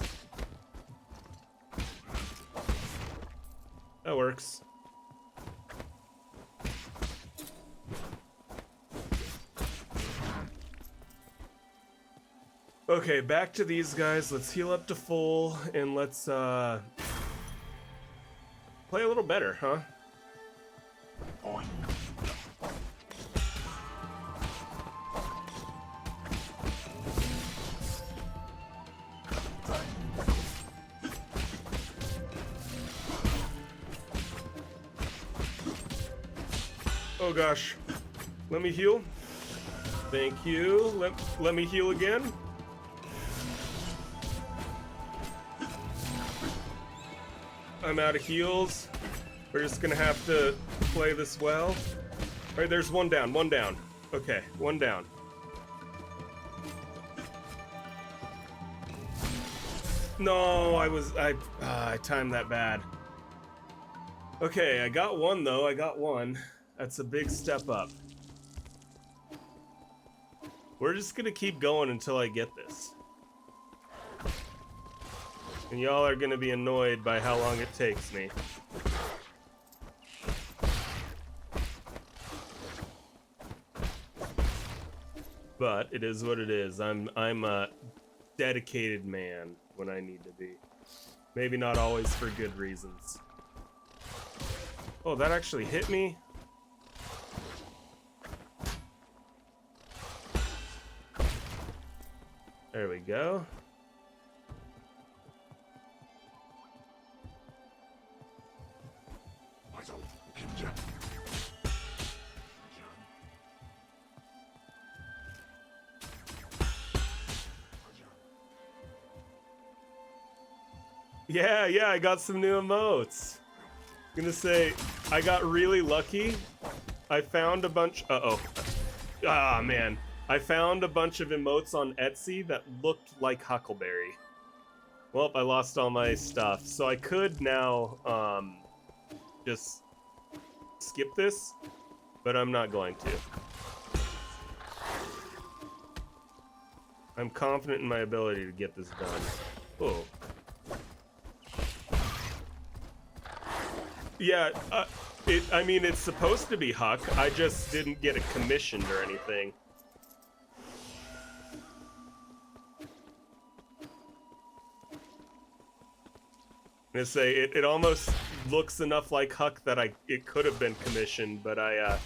Speaker 1: That works. Okay, back to these guys. Let's heal up to full and let's play a little better, huh? Oh gosh. Let me heal. Thank you. Let me heal again. I'm out of heals. We're just gonna have to play this well. Alright, there's one down, one down. Okay, one down. No, I timed that bad. Okay, I got one though, I got one. That's a big step up. We're just gonna keep going until I get this. And y'all are gonna be annoyed by how long it takes me. But it is what it is. I'm a dedicated man when I need to be. Maybe not always for good reasons. Oh, that actually hit me? There we go. Yeah, I got some new emotes. I'm gonna say, I got really lucky. I found a bunch, ah man. I found a bunch of emotes on Etsy that looked like Huckleberry. Well, I lost all my stuff, so I could now, just skip this, but I'm not going to. I'm confident in my ability to get this done. Oh. Yeah, I mean, it's supposed to be Huck. I just didn't get it commissioned or anything. I'm gonna say, it almost looks enough like Huck that it could have been commissioned, but I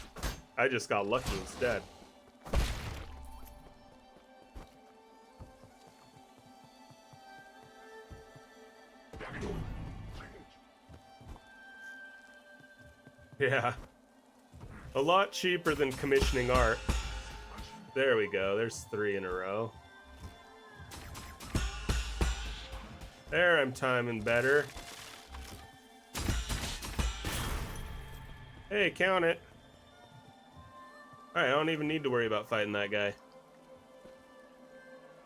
Speaker 1: just got lucky instead. Yeah. A lot cheaper than commissioning art. There we go. There's 3 in a row. There, I'm timing better. Hey, count it. Alright, I don't even need to worry about fighting that guy.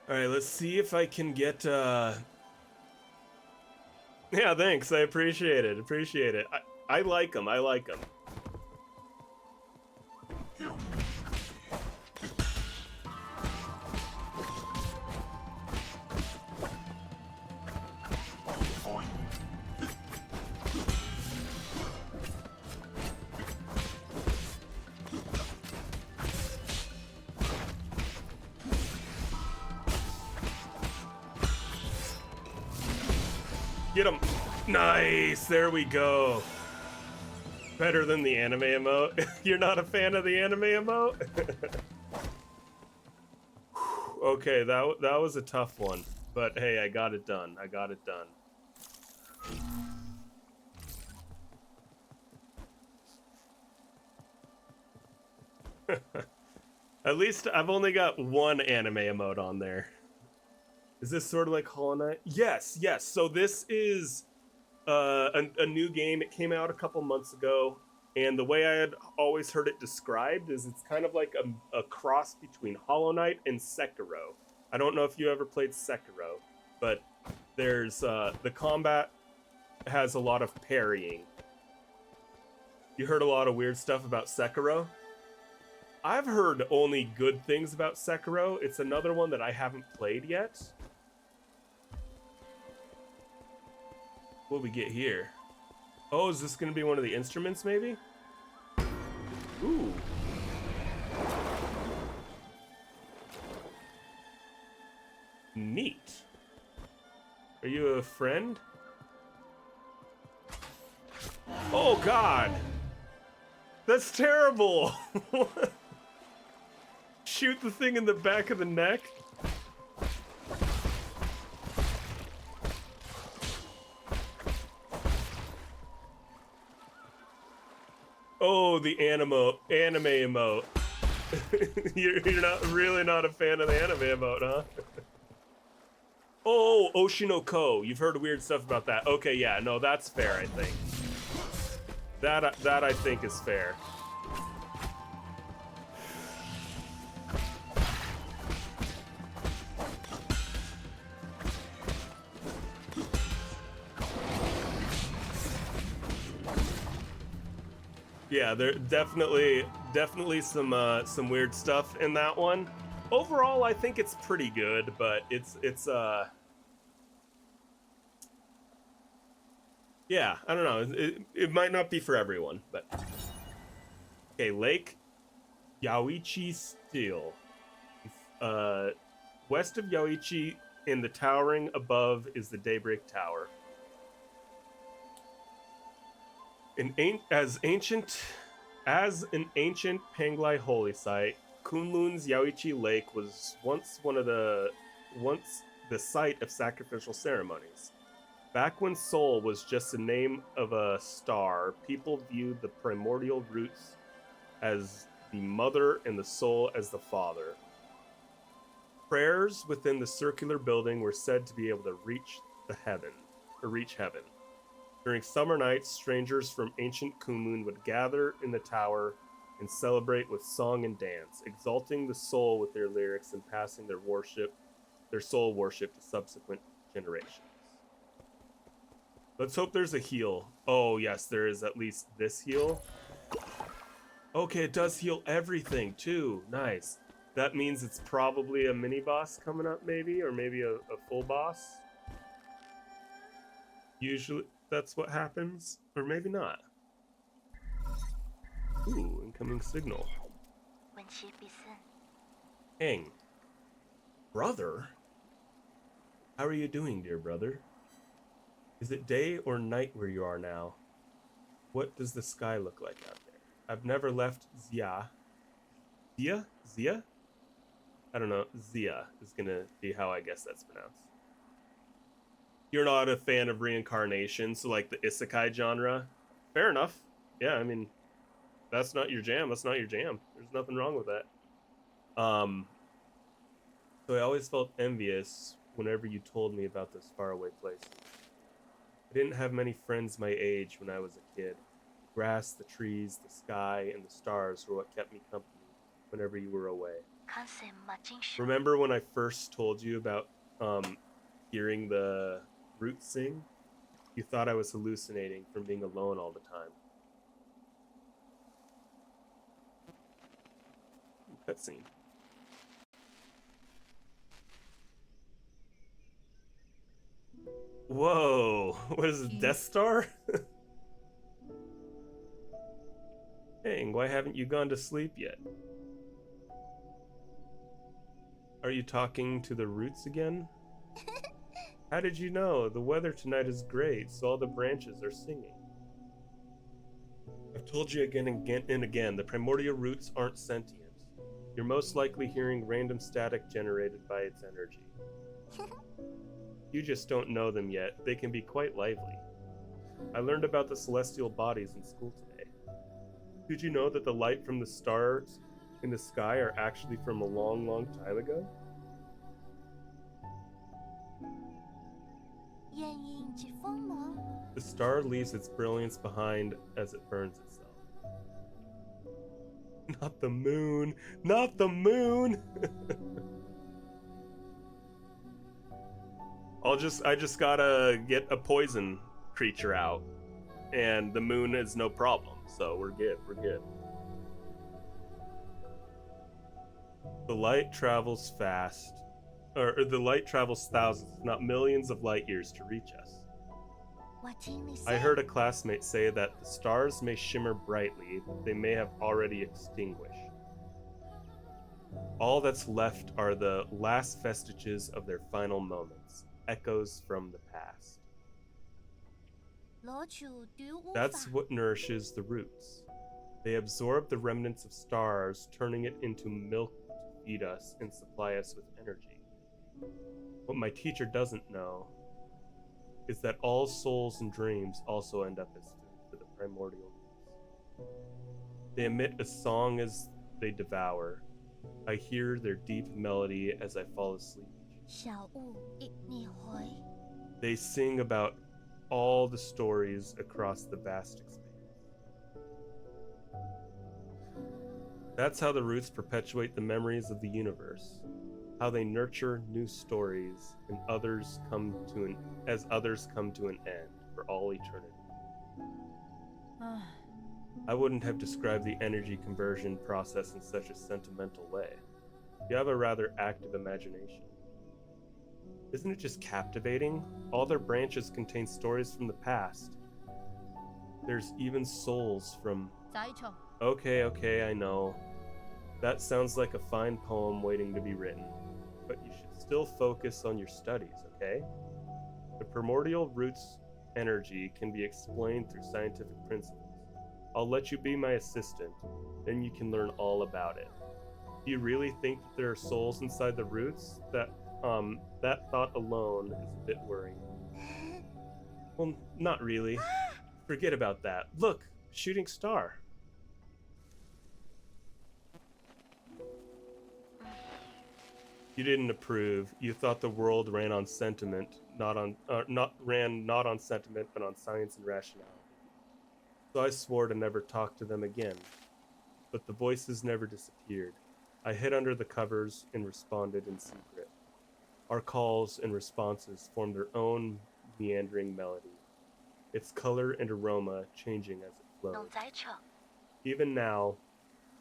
Speaker 1: Alright, let's see if I can get, Yeah, thanks. I appreciate it. Appreciate it. I like them. I like them. Get him. Nice. There we go. Better than the anime emote? You're not a fan of the anime emote? Okay, that was a tough one. But hey, I got it done. I got it done. At least I've only got one anime emote on there. Is this sort of like Hollow Knight? Yes, yes. So this is a new game. It came out a couple months ago, and the way I had always heard it described is it's kind of like a cross between Hollow Knight and Sekiro. I don't know if you ever played Sekiro, but there's the combat has a lot of parrying. You heard a lot of weird stuff about Sekiro? I've heard only good things about Sekiro. It's another one that I haven't played yet. What we get here? Oh, is this gonna be one of the instruments, maybe? Ooh. Neat. Are you a friend? Oh, God. That's terrible. Shoot the thing in the back of the neck? Oh, the anime emote. you're not really not a fan of the anime emote, huh? Oh, Oshinoko. You've heard weird stuff about that. Okay, yeah, no, that's fair, I think. That I think is fair. Yeah, there definitely some weird stuff in that one. Overall, I think it's pretty good, but it's yeah, I don't know. It might not be for everyone, but okay, Lake Yaoichi Steel. West of Yaoichi, in the towering above is the Daybreak Tower. As an ancient Panglai holy site, Kunlun's Yaoichi Lake was once the site of sacrificial ceremonies. Back when Sol was just the name of a star, people viewed the primordial roots as the mother and the soul as the father. Prayers within the circular building were said to be able to reach heaven. During summer nights, strangers from ancient Kunlun would gather in the tower and celebrate with song and dance, exalting the soul with their lyrics and passing their soul worship to subsequent generations. Let's hope there's a heal. Oh, yes, there is at least this heal. Okay, it does heal everything, too. Nice. That means it's probably a mini-boss coming up, maybe? Or maybe a full boss? Usually, that's what happens. Or maybe not. Ooh, incoming signal. Hang. Brother? How are you doing, dear brother? Is it day or night where you are now? What does the sky look like out there? I've never left Zia. Zia? I don't know. Zia is gonna be how I guess that's pronounced. You're not a fan of reincarnation, so like the isekai genre? Fair enough. Yeah, I mean, that's not your jam. That's not your jam. There's nothing wrong with that. So I always felt envious whenever you told me about those faraway places. I didn't have many friends my age when I was a kid. The grass, the trees, the sky, and the stars were what kept me company whenever you were away. Remember when I first told you about hearing the roots sing? You thought I was hallucinating from being alone all the time. Cutscene. Whoa, what is it, Death Star? Dang, why haven't you gone to sleep yet? Are you talking to the roots again? How did you know? The weather tonight is great, so all the branches are singing. I've Told you again and again, the primordial roots aren't sentient. You're most likely hearing random static generated by its energy. You just don't know them yet. They can be quite lively. I learned about the celestial bodies in school today. Did you know that the light from the stars in the sky are actually from a long, long time ago?
Speaker 2: 原因之鋒芒
Speaker 1: The star leaves its brilliance behind as it burns itself. Not the moon! Not the moon! I just gotta get a poison creature out, and the moon is no problem, so we're good, we're good. The light travels fast, or the light travels thousands, if not millions of light years to reach us.
Speaker 2: 我听你
Speaker 1: I heard a classmate say that the stars may shimmer brightly, but they may have already extinguished. All that's left are the last vestiges of their final moments, echoes from the past.
Speaker 2: 攞住對烏
Speaker 1: That's
Speaker 2: 法
Speaker 1: what nourishes the roots. They absorb the remnants of stars, turning it into milk to feed us and supply us with energy. What my teacher doesn't know is that all souls and dreams also end up as food for the primordial roots. They emit a song as they devour. I hear their deep melody as I fall asleep.
Speaker 2: 小物一年回
Speaker 1: They sing about all the stories across the vast expanse. That's how the roots perpetuate the memories of the universe, how they nurture new stories and others come to an end for all eternity. I wouldn't have described the energy conversion process in such a sentimental way. You have a rather active imagination. Isn't it just captivating? All their branches contain stories from the past. There's even souls from...
Speaker 2: 在場
Speaker 1: Okay, I know. That sounds like a fine poem waiting to be written. But you should still focus on your studies, okay? The primordial roots energy can be explained through scientific principles. I'll let you be my assistant, then you can learn all about it. Do you really think that there are souls inside the roots? That thought alone is a bit worrying. Well, not really. Forget about that. Look, shooting star. You didn't approve. You thought the world ran on sentiment, not on sentiment, but on science and rationality. So I swore to never talk to them again. But the voices never disappeared. I hid under the covers and responded in secret. Our calls and responses formed their own meandering melody, its color and aroma changing as it
Speaker 2: 弄
Speaker 1: flowed.
Speaker 2: 在場
Speaker 1: Even now,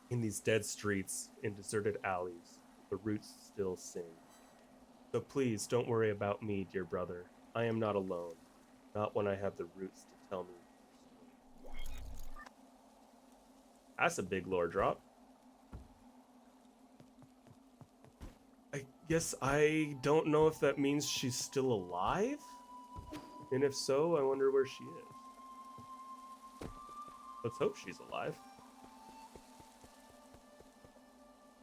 Speaker 1: in these dead streets and deserted alleys, the roots still sing. So please don't worry about me, dear brother. I am not alone, not when I have the roots to tell me. That's a big lore drop. I guess I don't know if that means she's still alive? And if so, I wonder where she is. Let's hope she's alive.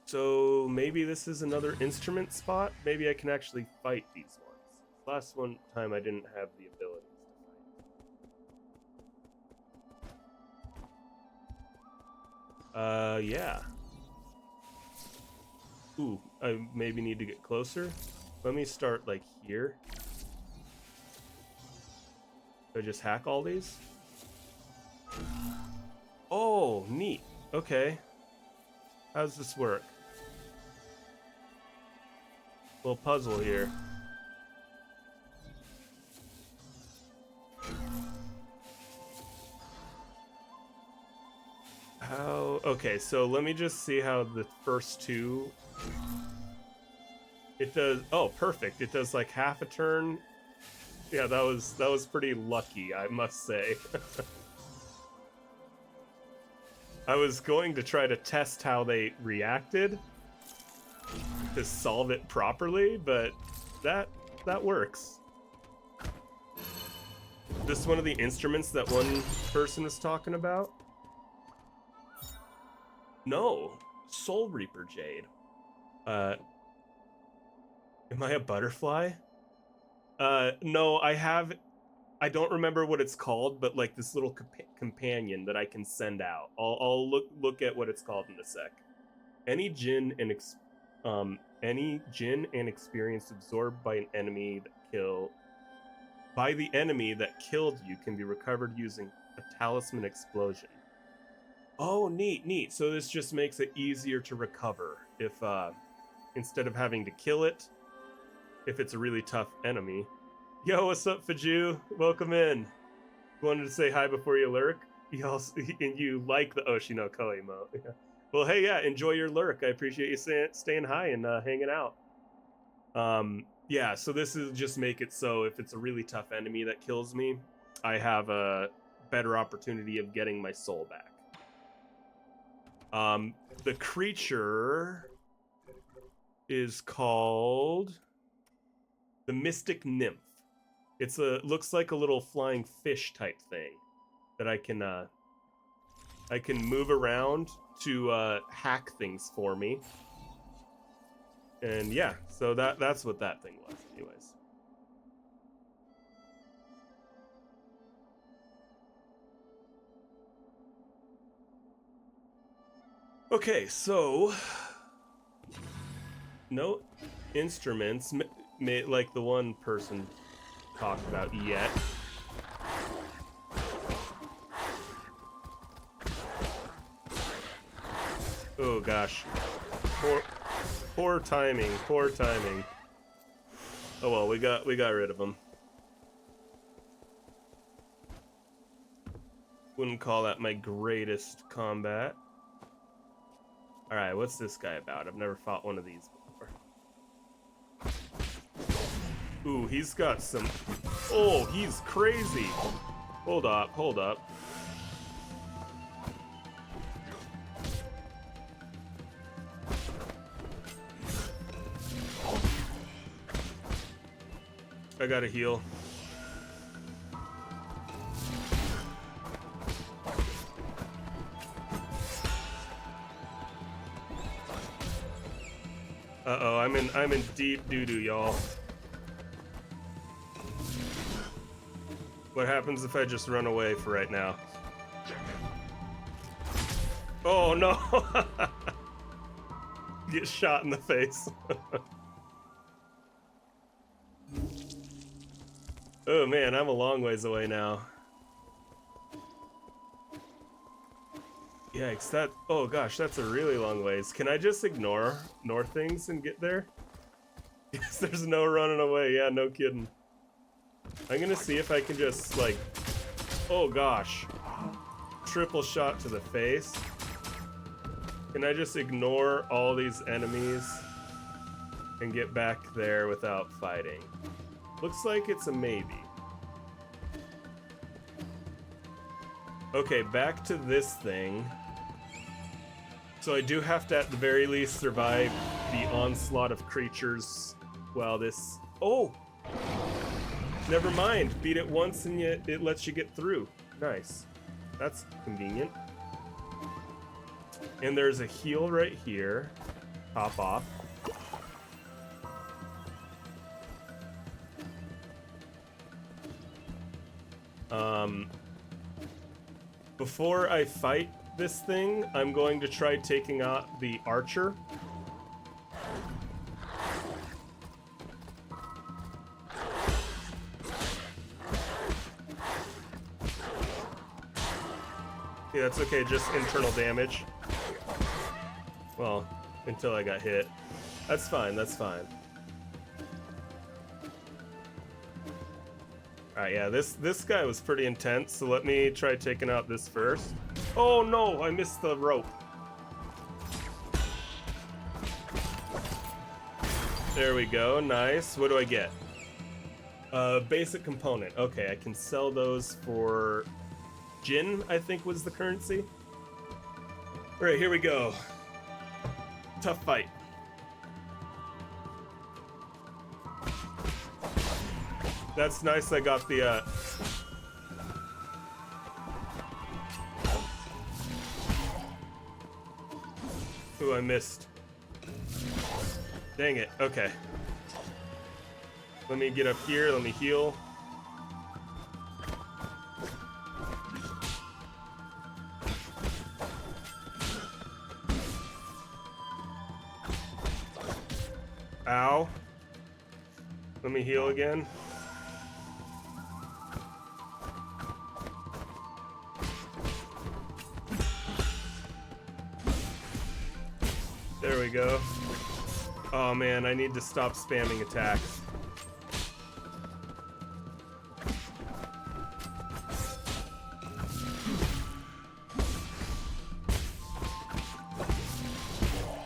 Speaker 1: So maybe this is another instrument spot? Maybe I can actually fight these ones. Last one time I didn't have the abilities to fight. Yeah. Ooh, I maybe need to get closer. Let me start like here. Do I just hack all these? Oh, neat. Okay. How does this work? Little puzzle here. How? Okay, so let me just see how the first two. It does. Oh, perfect. It does like half a turn. Yeah, that was pretty lucky, I must say. I was going to try to test how they reacted to solve it properly, but that works. This is one of the instruments that one person was talking about. No, Soul Reaper Jade. Am I a butterfly? No, I don't remember what it's called, but like this little companion that I can send out. I'll look at what it's called in a sec. Any gin and experience absorbed by the enemy that killed you can be recovered using a talisman explosion. Oh, neat. So this just makes it easier to recover if instead of having to kill it, if it's a really tough enemy. Yo, what's up, Faju? Welcome in. Wanted to say hi before you lurk. And you like the Oshinoko emote. Yeah. Well, hey, yeah, enjoy your lurk. I appreciate you staying high and hanging out. Yeah, so this is just make it so if it's a really tough enemy that kills me, I have a better opportunity of getting my soul back. The creature is called the Mystic Nymph. It's looks like a little flying fish type thing that I can move around to hack things for me. And yeah, so that's what that thing was, anyways. Okay, so no instruments, like the one person talked about yet. Oh gosh, poor timing. Oh well, we got rid of him. Wouldn't call that my greatest combat. All right, what's this guy about? I've never fought one of these before. Ooh, he's got some... Oh, he's crazy. Hold up. I gotta heal. Uh-oh, I'm in deep doo-doo, y'all. What happens if I just run away for right now? Oh no! Get shot in the face. Oh man, I'm a long ways away now. Yikes, oh gosh, that's a really long ways. Can I just ignore things and get there? Yes, there's no running away, yeah, no kidding. I'm gonna see if I can just, like, oh gosh. Triple shot to the face. Can I just ignore all these enemies and get back there without fighting? Looks like it's a maybe. Okay, back to this thing. So I do have to, at the very least, survive the onslaught of creatures while this... Oh! Never mind. Beat it once and it lets you get through. Nice. That's convenient. And there's a heal right here. Top off. Before I fight this thing, I'm going to try taking out the archer. Yeah, that's okay, just internal damage. Well, until I got hit. That's fine, that's fine. Alright, yeah, this guy was pretty intense, so let me try taking out this first. Oh no, I missed the rope. There we go, nice. What do I get? Basic component. Okay, I can sell those for Jin, I think was the currency. Alright, here we go. Tough fight. That's nice, I got the, Ooh, I missed. Dang it. Okay. Let me get up here. Let me heal. Ow. Let me heal again. There we go. Oh man, I need to stop spamming attacks.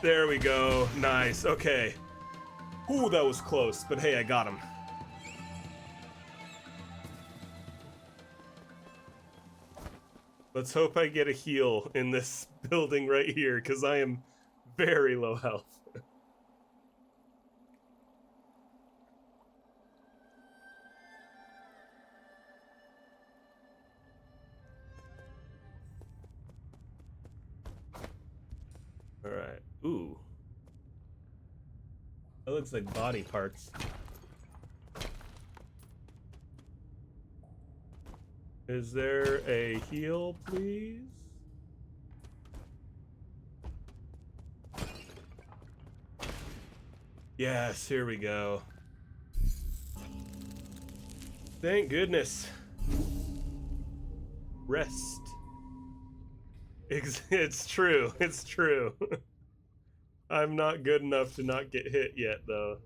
Speaker 1: There we go. Nice. Okay. Ooh, that was close, but hey, I got him. Let's hope I get a heal in this building right here, because I am very low health. Alright. Ooh. That looks like body parts. Is there a heal, please? Yes, here we go. Thank goodness. Rest. It's true. It's true. I'm not good enough to not get hit yet, though.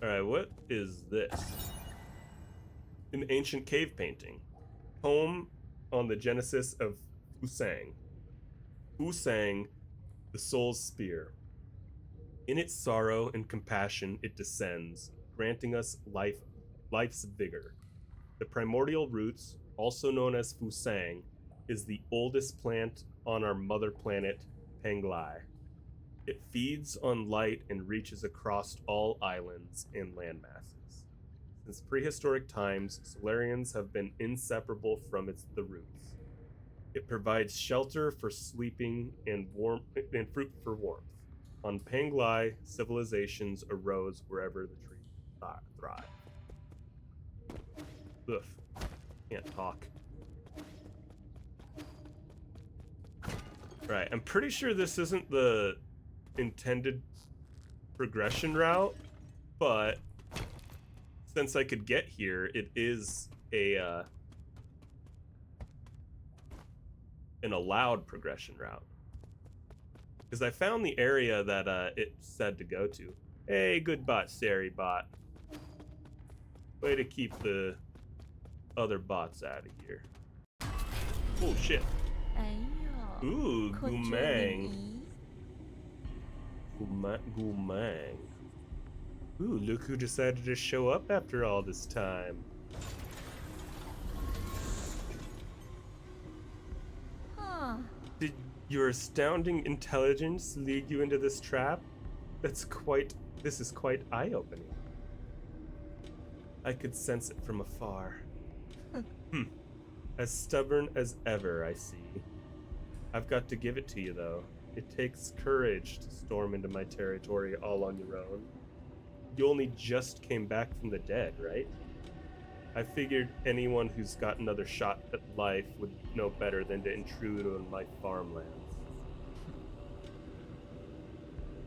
Speaker 1: Alright, what is this? An ancient cave painting. Poem on the genesis of Fusang. Fusang, the soul's spear. In its sorrow and compassion it descends, granting us life's vigor. The primordial roots, also known as Fusang, is the oldest plant on our mother planet, Penglai. It feeds on light and reaches across all islands and landmasses. Since prehistoric times, Solarians have been inseparable from the roots. It provides shelter for sleeping and fruit for warmth. On Penglai, civilizations arose wherever the trees thrive. Ugh, can't talk. Right, I'm pretty sure this isn't the intended progression route, but since I could get here, it is an allowed progression route. Because I found the area that it said to go to. Hey, good bot, Sari bot. Way to keep the other bots out of here. Oh shit. Ooh, Gumang. Gumang. Ooh, look who decided to show up after all this time. Did your astounding intelligence lead you into this trap? This is quite eye-opening. I could sense it from afar. As stubborn as ever, I see. I've got to give it to you, though. It takes courage to storm into my territory all on your own. You only just came back from the dead, right? I figured anyone who's got another shot at life would know better than to intrude on my farmlands.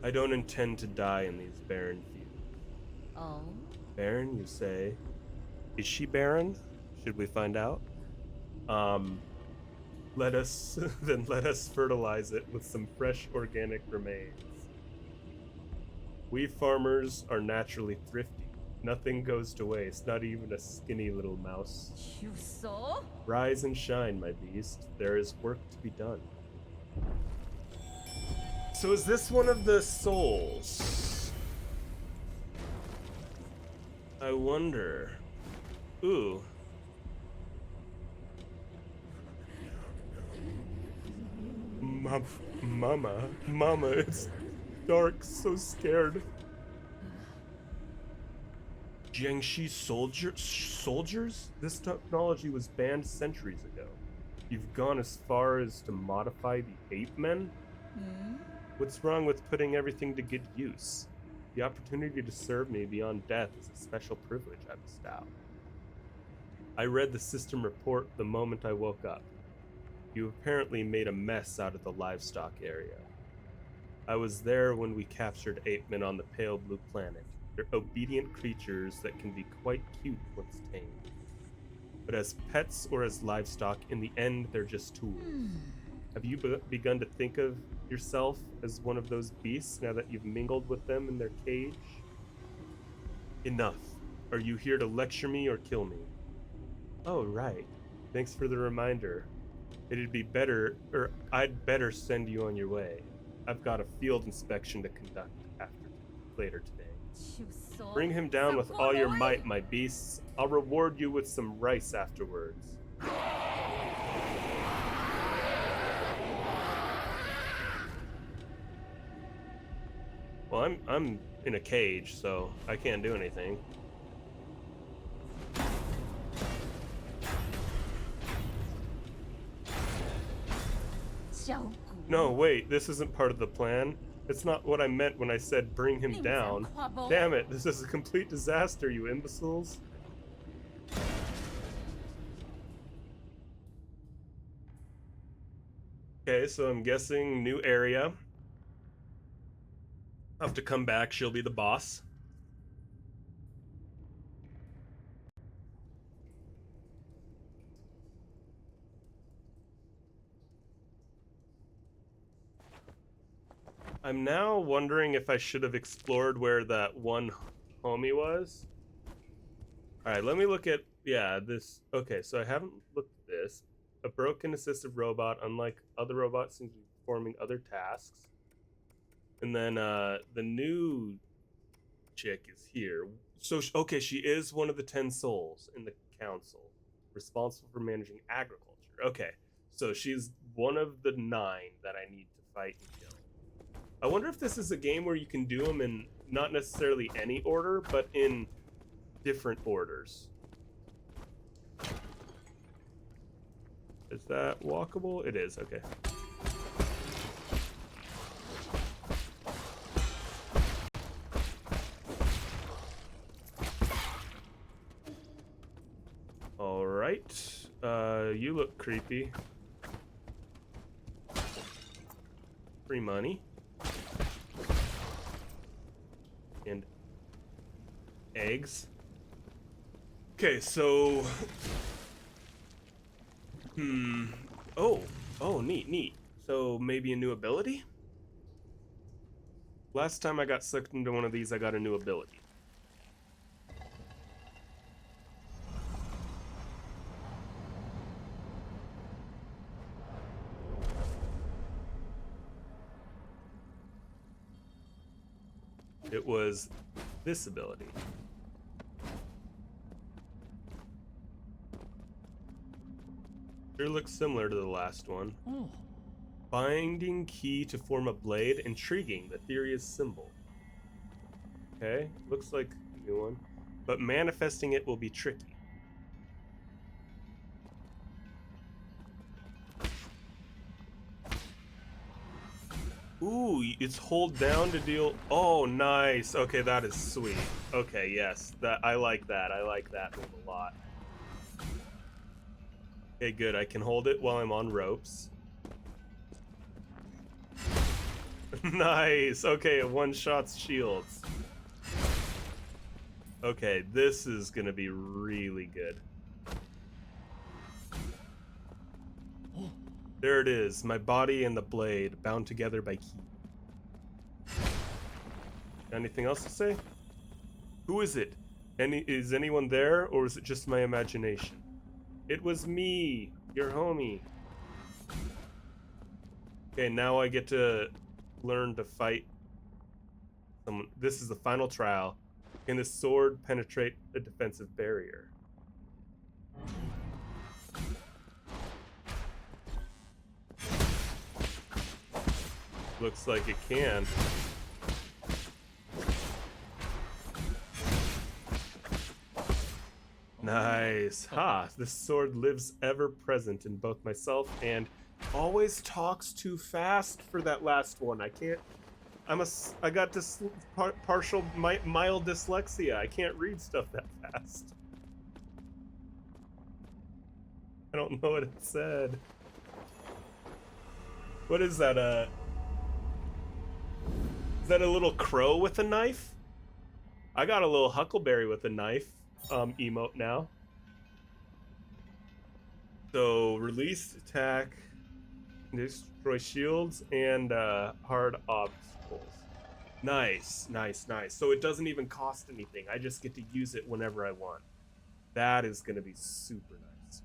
Speaker 1: I don't intend to die in these barren fields.
Speaker 2: Oh?
Speaker 1: Barren, you say? Is she barren? Should we find out? Let us fertilize it with some fresh organic remains. We farmers are naturally thrifty. Nothing goes to waste, not even a skinny little mouse.
Speaker 2: You saw?
Speaker 1: Rise and shine, my beast. There is work to be done. So is this one of the souls? I wonder. Ooh. Mama, it's dark, so scared. Jiangxi soldiers? This technology was banned centuries ago. You've gone as far as to modify the ape men?
Speaker 2: Hmm?
Speaker 1: What's wrong with putting everything to good use? The opportunity to serve me beyond death is a special privilege I bestow. I read the system report the moment I woke up. You apparently made a mess out of the livestock area. I was there when we captured ape men on the pale blue planet. They're obedient creatures that can be quite cute once tamed. But as pets or as livestock, in the end, they're just tools. Have you begun to think of yourself as one of those beasts now that you've mingled with them in their cage? Enough. Are you here to lecture me or kill me? Oh, right. Thanks for the reminder. It'd be better, or I'd better send you on your way. I've got a field inspection to conduct later today. Bring him down with all your might, my beasts. I'll reward you with some rice afterwards. Well, I'm in a cage, so I can't do anything. No, wait, this isn't part of the plan. It's not what I meant when I said bring him down. Damn it, this is a complete disaster, you imbeciles. Okay, so I'm guessing new area. I'll have to come back, she'll be the boss. I'm now wondering if I should have explored where that one homie was. Alright, let me look at, yeah, this. Okay, so I haven't looked at this. A broken assistive robot, unlike other robots, seems to be performing other tasks. And then the new chick is here. So, okay, she is one of the 10 souls in the council, responsible for managing agriculture. Okay, so she's one of the 9 that I need to fight and kill. I wonder if this is a game where you can do them in not necessarily any order, but in different orders. Is that walkable? It is, okay. Alright. You look creepy. Free money. And eggs. Okay, so oh, neat. So maybe a new ability? Last time I got sucked into one of these, I got a new ability. It was this ability. Sure looks similar to the last one.
Speaker 3: Oh.
Speaker 1: Binding key to form a blade. Intriguing. The theory is simple. Okay, looks like a new one. But manifesting it will be tricky. Ooh, it's hold down to deal. Oh, nice. Okay, that is sweet. Okay, yes, that I like that. I like that move a lot. Okay, good. I can hold it while I'm on ropes. Nice. Okay, it one-shots shields. Okay, this is gonna be really good. There it is, my body and the blade bound together by key. Anything else to say? Who is it? Is anyone there, or is it just my imagination? It was me, your homie. Okay, now I get to learn to fight someone. This is the final trial. Can this sword penetrate a defensive barrier? Looks like it can. Nice. Ha! This sword lives ever present in both myself and always talks too fast for that last one. I can't. I got partial mild dyslexia. I can't read stuff that fast. I don't know what it said. What is that? Is that a little crow with a knife? I got a little huckleberry with a knife emote now. So release attack, destroy shields, and hard obstacles. Nice, nice, nice. So it doesn't even cost anything. I just get to use it whenever I want. That is going to be super nice.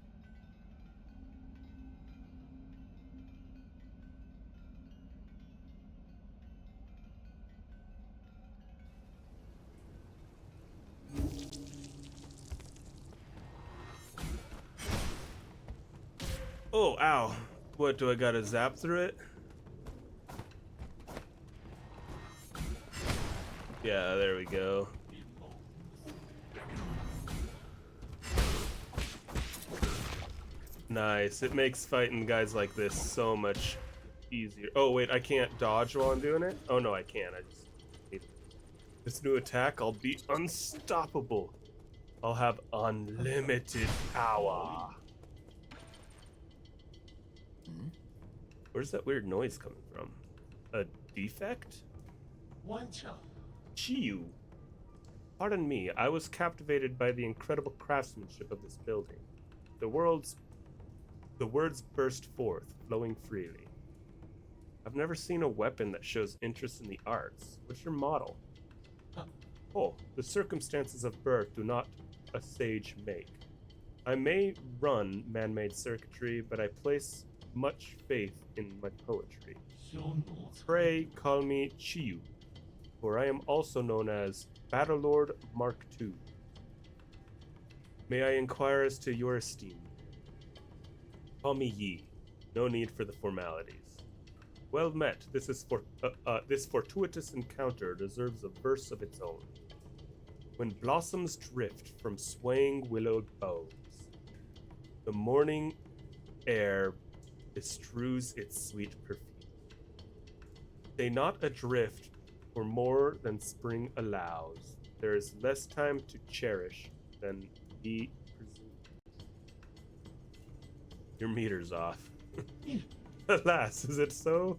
Speaker 1: Oh, ow. What, do I gotta zap through it? Yeah, there we go. Nice. It makes fighting guys like this so much easier. Oh, wait, I can't dodge while I'm doing it? Oh, no, I can. I just need this new attack. I'll be unstoppable. I'll have unlimited power. Where's that weird noise coming from? A defect? Chiyu. Pardon me, I was captivated by the incredible craftsmanship of this building. The words burst forth, flowing freely. I've never seen a weapon that shows interest in the arts. What's your model? Oh, the circumstances of birth do not a sage make. I may run man-made circuitry, but I place much faith in my poetry. Pray call me Chiyu, for I am also known as Battlelord Mark II. May I inquire as to your esteem? Call me Yi. No need for the formalities. Well met. This fortuitous encounter deserves a verse of its own. When blossoms drift from swaying willowed boughs, the morning air bestrews its sweet perfume. Stay not adrift for more than spring allows. There is less time to cherish than ye presume. Your meter's off. Alas, is it so?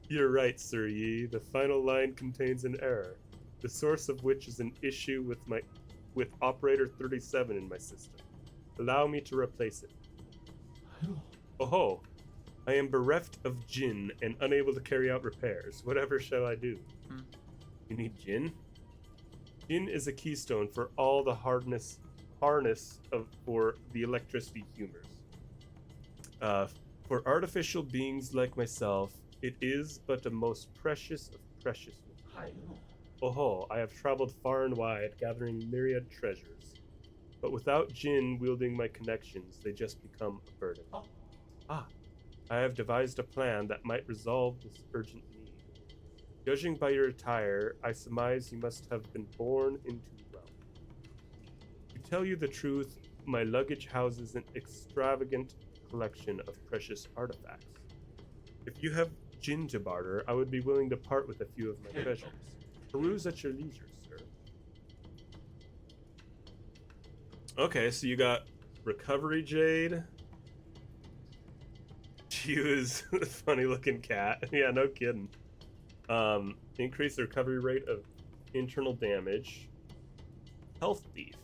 Speaker 1: You're right, Sir Yi. The final line contains an error, the source of which is an issue with operator 37 in my system. Allow me to replace it. Oh, I am bereft of Jin and unable to carry out repairs. Whatever shall I do? You need Jin? Jin is a keystone for all the harness for the electricity humors. For artificial beings like myself, it is but a most precious of precious. Oh, I have traveled far and wide, gathering myriad treasures. But without Jin wielding my connections, they just become a burden. I have devised a plan that might resolve this urgent need. Judging by your attire, I surmise you must have been born into wealth. To tell you the truth, my luggage houses an extravagant collection of precious artifacts. If you have Jin to barter, I would be willing to part with a few of my treasures. Peruse at your leisure, sir. Okay, so you got Recovery Jade. She was a funny looking cat. Yeah, no kidding. Increase the recovery rate of internal damage. Health Thief.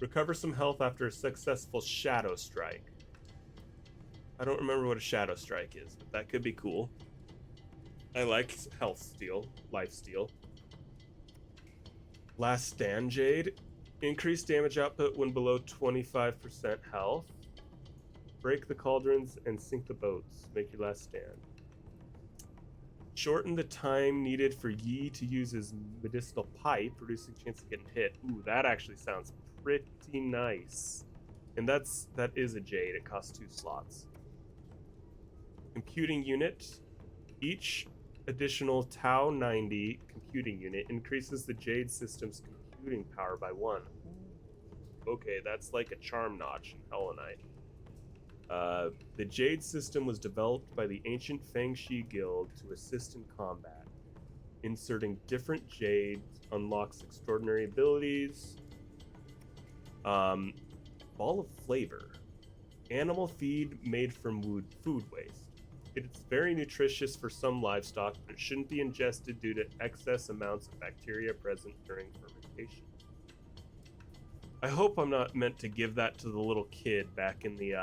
Speaker 1: Recover some health after a successful Shadow Strike. I don't remember what a Shadow Strike is, but that could be cool. I like Health Steal, Life Steal. Last Stand Jade. Increase damage output when below 25% health. Break the cauldrons and sink the boats. Make your last stand. Shorten the time needed for Yi to use his medicinal pipe, reducing chance of getting hit. Ooh, that actually sounds pretty nice. And that is a jade. It costs 2 slots. Computing unit. Each additional Tau 90 computing unit increases the jade system's computing power by 1. Okay, that's like a charm notch in Hellenite. The Jade system was developed by the ancient Fangxi Guild to assist in combat. Inserting different jades unlocks extraordinary abilities. Ball of flavor. Animal feed made from food waste. It's very nutritious for some livestock, but it shouldn't be ingested due to excess amounts of bacteria present during fermentation. I hope I'm not meant to give that to the little kid back in the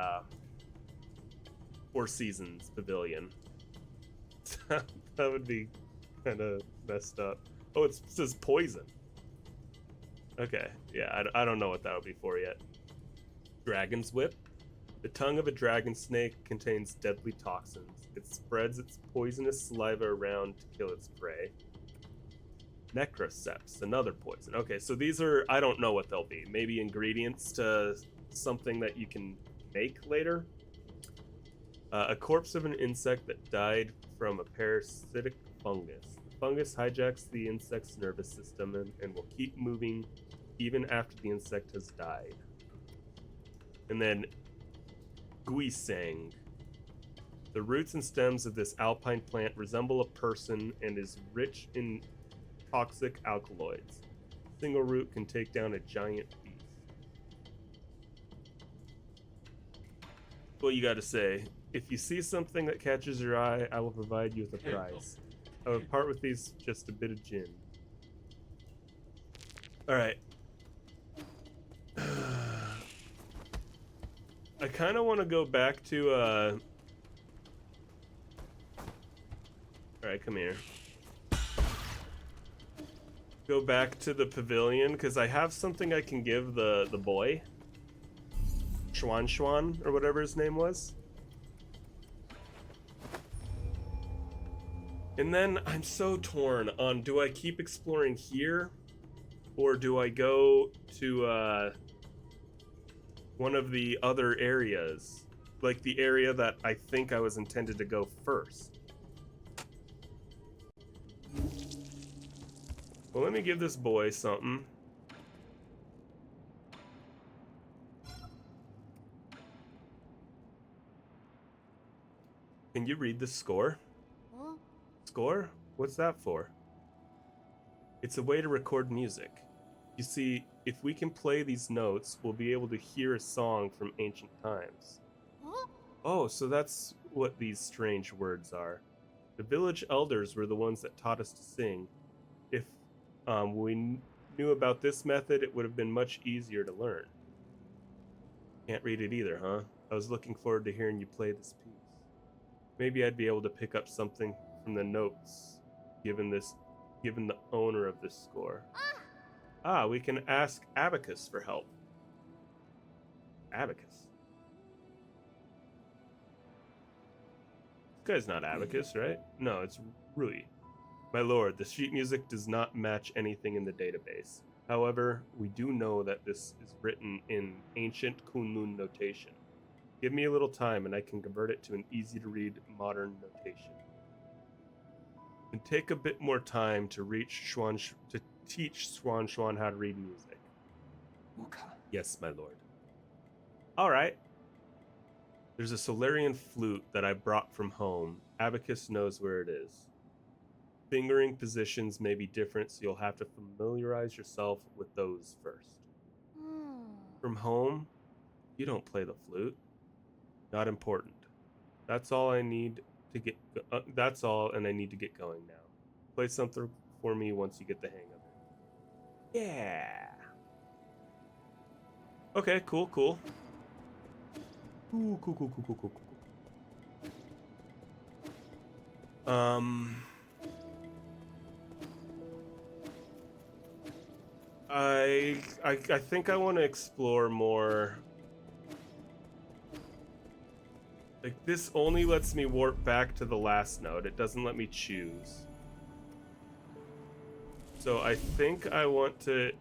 Speaker 1: Four Seasons pavilion. That would be kind of messed up. Oh, it says poison. Okay, yeah, I don't know what that would be for yet. Dragon's Whip. The tongue of a dragon snake contains deadly toxins. It spreads its poisonous saliva around to kill its prey. Necroceps, another poison. Okay, so these are, I don't know what they'll be. Maybe ingredients to something that you can make later. A corpse of an insect that died from a parasitic fungus. The fungus hijacks the insect's nervous system and will keep moving even after the insect has died. And then Guisang. The roots and stems of this alpine plant resemble a person and is rich in toxic alkaloids. A single root can take down a giant beast. What you gotta say? If you see something that catches your eye, I will provide you with a prize. I will part with these just a bit of gin. Alright. I kind of want to go back to, Alright, come here. Go back to the pavilion, because I have something I can give the boy. Schwan, or whatever his name was. And then I'm so torn on, do I keep exploring here? Or do I go to, one of the other areas? Like the area that I think I was intended to go first. Well, let me give this boy something. Can you read the score?
Speaker 2: Huh?
Speaker 1: Score? What's that for? It's a way to record music. You see, if we can play these notes, we'll be able to hear a song from ancient times.
Speaker 2: Huh?
Speaker 1: Oh, so that's what these strange words are. The village elders were the ones that taught us to sing. If we knew about this method, it would have been much easier to learn. Can't read it either, huh? I was looking forward to hearing you play this piece. Maybe I'd be able to pick up something from the notes, given the owner of this score. Ah, we can ask Abacus for help. Abacus? This guy's not Abacus, right? No, it's Rui. My lord, the sheet music does not match anything in the database. However, we do know that this is written in ancient Kunlun notation. Give me a little time and I can convert it to an easy-to-read modern notation. And take a bit more time to teach Swan how to read music.
Speaker 3: Uka.
Speaker 1: Yes, my lord. All right. There's a Solarian flute that I brought from home. Abacus knows where it is. Fingering positions may be different, so you'll have to familiarize yourself with those first. From home, you don't play the flute. Not important. That's all I need to get. That's all, and I need to get going now. Play something for me once you get the hang of it. Yeah. Okay. Cool. Ooh, cool. I think I want to explore more. Like, this only lets me warp back to the last node. It doesn't let me choose. So I think I want to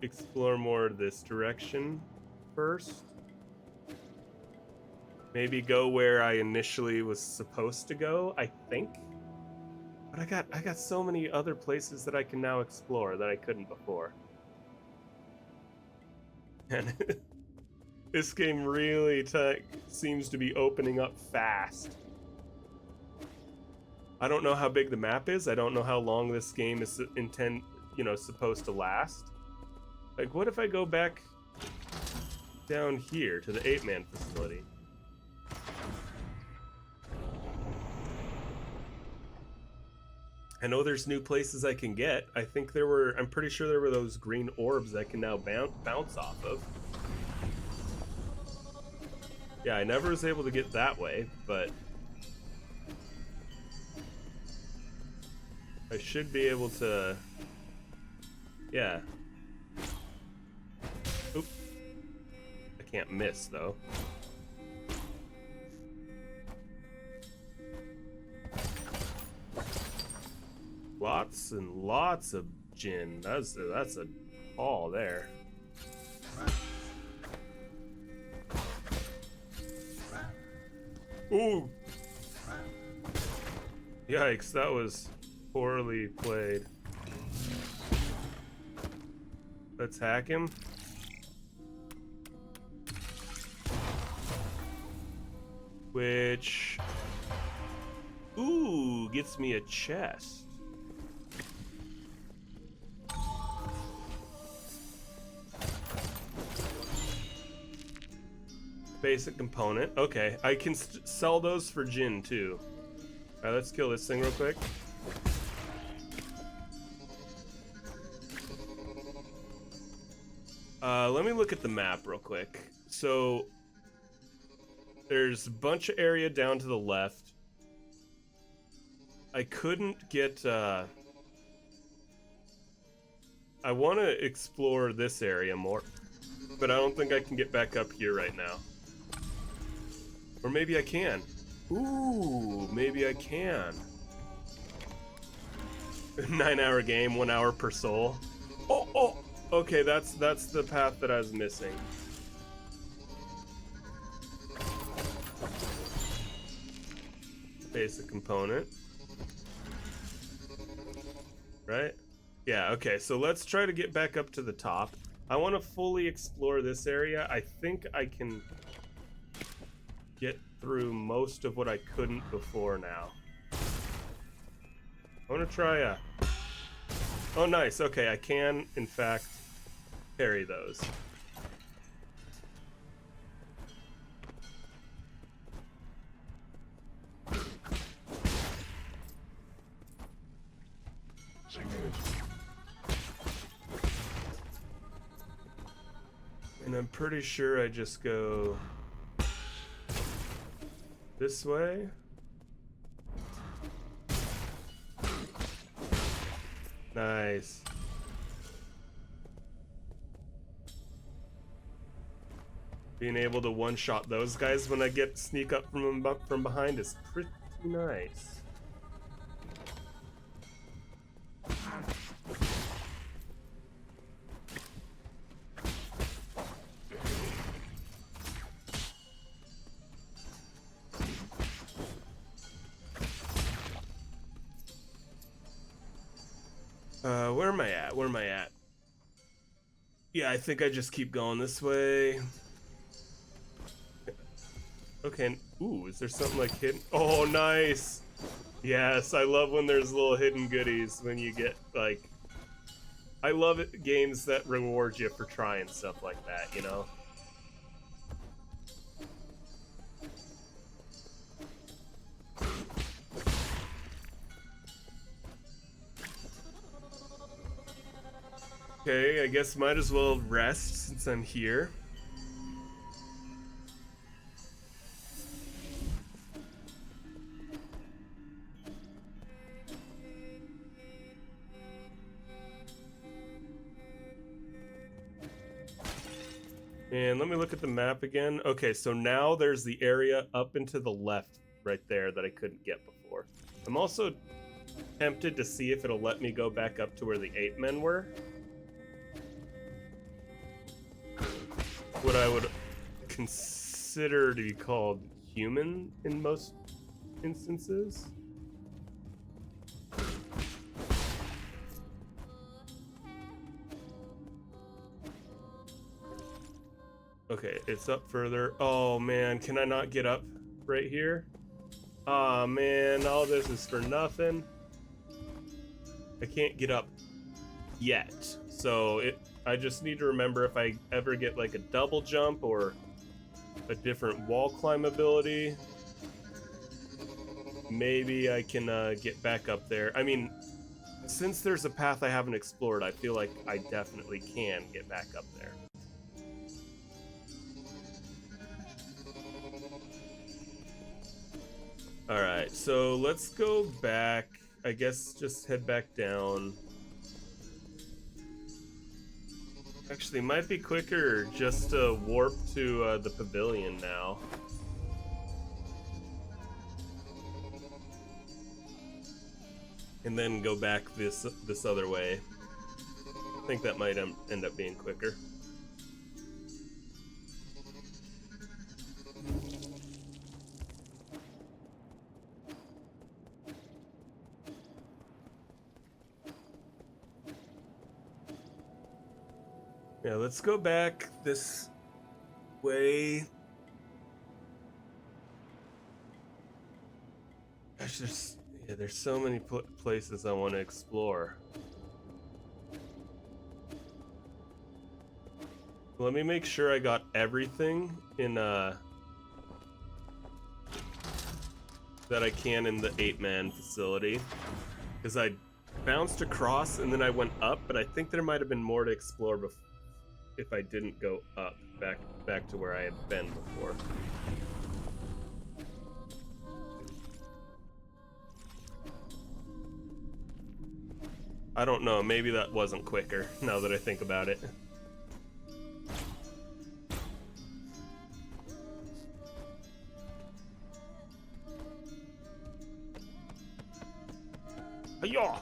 Speaker 1: explore more this direction first. Maybe go where I initially was supposed to go, I think. But I got so many other places that I can now explore that I couldn't before. And this game really seems to be opening up fast. I don't know how big the map is. I don't know how long this game is supposed to last. Like, what if I go back down here to the 8-man facility? I know there's new places I can get. I'm pretty sure there were those green orbs I can now bounce off of. Yeah, I never was able to get that way, but I should be able to, yeah. Oop. I can't miss, though. Lots and lots of gin. That's a haul there. Ooh! Yikes, that was poorly played. Let's hack him. Which... ooh, gets me a chest. Basic component. Okay, I can sell those for gin too. Alright, let's kill this thing real quick. Let me look at the map real quick. So, there's a bunch of area down to the left. I couldn't get, I want to explore this area more, but I don't think I can get back up here right now. Or maybe I can. Ooh, maybe I can. 9-hour game, 1 hour per soul. Oh! Okay, that's the path that I was missing. Basic component. Right? Yeah, okay, so let's try to get back up to the top. I want to fully explore this area. I think I can get through most of what I couldn't before now. I want to try a... oh, nice. Okay, I can, in fact, carry those. And I'm pretty sure I just go this way. Nice. Being able to one-shot those guys when I sneak up from behind is pretty nice. Where am I at? Yeah, I think I just keep going this way. Okay, ooh, is there something like hidden? Oh, nice! Yes, I love when there's little hidden goodies when you get, like... I love it, games that reward you for trying stuff like that, you know? Okay, I guess might as well rest since I'm here. And let me look at the map again. Okay, so now there's the area up and to the left right there that I couldn't get before. I'm also tempted to see if it'll let me go back up to where the 8 men were. What I would consider to be called human in most instances. Okay, it's up further. Oh man, can I not get up right here? Ah man, all this is for nothing. I can't get up yet. So I just need to remember if I ever get like a double jump or a different wall climb ability, maybe I can get back up there. I mean, since there's a path I haven't explored, I feel like I definitely can get back up there. Alright, so let's go back. I guess just head back down. Actually, might be quicker just to warp to the pavilion now. And then go back this other way. I think that might end up being quicker. Yeah, let's go back this way. Gosh, there's so many places I want to explore. Let me make sure I got everything in that I can in the 8-man facility, because I bounced across and then I went up, but I think there might have been more to explore if I didn't go up back to where I had been before. I don't know, maybe that wasn't quicker now that I think about it. Hi-yah!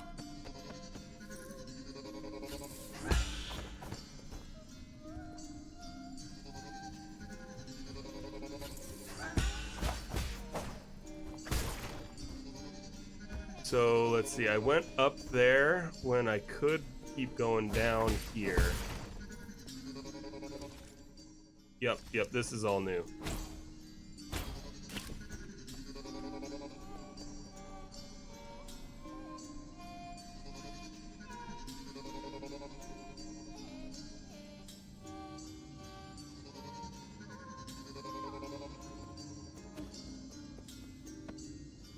Speaker 1: So let's see, I went up there when I could keep going down here. Yep, this is all new.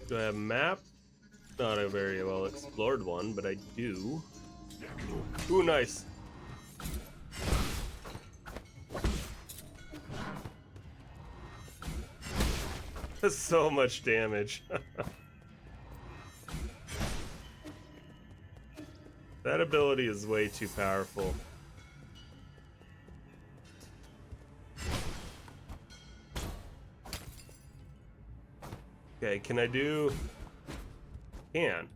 Speaker 1: Do I have a map? Not a very well explored one, but I do. Ooh, nice. That's so much damage. That ability is way too powerful. Okay, can I do... Can.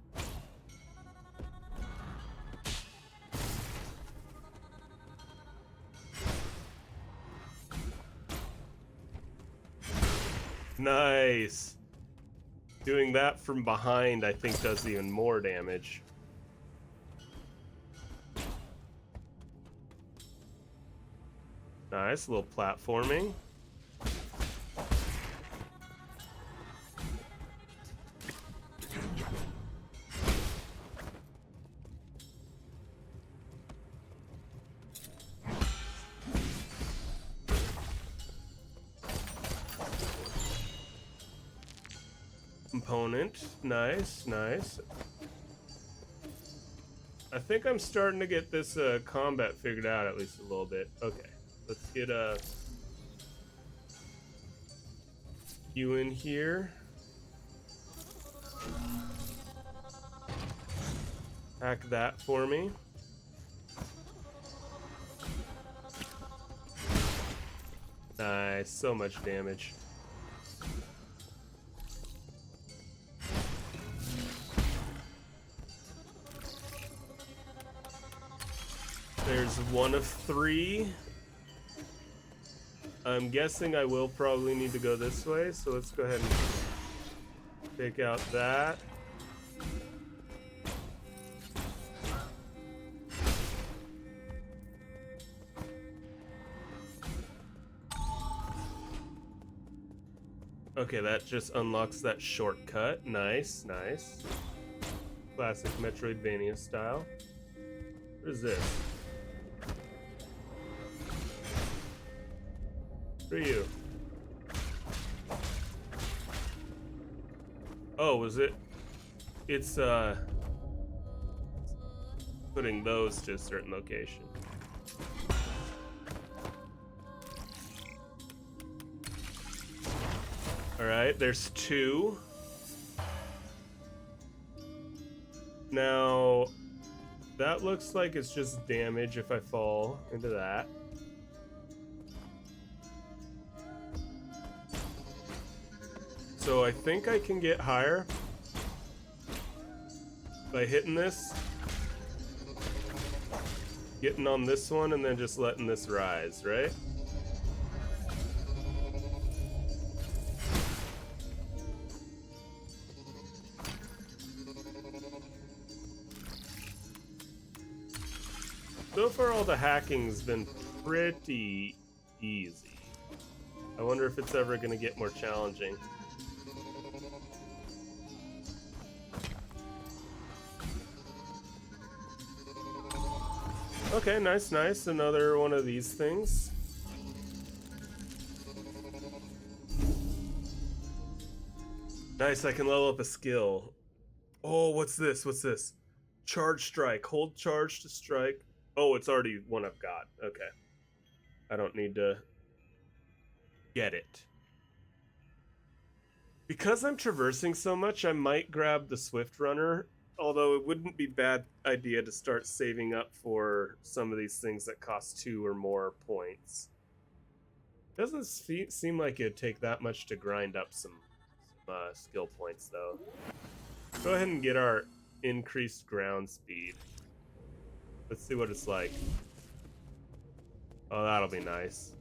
Speaker 1: Nice. Doing that from behind, I think, does even more damage. Nice, a little platforming. Component, nice. I think I'm starting to get this combat figured out at least a little bit. Okay, let's get you in here. Hack that for me. Nice, so much damage. There's one of 3. I'm guessing I will probably need to go this way, so let's go ahead and take out that. Okay, that just unlocks that shortcut. Nice, nice. Classic Metroidvania style. What is this? Who are you? Oh, was it? It's, putting those to a certain location. Alright, there's 2. Now, that looks like it's just damage if I fall into that. So I think I can get higher by hitting this, getting on this one, and then just letting this rise, right? So far, all the hacking's been pretty easy. I wonder if it's ever going to get more challenging. Okay, nice, nice. Another one of these things. Nice, I can level up a skill. Oh, what's this? What's this? Charge strike. Hold charge to strike. Oh, it's already one I've got. Okay. I don't need to get it. Because I'm traversing so much, I might grab the Swift Runner, although it wouldn't be a bad idea to start saving up for some of these things that cost 2 or more points. Doesn't seem like it'd take that much to grind up some skill points, though. Go ahead and get our increased ground speed. Let's see what it's like. Oh, that'll be nice.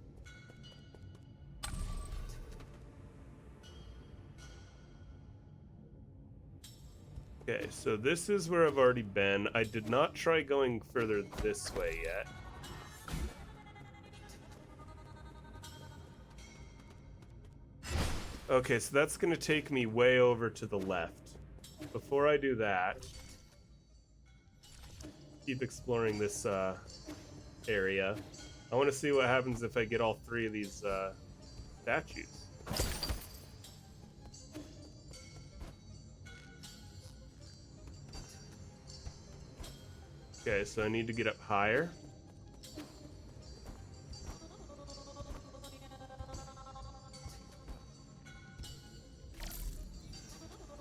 Speaker 1: Okay, so this is where I've already been. I did not try going further this way yet. Okay, so that's going to take me way over to the left. Before I do that, keep exploring this area. I want to see what happens if I get all 3 of these statues. Okay, so I need to get up higher.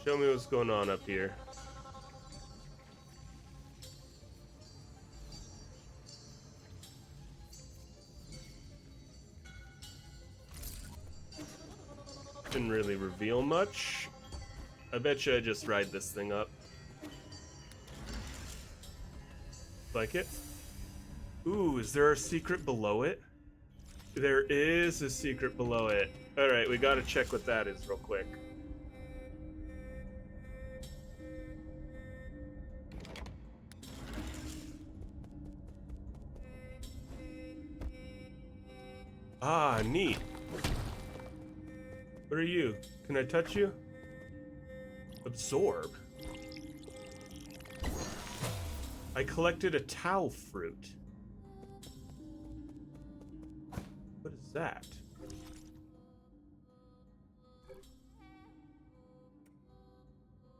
Speaker 1: Show me what's going on up here. Didn't really reveal much. I bet you I just ride this thing up. Like it? Ooh, is there a secret below it? There is a secret below it. Alright, we gotta check what that is real quick. Ah, neat. What are you? Can I touch you? Absorb. I collected a Tau fruit. What is that?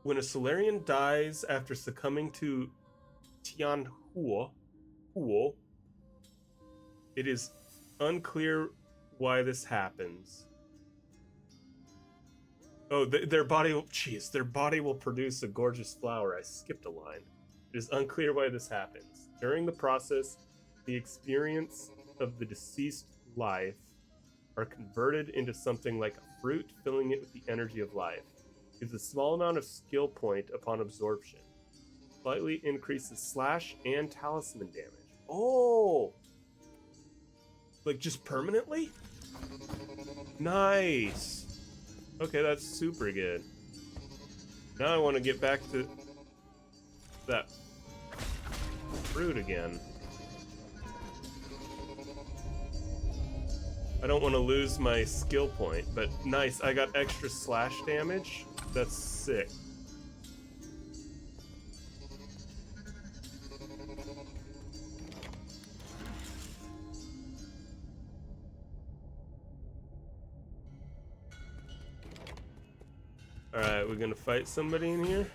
Speaker 1: When a Solarian dies after succumbing to Tianhuo, it is unclear why this happens. Oh, their body will produce a gorgeous flower. I skipped a line. It is unclear why this happens. During the process, the experience of the deceased life are converted into something like a fruit, filling it with the energy of life. Gives a small amount of skill point upon absorption. Slightly increases slash and talisman damage. Oh! Like just permanently? Nice! Okay, that's super good. Now I want to get back to that fruit again. I don't want to lose my skill point, but nice. I got extra slash damage. That's sick. Alright, we're gonna fight somebody in here.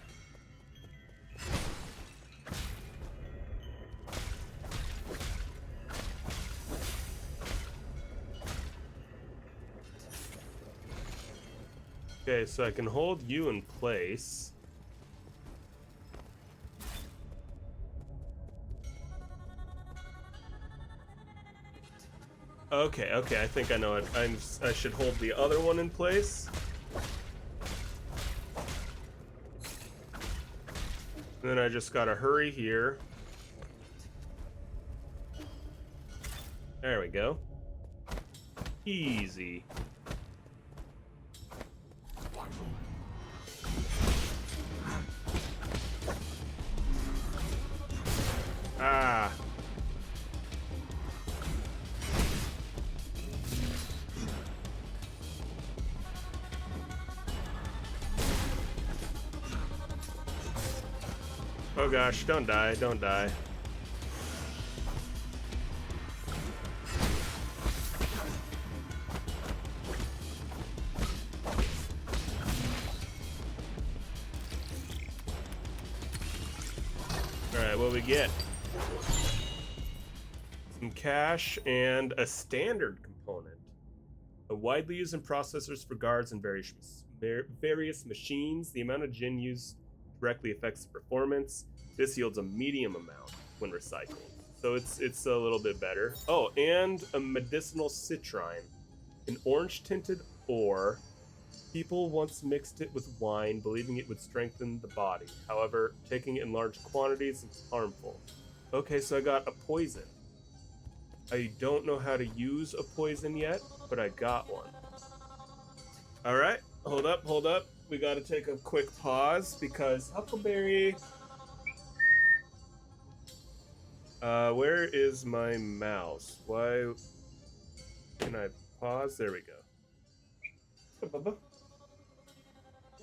Speaker 1: Okay, so I can hold you in place. Okay, I think I know it. I should hold the other one in place. And then I just gotta hurry here. There we go. Easy. Ah. Oh gosh, don't die, don't die. Alright, what we get? Some cash and a standard component. Widely used in processors for guards and various machines. The amount of gin used directly affects the performance. This yields a medium amount when recycled, so it's a little bit better. Oh, and a medicinal citrine, an orange-tinted ore. People once mixed it with wine, believing it would strengthen the body. However, taking it in large quantities is harmful. Okay, so I got a poison. I don't know how to use a poison yet, but I got one. All right, hold up. We got to take a quick pause because Huckleberry. Where is my mouse? Why can I pause? There we go. Hey, Bubba.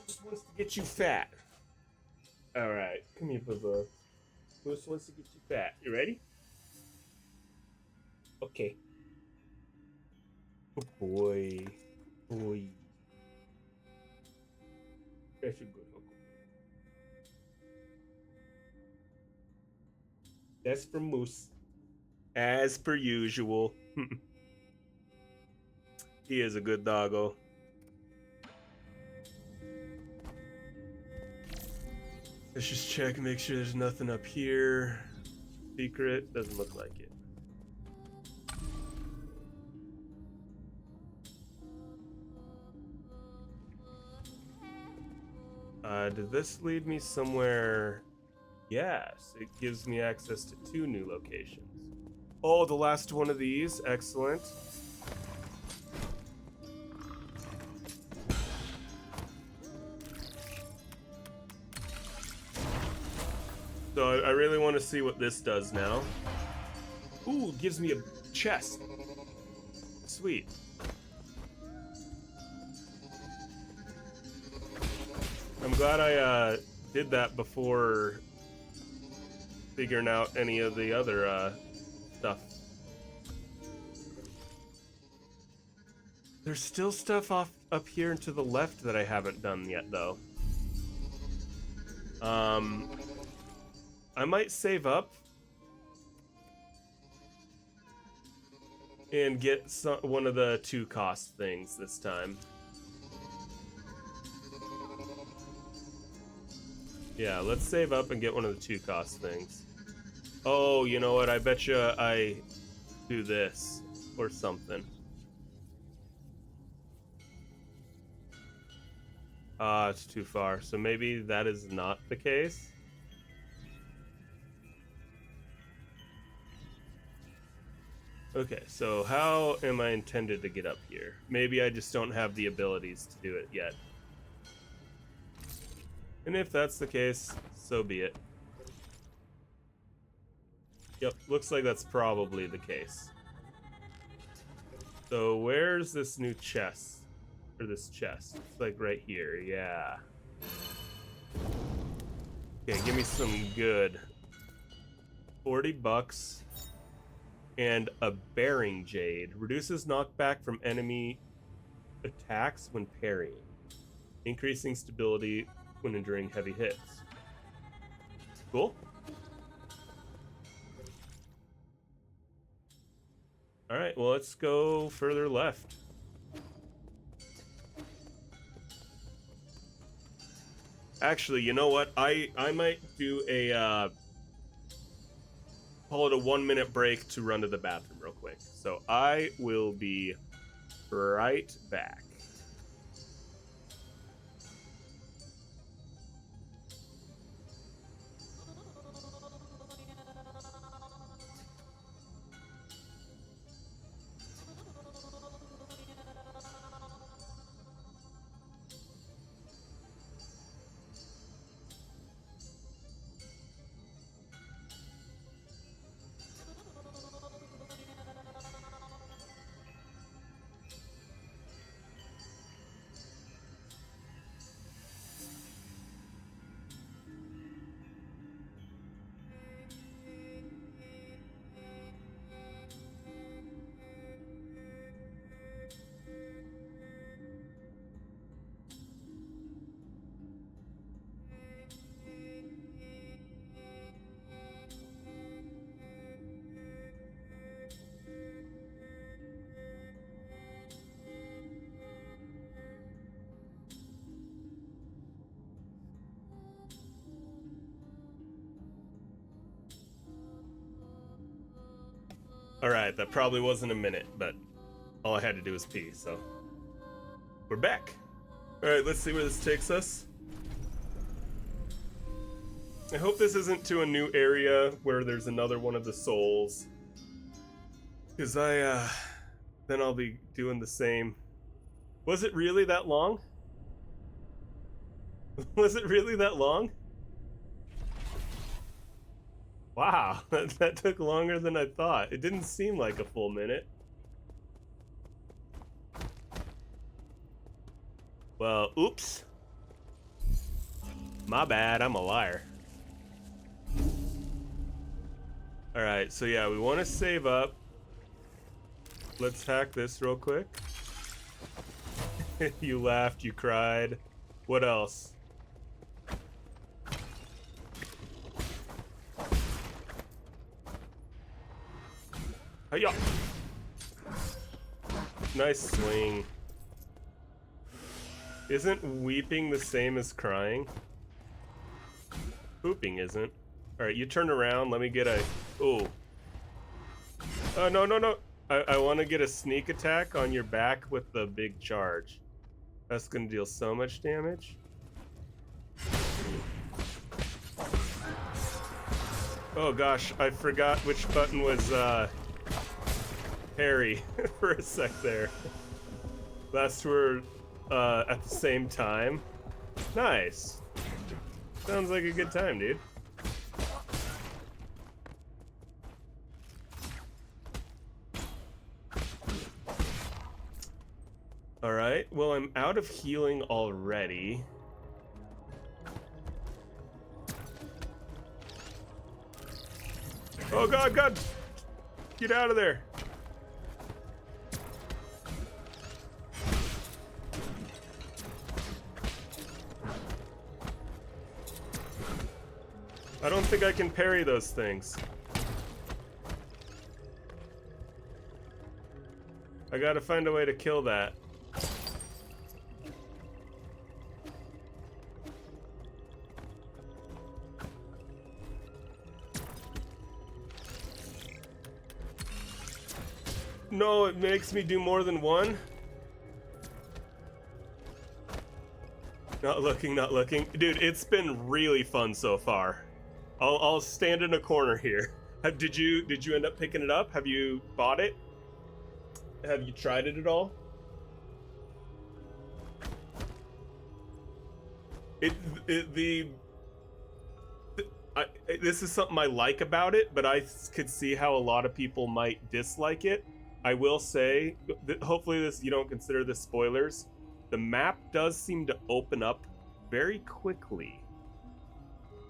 Speaker 1: Just wants to get you fat. All right, come here, Bubba. Just wants to get you fat. You ready? Okay. Oh boy. Boy. That's a good Huckleberry. That's from Moose. As per usual. He is a good doggo. Let's just check and make sure there's nothing up here. Secret, doesn't look like it. Did this lead me somewhere? Yes, it gives me access to 2 new locations. Oh, the last one of these, excellent. So I really want to see what this does now. Ooh, it gives me a chest. Sweet. I'm glad I did that before figuring out any of the other stuff. There's still stuff up here and to the left that I haven't done yet, though. I might save up and get one of the 2 cost things this time. Yeah, let's save up and get one of the 2 cost things. Oh, you know what? I bet you I do this or something. It's too far. So maybe that is not the case. Okay, so how am I intended to get up here? Maybe I just don't have the abilities to do it yet. And if that's the case, so be it. Yep, looks like that's probably the case. So where's this new chest? Or this chest? It's like right here, yeah. Okay, give me some good. 40 bucks. And a bearing jade. Reduces knockback from enemy attacks when parrying. Increasing stability when enduring heavy hits. Cool. Alright, well, let's go further left. Actually, you know what? I might do a call it a 1-minute break to run to the bathroom real quick. So I will be right back. Alright, that probably wasn't a minute, but all I had to do was pee, so we're back. Alright, let's see where this takes us. I hope this isn't to a new area where there's another one of the souls. Because then I'll be doing the same. Was it really that long? Was it really that long? Wow, that took longer than I thought. It didn't seem like a full minute. Well, oops. My bad, I'm a liar. Alright, so yeah, we want to save up. Let's hack this real quick. You laughed, you cried. What else? Hiya! Nice swing. Isn't weeping the same as crying? Pooping isn't. Alright, you turn around, let me get a... Oh. Oh, no, no, no. I want to get a sneak attack on your back with the big charge. That's going to deal so much damage. Oh gosh, I forgot which button was parry for a sec there. Last were at the same time. Nice. Sounds like a good time, dude. Alright, well, I'm out of healing already. Oh god, god! Get out of there! I don't think I can parry those things. I gotta find a way to kill that. No, it makes me do more than one. Not looking, not looking. Dude, it's been really fun so far. I'll stand in a corner here. Did you end up picking it up? Have you bought it? Have you tried it at all? This is something I like about it, but I could see how a lot of people might dislike it. I will say, hopefully this you don't consider this spoilers. The map does seem to open up very quickly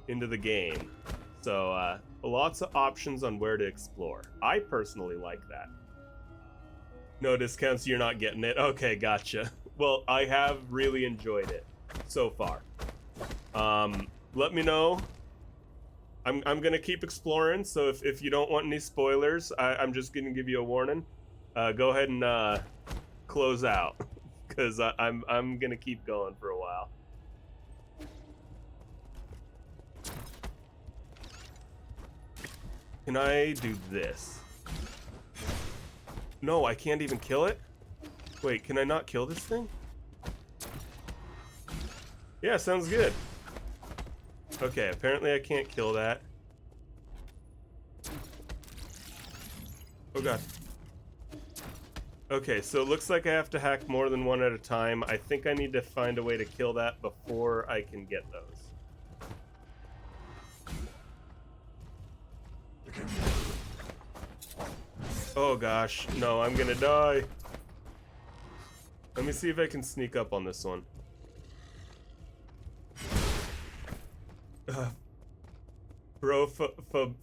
Speaker 1: into the game. So lots of options on where to explore. I personally like that. No discounts, you're not getting it. Okay, gotcha. Well, I have really enjoyed it so far. Let me know. I'm gonna keep exploring, so if you don't want any spoilers, I'm just gonna give you a warning. Go ahead and close out, because I'm gonna keep going for a while. Can I do this? No, I can't even kill it? Wait, can I not kill this thing? Yeah, sounds good. Okay, apparently I can't kill that. Oh god. Okay, so it looks like I have to hack more than one at a time. I think I need to find a way to kill that before I can get those. Oh gosh, no, I'm gonna die. Let me see if I can sneak up on this one. Bro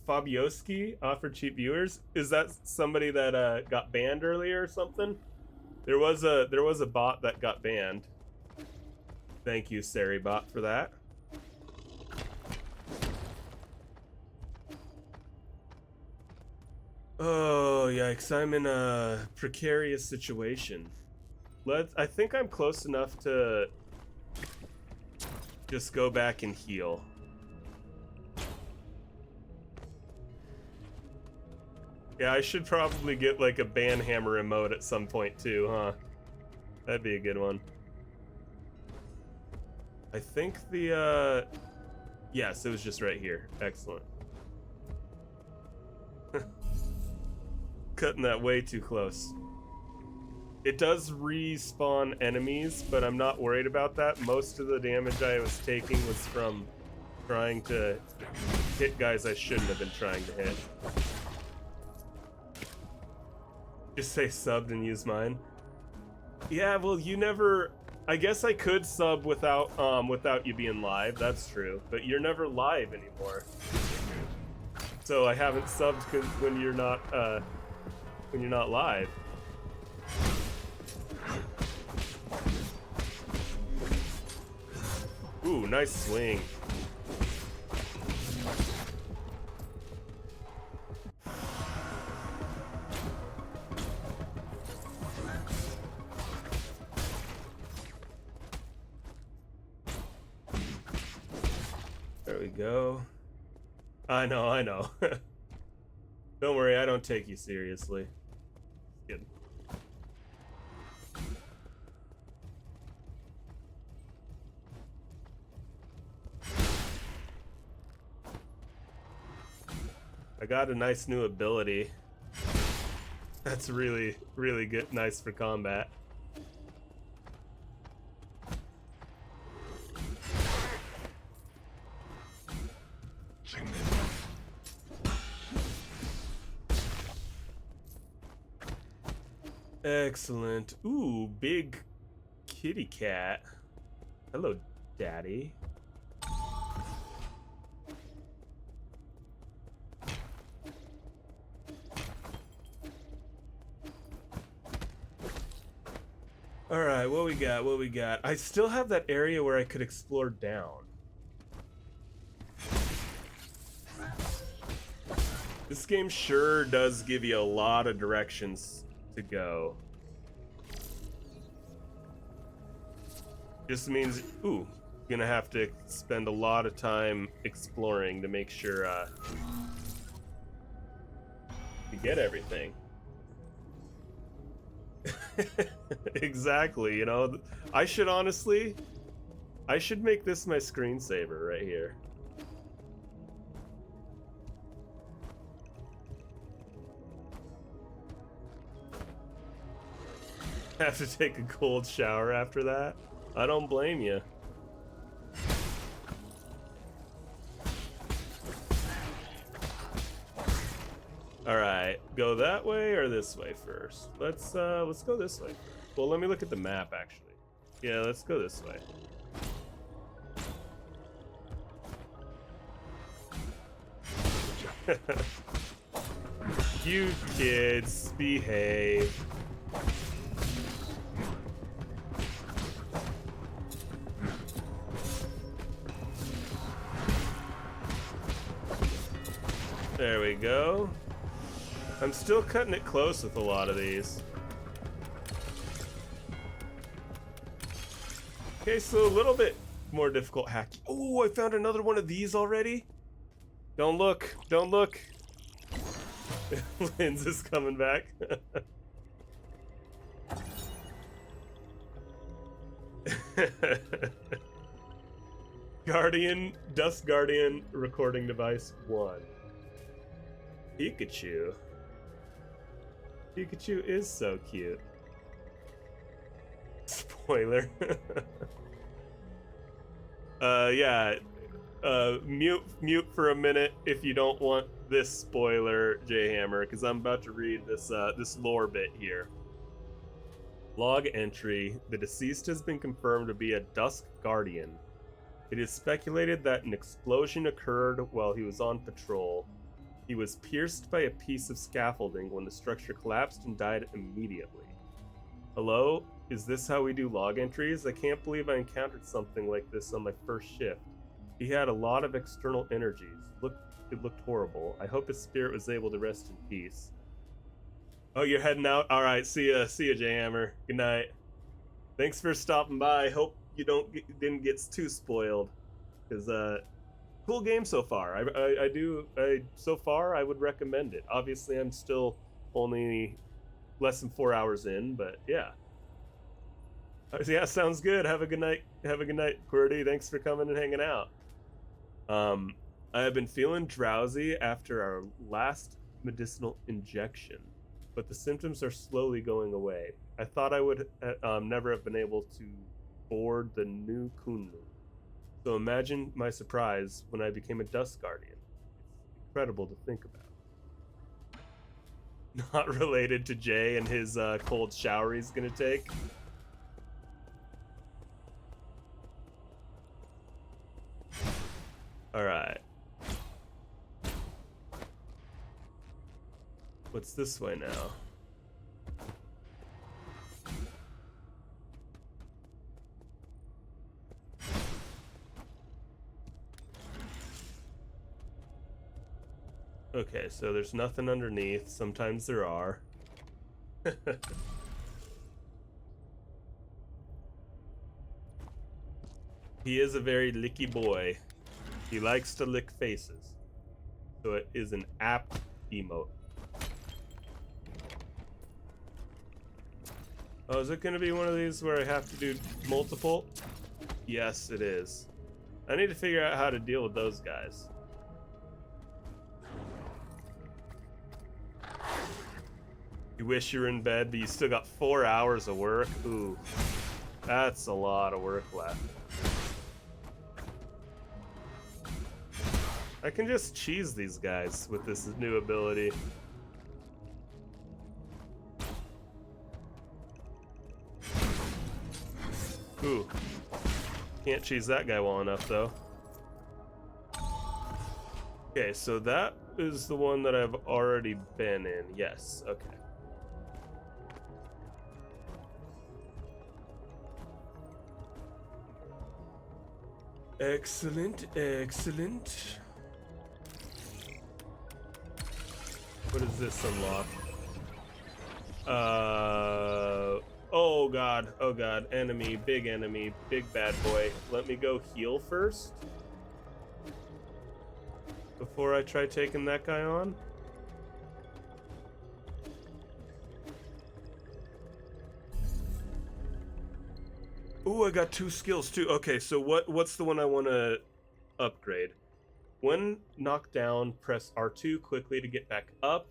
Speaker 1: Fabioski offered cheap viewers. Is that somebody that got banned earlier or something? There was a bot that got banned. Thank you, Saribot, for that. Oh yikes! I'm in a precarious situation. I think I'm close enough to just go back and heal. Yeah, I should probably get like a banhammer emote at some point too, huh? That'd be a good one. I think the yes, it was just right here. Excellent. Cutting that way too close. It does respawn enemies, but I'm not worried about that. Most of the damage I was taking was from trying to hit guys I shouldn't have been trying to hit. Just say subbed and use mine. Yeah, well, you never. I guess I could sub without you being live. That's true, but you're never live anymore. So I haven't subbed when you're not live. Ooh, nice swing. There we go. I know. Don't worry, I don't take you seriously. Good. I got a nice new ability. That's really, really good, nice for combat. Excellent. Ooh, big kitty cat. Hello, daddy. Alright, what we got? I still have that area where I could explore down. This game sure does give you a lot of directions to go. Just means, ooh, gonna have to spend a lot of time exploring to make sure to get everything. Exactly, you know, I should make this my screensaver right here. Have to take a cold shower after that? I don't blame you. Alright, go that way or this this way first. Let's go this way first. Well, let me look at the map actually. Yeah, let's go this way. You kids, behave. There we go. I'm still cutting it close with a lot of these. Okay, so a little bit more difficult hacking. Oh, I found another one of these already. Don't look, don't look. Lynn's is coming back. Guardian, Dust Guardian recording device 1. Pikachu. Pikachu is so cute. Spoiler. Yeah. Mute for a minute if you don't want this spoiler, J-Hammer, because I'm about to read this this lore bit here. Log entry: the deceased has been confirmed to be a Dusk Guardian. It is speculated that an explosion occurred while he was on patrol. He was pierced by a piece of scaffolding when the structure collapsed and died immediately. Hello? Is this how we do log entries? I can't believe I encountered something like this on my first shift. He had a lot of external energies. It looked horrible. I hope his spirit was able to rest in peace. Oh, you're heading out? Alright, see ya, J-Hammer. Good night. Thanks for stopping by. Hope you didn't get too spoiled. Because, cool game so far. So far I would recommend it. Obviously I'm still only less than 4 hours in, but yeah. Yeah, sounds good. Have a good night, QWERTY. Thanks for coming and hanging out. I have been feeling drowsy after our last medicinal injection, but the symptoms are slowly going away. I thought I would never have been able to board the new Kunlun. So imagine my surprise when I became a Dust Guardian. It's incredible to think about. Not related to Jay and his cold shower he's gonna take. Alright. What's this way now? Okay, so there's nothing underneath. Sometimes there are. He is a very licky boy. He likes to lick faces. So it is an apt emote. Oh, is it going to be one of these where I have to do multiple? Yes, it is. I need to figure out how to deal with those guys. You wish you were in bed, but you still got 4 hours of work? Ooh, that's a lot of work left. I can just cheese these guys with this new ability. Ooh. Can't cheese that guy well enough, though. Okay, so that is the one that I've already been in. Yes, okay. Excellent, excellent. What does this unlock? Oh god, enemy, big bad boy. Let me go heal first before I try taking that guy on. Ooh, I got 2 skills too. Okay, so what's the one I want to upgrade? When knocked down, press R2 quickly to get back up.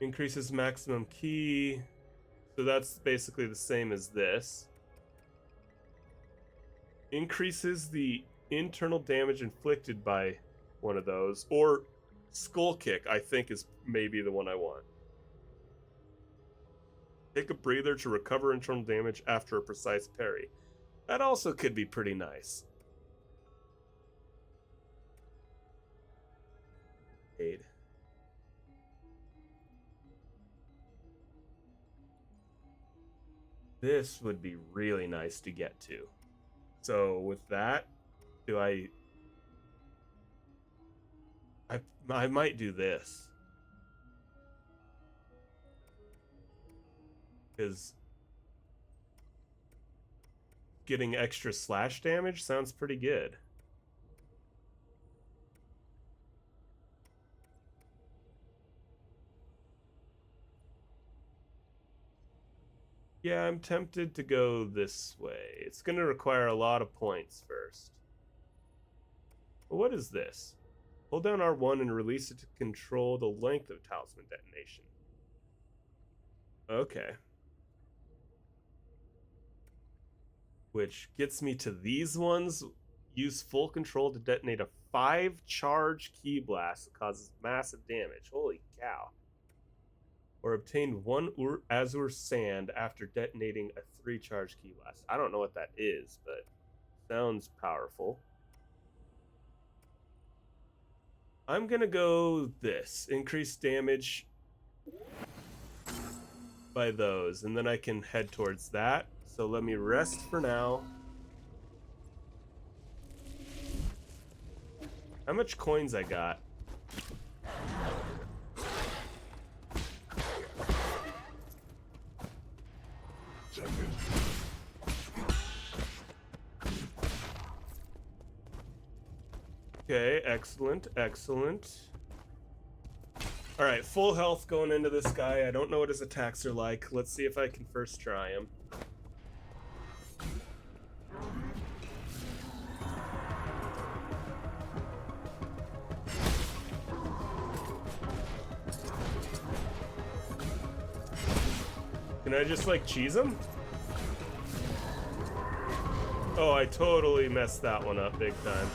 Speaker 1: Increases maximum ki. So that's basically the same as this. Increases the internal damage inflicted by one of those. Or Skull Kick, I think, is maybe the one I want. Take a breather to recover internal damage after a precise parry. That also could be pretty nice. Aid. This would be really nice to get to. So with that, do I might do this. Because getting extra slash damage sounds pretty good. Yeah, I'm tempted to go this way. It's going to require a lot of points first. But what is this? Hold down R1 and release it to control the length of talisman detonation. Okay. Which gets me to these ones. Use full control to detonate a 5-charge ki blast that causes massive damage. Holy cow. Or obtain 1 azure sand after detonating a 3-charge ki blast. I don't know what that is, but sounds powerful. I'm gonna go this. Increase damage by those, and then I can head towards that. So let me rest for now. How much coins I got? Okay, excellent, excellent. All right, full health going into this guy. I don't know what his attacks are like. Let's see if I can first try him. Can I just, like, cheese him? Oh, I totally messed that one up big time.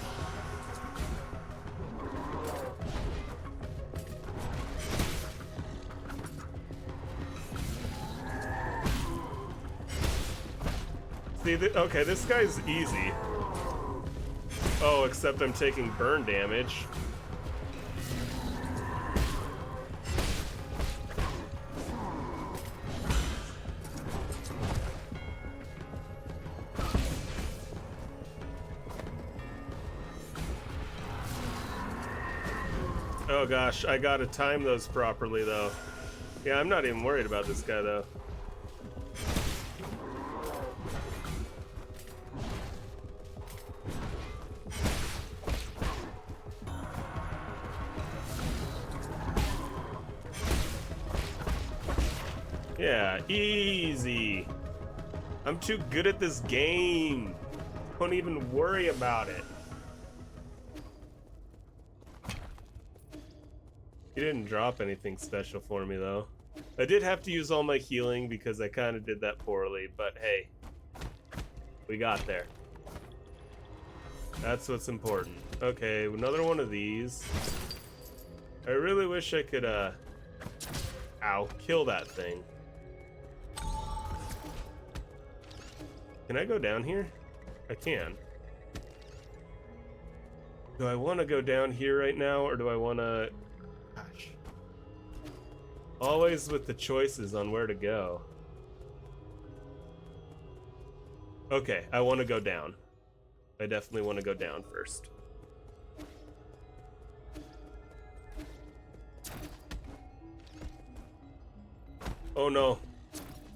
Speaker 1: See, okay, this guy's easy. Oh, except I'm taking burn damage. Oh gosh, I gotta time those properly though. Yeah, I'm not even worried about this guy though. Yeah, easy. I'm too good at this game. Don't even worry about it. He didn't drop anything special for me though. I did have to use all my healing because I kind of did that poorly, but hey, we got there. That's what's important. Okay, another one of these. I really wish I could, ow, kill that thing. Can I go down here? I can. Do I want to go down here right now, or do I want to... Gosh. Always with the choices on where to go. Okay, I want to go down. I definitely want to go down first. Oh no.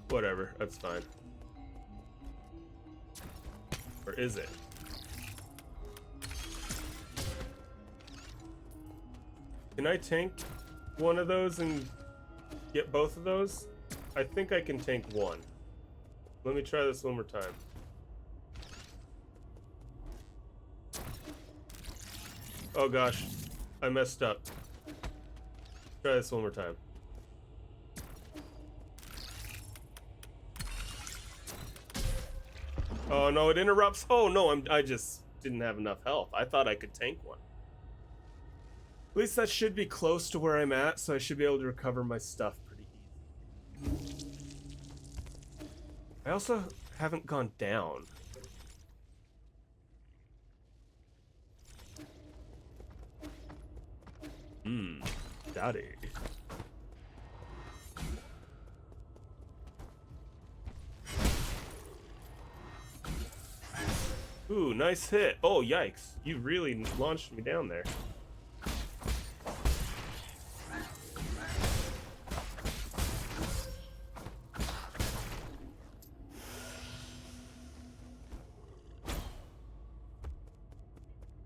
Speaker 1: Whatever, that's fine. Or is it? Can I tank one of those and get both of those? I think I can tank one. Let me try this one more time. Oh gosh, I messed up. Try this one more time. Oh no, it interrupts. Oh no, I just didn't have enough health. I thought I could tank one. At least that should be close to where I'm at, so I should be able to recover my stuff pretty easy. I also haven't gone down. Daddy. Ooh, nice hit. Oh, yikes. You really launched me down there.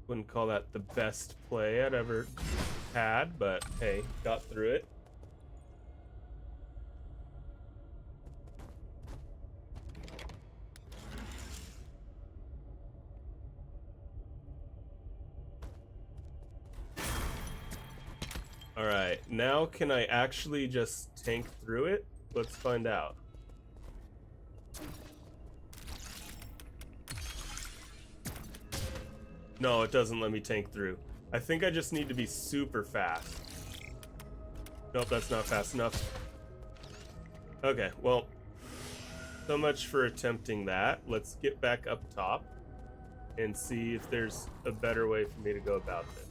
Speaker 1: Wouldn't call that the best play I'd ever had, but hey, got through it. All right, now can I actually just tank through it? Let's find out. No, it doesn't let me tank through. I think I just need to be super fast. Nope, that's not fast enough. Okay, well, so much for attempting that. Let's get back up top and see if there's a better way for me to go about this.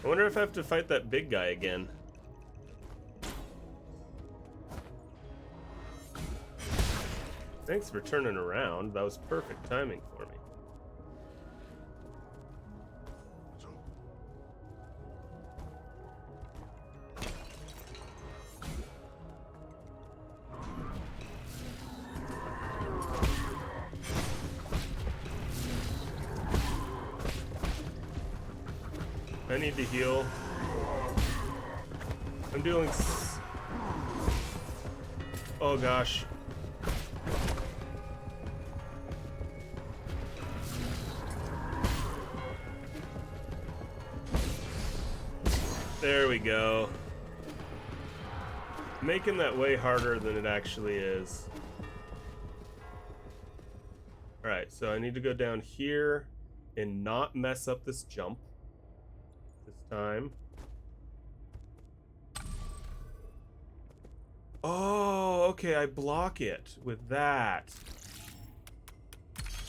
Speaker 1: I wonder if I have to fight that big guy again. Thanks for turning around. That was perfect timing for me. I need to heal. I'm doing... Oh gosh. There we go. Making that way harder than it actually is. Alright, so I need to go down here and not mess up this jump this time. Oh, okay, I block it with that.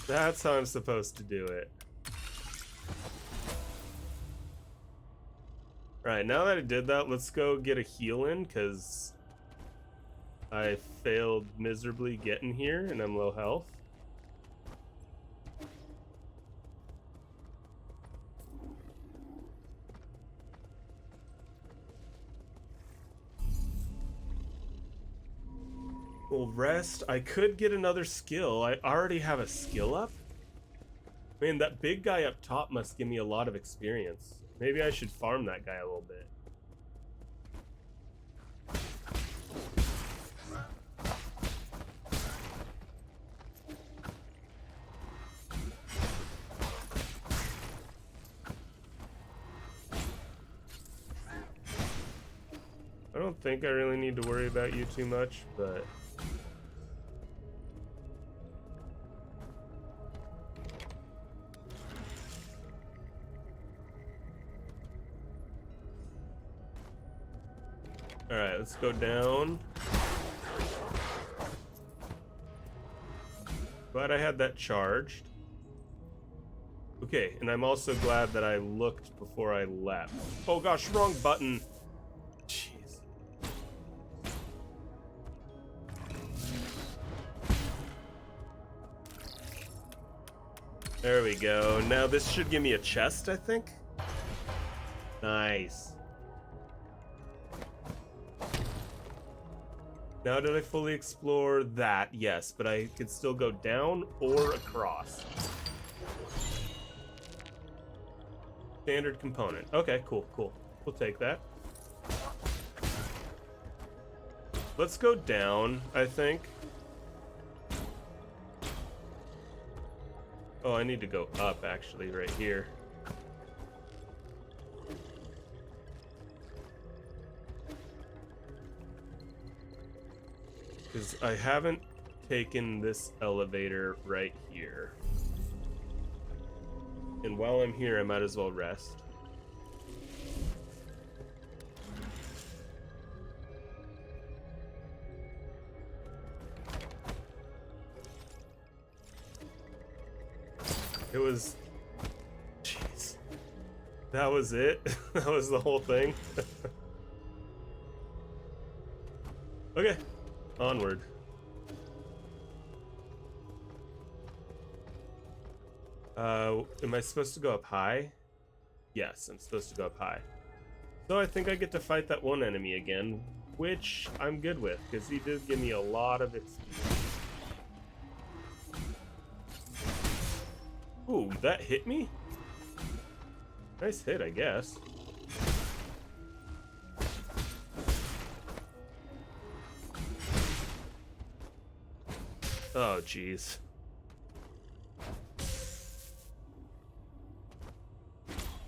Speaker 1: That's how I'm supposed to do it. Alright, now that I did that, let's go get a heal in, because I failed miserably getting here, and I'm low health. Well, rest. I could get another skill. I already have a skill up. Man, that big guy up top must give me a lot of experience. Maybe I should farm that guy a little bit. I don't think I really need to worry about you too much, but... Alright, let's go down. Glad I had that charged. Okay, and I'm also glad that I looked before I left. Oh gosh, wrong button. Jeez. There we go. Now this should give me a chest, I think. Nice. Now did I fully explore that? Yes, but I could still go down or across. Standard component. Okay, cool, cool. We'll take that. Let's go down, I think. Oh, I need to go up, actually, right here. Because I haven't taken this elevator right here. And while I'm here, I might as well rest. It was... Jeez. That was it? That was the whole thing? Okay. Onward. Am I supposed to go up high? Yes, I'm supposed to go up high. So I think I get to fight that one enemy again, which I'm good with, because he did give me a lot of experience. Ooh, that hit me? Nice hit, I guess. Oh, jeez.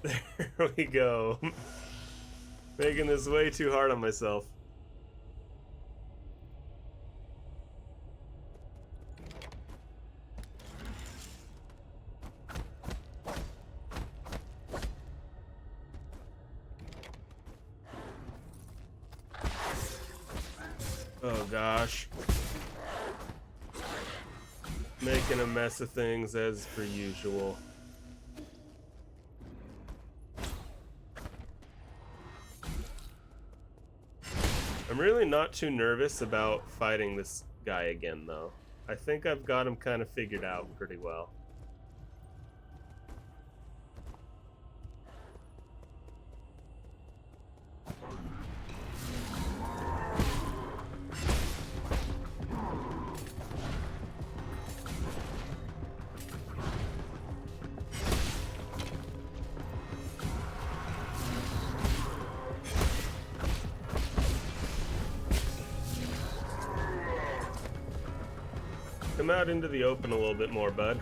Speaker 1: There we go. Making this way too hard on myself. Oh gosh. Making a mess of things as per usual. I'm really not too nervous about fighting this guy again, though. I think I've got him kind of figured out pretty well. Come out into the open a little bit more, bud.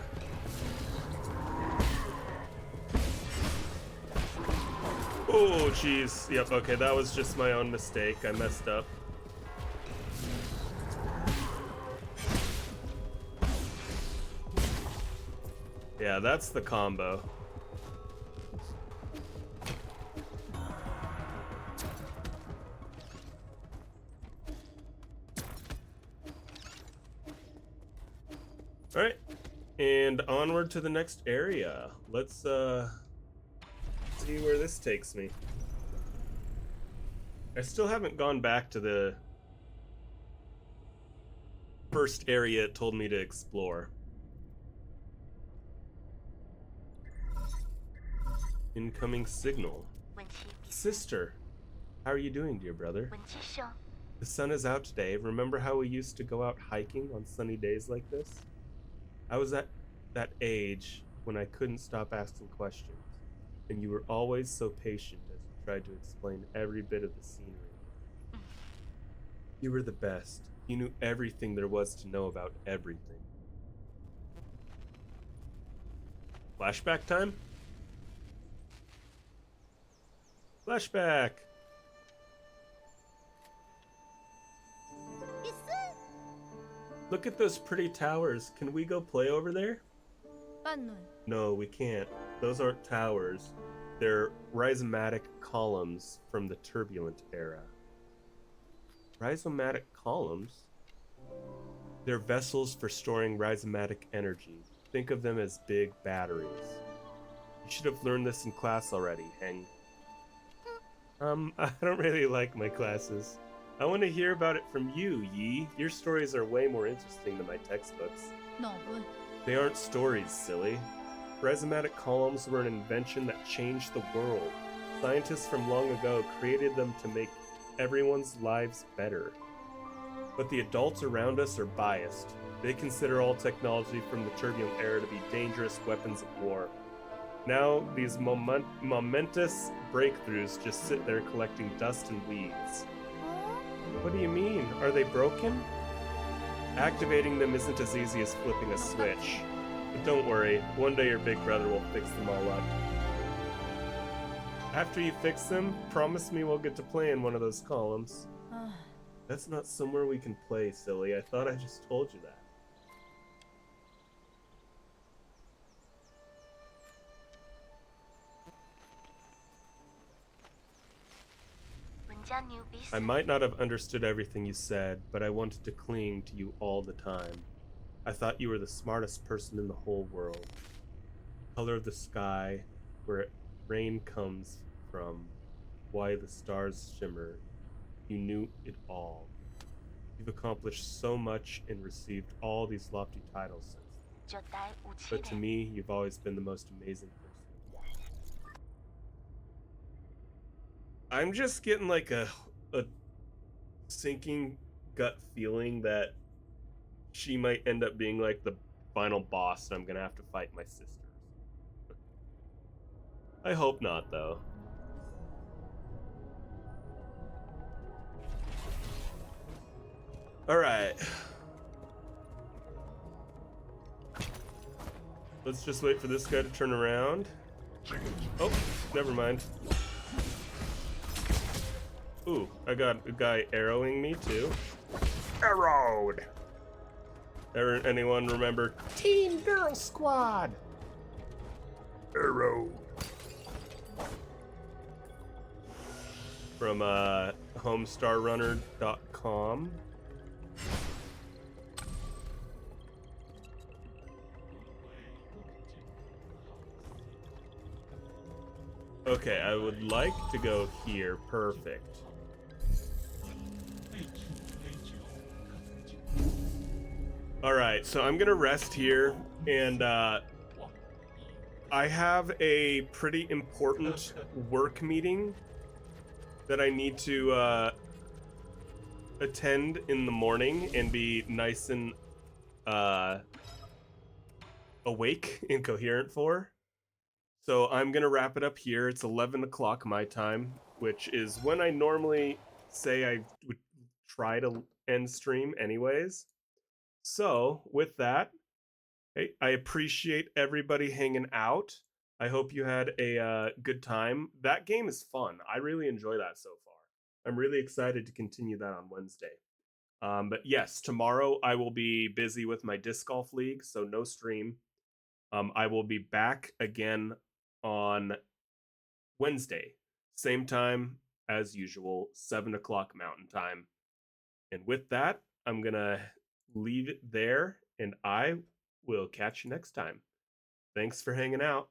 Speaker 1: Oh, jeez. Yep, okay, that was just my own mistake. I messed up. Yeah, that's the combo. Alright, and onward to the next area. Let's see where this takes me. I still haven't gone back to the first area it told me to explore. Incoming signal. Sister, how are you doing, dear brother? The sun is out today. Remember how we used to go out hiking on sunny days like this? I was at that age when I couldn't stop asking questions, and you were always so patient as you tried to explain every bit of the scenery. You were the best. You knew everything there was to know about everything. Flashback time? Flashback! Look at those pretty towers. Can we go play over there? No, we can't. Those aren't towers. They're rhizomatic columns from the turbulent era. Rhizomatic columns? They're vessels for storing rhizomatic energy. Think of them as big batteries. You should have learned this in class already, Heng. I don't really like my classes. I want to hear about it from you, Yi. Your stories are way more interesting than my textbooks.
Speaker 2: No.
Speaker 1: They aren't stories, silly. Rhizomatic columns were an invention that changed the world. Scientists from long ago created them to make everyone's lives better. But the adults around us are biased. They consider all technology from the turbulent era to be dangerous weapons of war. Now, these momentous breakthroughs just sit there collecting dust and weeds. What do you mean? Are they broken? Activating them isn't as easy as flipping a switch. But don't worry, one day your big brother will fix them all up. After you fix them, promise me we'll get to play in one of those columns. That's not somewhere we can play, silly. I thought I just told you that. I might not have understood everything you said, but I wanted to cling to you all the time. I thought you were the smartest person in the whole world. Color of the sky, where rain comes from, why the stars shimmer. You knew it all. You've accomplished so much and received all these lofty titles since then. But to me, you've always been the most amazing person. I'm just getting like a sinking gut feeling that she might end up being like the final boss and I'm gonna have to fight my sisters. I hope not, though. Alright. Let's just wait for this guy to turn around. Oh, never mind. Ooh, I got a guy arrowing me too. Arrowed! Anyone remember Teen Girl Squad? Arrowed. From homestarrunner.com. Okay, I would like to go here. Perfect. Alright, so I'm gonna rest here, and I have a pretty important work meeting that I need to attend in the morning and be nice and awake and coherent for. So I'm gonna wrap it up here. It's 11 o'clock my time, which is when I normally say I would try to end stream anyways. So with that, hey, I appreciate everybody hanging out. I hope you had a good time. That game is fun. I really enjoy that so far. I'm really excited to continue that on Wednesday. But yes, tomorrow I will be busy with my disc golf league, so no stream. I will be back again on Wednesday, same time as usual, 7 o'clock Mountain Time. And with that, I'm gonna leave it there, and I will catch you next time. Thanks for hanging out.